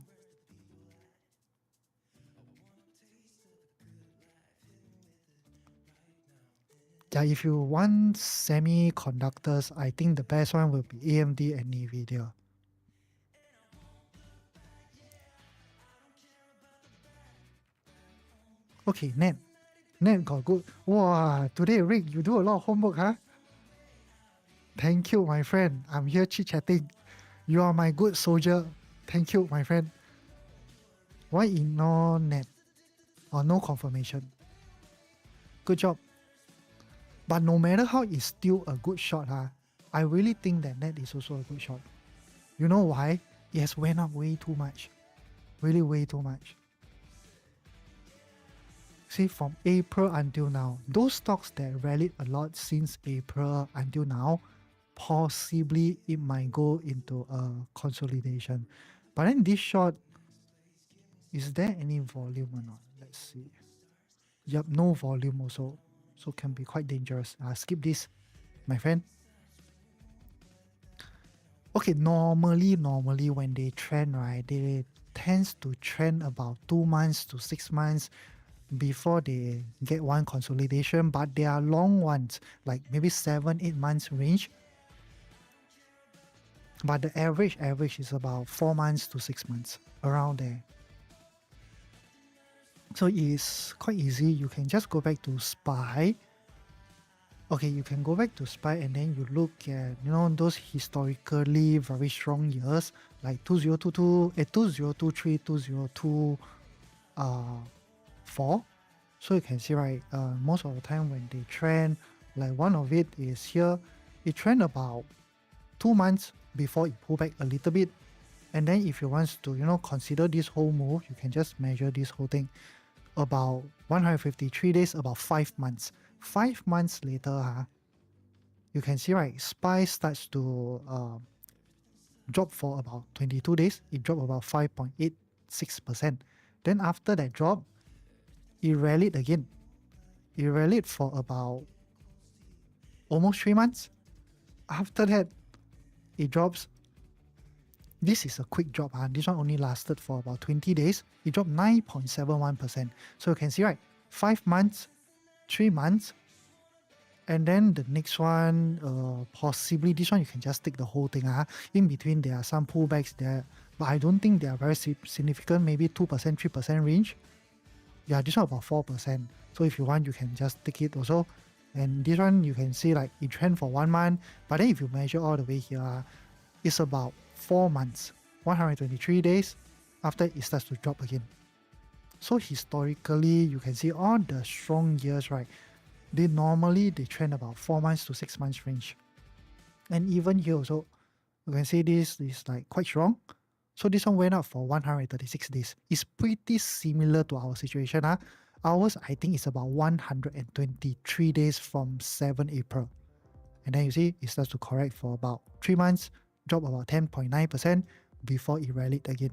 Yeah, if you want semiconductors, I think the best one will be AMD and Nvidia. Okay, Ned. Ned got good. Wow, today, Rick, you do a lot of homework, huh? Thank you, my friend. I'm here chit-chatting. You are my good soldier. Thank you, my friend. Why ignore Ned? Or no confirmation? Good job. But no matter how, it's still a good shot, huh? I really think that Ned is also a good shot. You know why? It has went up way too much. Really way too much. See, from April until now, those stocks that rallied a lot since April until now, possibly it might go into a consolidation. But then this short, is there any volume or not? Let's see. Yep, no volume also. So can be quite dangerous. Skip this, my friend. Okay, normally when they trend, right, they tends to trend about 2 months to 6 months before they get one consolidation, but they are long ones, like maybe 7-8 months range. But the average is about 4 months to 6 months, around there. So it's quite easy. You can just go back to SPY. Okay, you can go back to SPY and then you look at, those historically very strong years like 2022, 2023, 2024. So you can see, right, most of the time when they trend, like one of it is here, it trend about 2 months before it pull back a little bit. And then if you want to, consider this whole move, you can just measure this whole thing. About 153 days, about 5 months. 5 months later, you can see, right, SPY starts to drop for about 22 days. It dropped about 5.86%. Then after that drop, it rallied again. It rallied for about almost 3 months. After that, it drops. This is a quick drop. This one only lasted for about 20 days. It dropped 9.71%. So you can see, right, 5 months, 3 months, and then the next one, possibly this one, you can just take the whole thing. In between, there are some pullbacks there, but I don't think they are very significant, maybe 2%, 3% range. Yeah, this one about 4%. So if you want, you can just take it also. And this one, you can see like it trend for 1 month, but then if you measure all the way here, it's about 4 months, 123 days after it starts to drop again. So historically, you can see all the strong years, right? They trend about 4 months to 6 months range. And even here also, you can see this is like quite strong. So this one went up for 136 days. It's pretty similar to our situation. Ours, I think, is about 123 days from 7 April. And then you see it starts to correct for about 3 months, drop about 10.9% before it rallied again.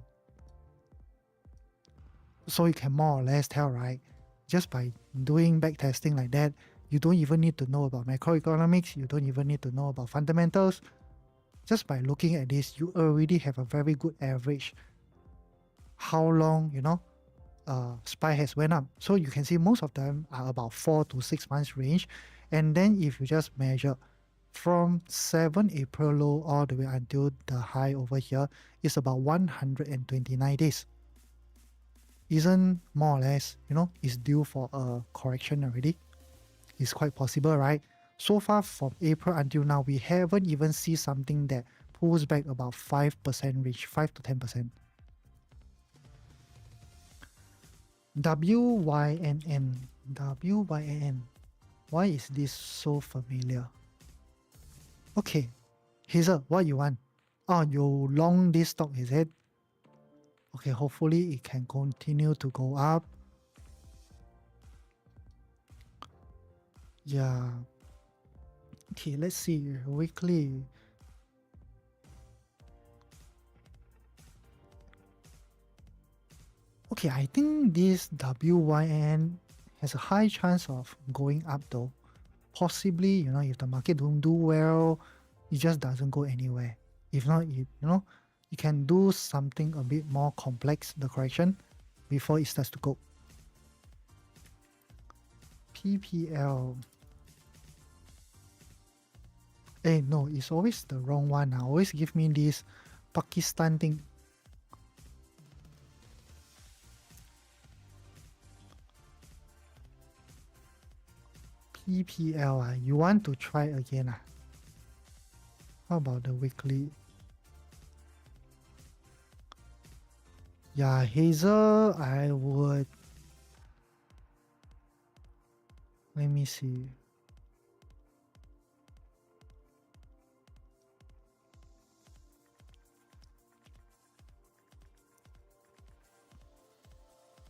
So you can more or less tell, right? Just by doing backtesting like that, you don't even need to know about macroeconomics, you don't even need to know about fundamentals. Just by looking at this, you already have a very good average how long, SPY has went up. So you can see most of them are about 4 to 6 months range. And then if you just measure from 7 April low all the way until the high over here, is about 129 days. Isn't more or less, is due for a correction already. It's quite possible, right? So far from April until now, we haven't even seen something that pulls back about 5% range, 5 to 10%. WYNN. WYNN. Why is this so familiar? Okay. Hazel, what you want? Oh, you long this stock, is it? Okay, hopefully it can continue to go up. Yeah. Okay, let's see. Weekly. Okay, I think this WYN has a high chance of going up though. Possibly, if the market don't do well, it just doesn't go anywhere. If not, you can do something a bit more complex, the correction, before it starts to go. PPL. Hey, no, it's always the wrong one. Always give me this Pakistan thing. PPL, you want to try again? How about the weekly? Yeah, Hazel, I would. Let me see.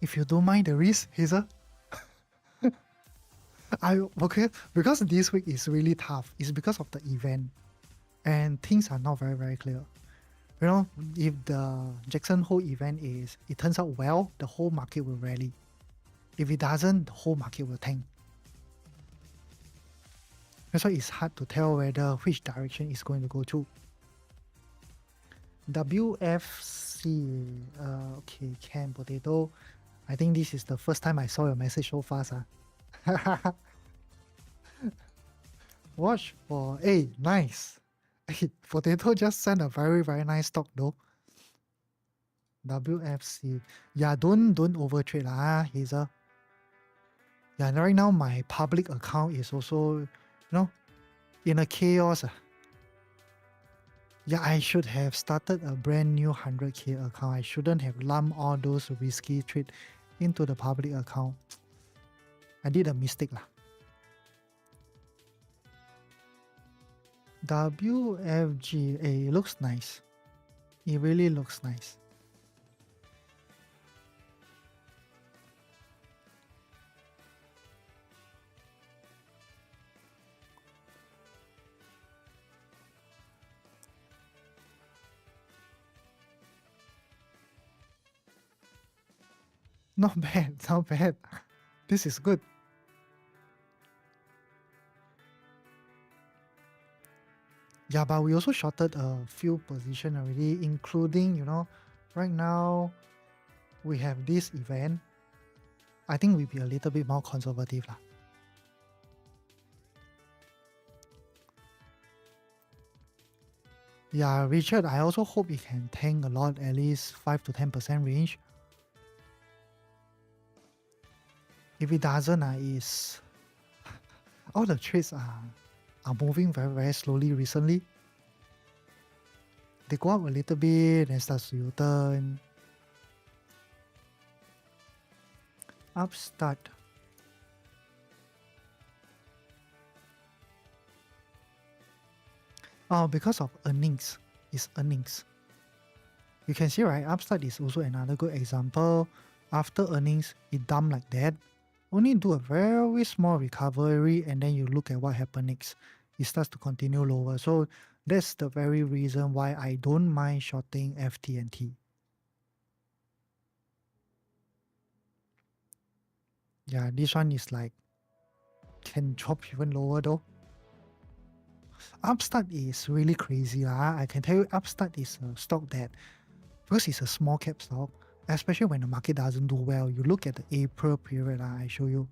If you don't mind the risk, Hazel. Okay, because this week is really tough. It's because of the event, and things are not very, very clear. If the Jackson Hole event it turns out well, the whole market will rally. If it doesn't, the whole market will tank. That's why it's hard to tell which direction it's going to go to. WFC, okay, canned potato. I think this is the first time I saw your message so fast. Watch for, hey, nice. Hey, potato just sent a very, very nice stock though. WFC. Yeah, don't overtrade Hazel. Yeah, right now my public account is also, in a chaos. Yeah, I should have started a brand new 100k account. I shouldn't have lumped all those risky trades into the public account. I did a mistake lah. WFGA looks nice. It really looks nice. Not bad, not bad. This is good. Yeah, but we also shorted a few positions already, including, right now we have this event. I think we'll be a little bit more conservative lah. Yeah, Richard, I also hope it can tank a lot, at least 5 to 10% range. If it doesn't, is all the trades are moving very, very slowly recently. They go up a little bit and start to U-turn. Upstart. Oh, because of earnings. It's earnings. You can see, right? Upstart is also another good example. After earnings, it dumped like that. Only do a very small recovery and then you look at what happened next. it starts to continue lower. So that's the very reason why I don't mind shorting FT and T. Yeah, this one is like can drop even lower though. Upstart is really crazy. I can tell you Upstart is a stock that, because it's a small cap stock, especially when the market doesn't do well, you look at the April period, I show you,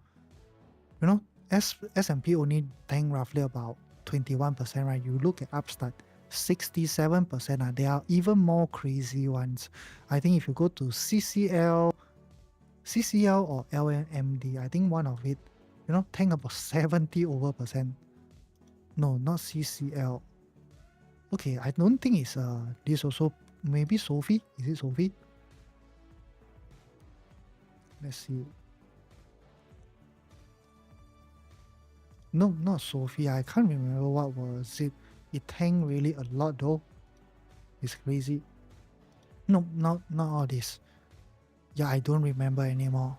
you know, S&P only tanked roughly about 21%, right? You look at Upstart, 67%. There are even more crazy ones. I think if you go to CCL or LMD, I think one of it, tank about 70 over percent. No, not CCL. Okay, I don't think it's this also, maybe Sophie. Is it Sophie? Let's see. No, not Sophie. I can't remember what was it. It tanked really a lot though. It's crazy. No, not all this. Yeah, I don't remember anymore.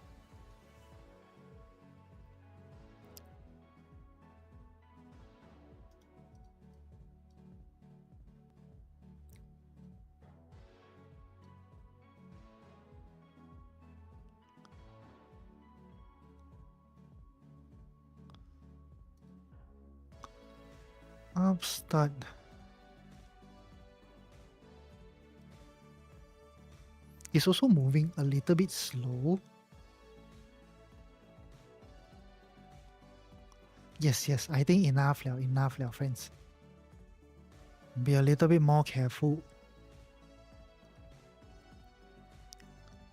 Upstart. It's also moving a little bit slow. Yes, I think enough now, friends. Be a little bit more careful.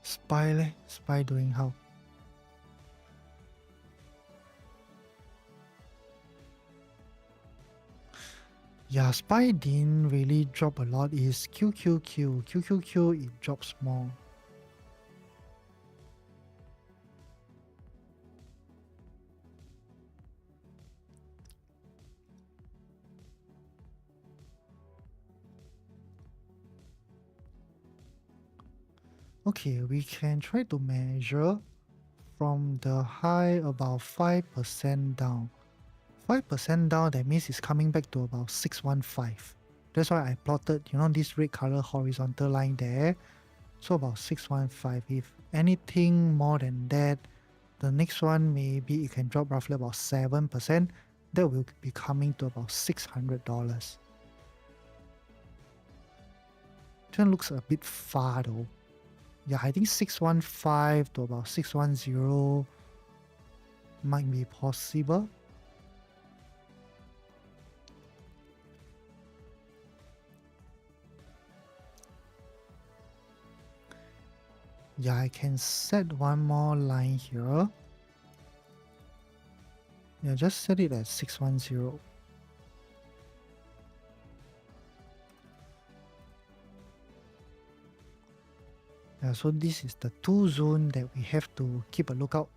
Spy leh? Spy doing how? Yeah, Spy didn't really drop a lot. It's QQQ. QQQ, it drops more. Okay, we can try to measure from the high about 5% down. 5% down, that means it's coming back to about 615. That's why I plotted, this red color horizontal line there. So about 615. If anything more than that, the next one maybe it can drop roughly about 7%. That will be coming to about $600. This one looks a bit far though. Yeah, I think 615 to about 610 might be possible. Yeah, I can set one more line here. Yeah, just set it at 610. Yeah, so this is the two zone that we have to keep a lookout.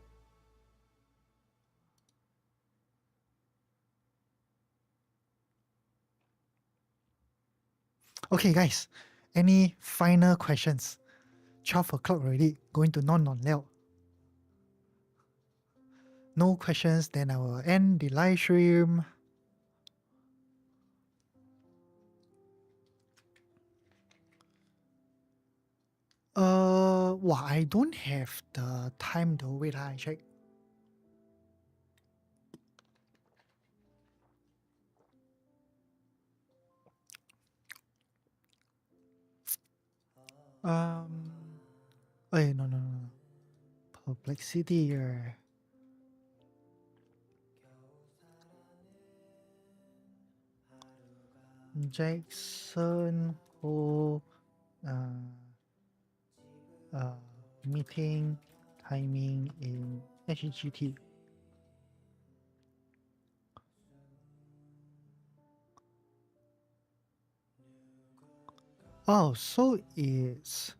Okay, guys, any final questions? 12 o'clock already, going to non liao. No questions, then I will end the live stream. Well, I don't have the time though. Wait, I check. No. Perplexity here. Jackson Ho meeting timing in HGT. Oh, so it's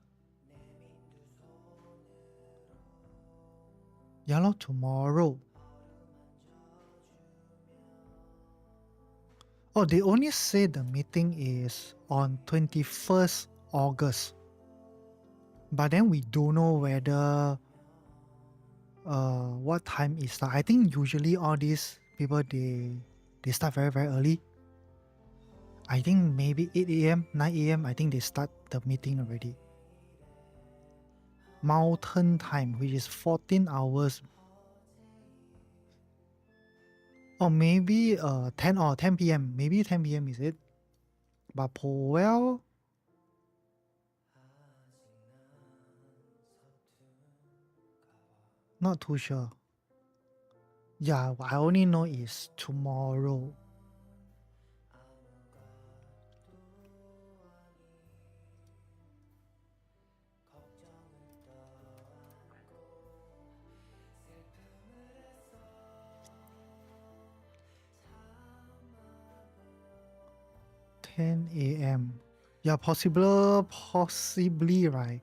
tomorrow. Oh, they only say the meeting is on 21st August. But then we don't know whether what time is that. I think usually all these people They start very, very early. I think maybe 8 a.m., 9 a.m. I think they start the meeting already. Mountain time, which is 14 hours. Or maybe 10 p.m. Maybe 10 p.m. is it? But Powell, not too sure. Yeah, what I only know is tomorrow. a.m. Yeah, possibly, right?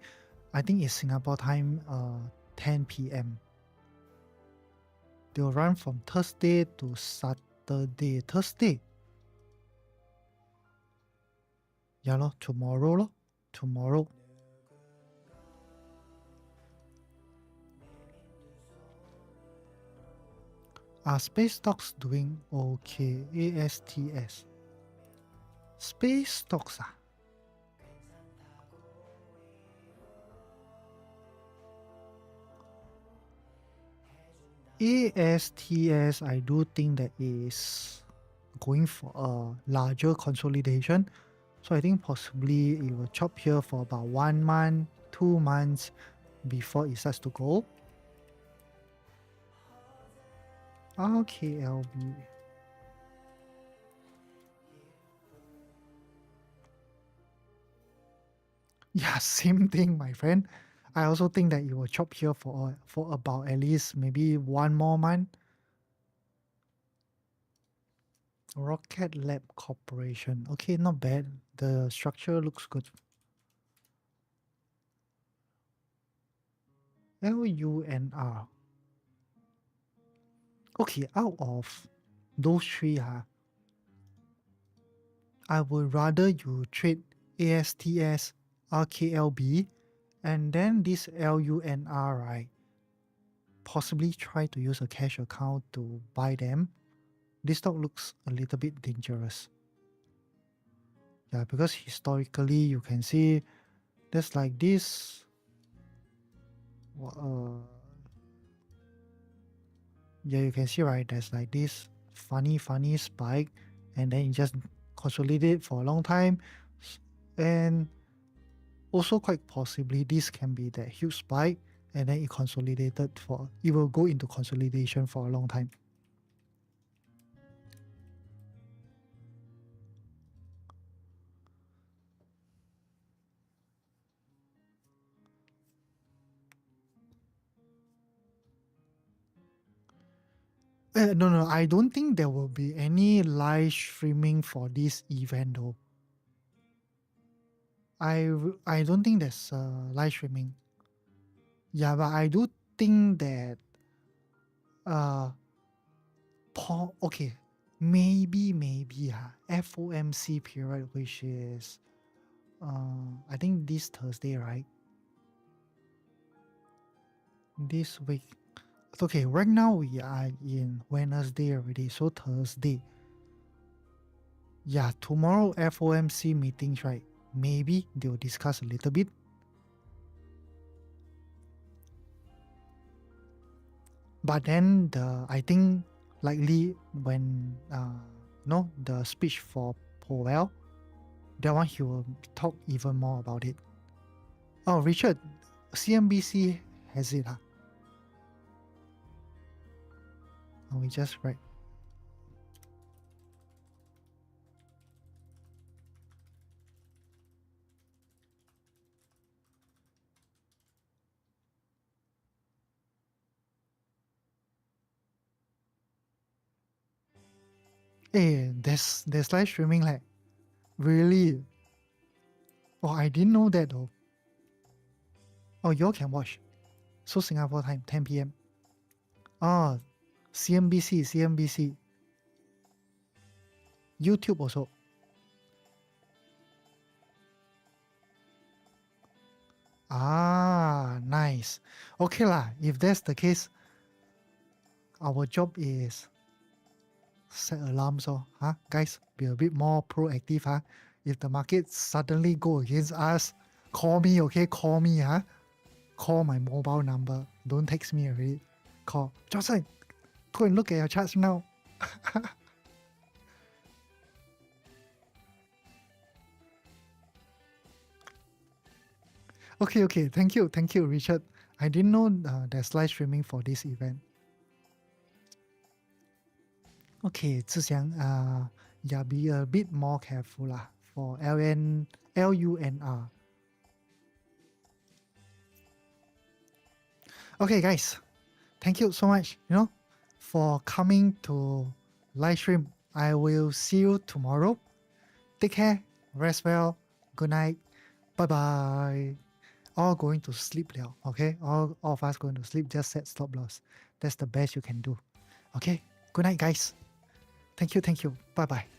I think it's Singapore time, 10 p.m. They'll run from Thursday to Saturday. Thursday. Yeah, lor, tomorrow, lor. Tomorrow. Are space stocks doing okay? ASTS. Space stocks, ah. ASTS, I do think that is going for a larger consolidation. So I think possibly it will chop here for about 1 month, 2 months before it starts to go. RKLB. Yeah, same thing, my friend. I also think that it will chop here for about at least maybe 1 more month. Rocket Lab Corporation. Okay, not bad. The structure looks good. LUNR. Okay, out of those three, I would rather you trade ASTS, RKLB, and then this LUNR, right? Possibly try to use a cash account to buy them. This stock looks a little bit dangerous. Yeah, because historically you can see there's like this. Yeah, you can see, right? There's like this funny spike, and then it just consolidate for a long time, and also quite possibly this can be that huge spike, and then it will go into consolidation for a long time. No, I don't think there will be any live streaming for this event though. I don't think there's live streaming. Yeah, but I do think that okay, maybe FOMC period, which is I think this Thursday, right? This week. Okay, right now we are in Wednesday already, so Thursday. Yeah, tomorrow FOMC meetings, right? Maybe they'll discuss a little bit. But then I think likely when the speech for Powell, that one he will talk even more about it. Oh, Richard, CNBC has it. We just write. Hey, there's live streaming, like, really? Oh, I didn't know that though. Oh, you all can watch. So Singapore time, 10 p.m. Oh, CNBC. YouTube also. Ah, nice. Okay lah, if that's the case, our job is set alarms, huh? Guys, be a bit more proactive, huh? If the market suddenly go against us, call me, okay? Call me, huh? Call my mobile number. Don't text me already. Call. Johnson, go and look at your charts now. Okay. Thank you, Richard. I didn't know there's live streaming for this event. Okay, Zhixiang, yeah, be a bit more careful lah for LUNR. Okay, guys, thank you so much, for coming to live stream. I will see you tomorrow. Take care, rest well, good night, bye bye. All going to sleep now, okay? All of us going to sleep, just set stop loss. That's the best you can do. Okay, good night, guys. Thank you, bye bye.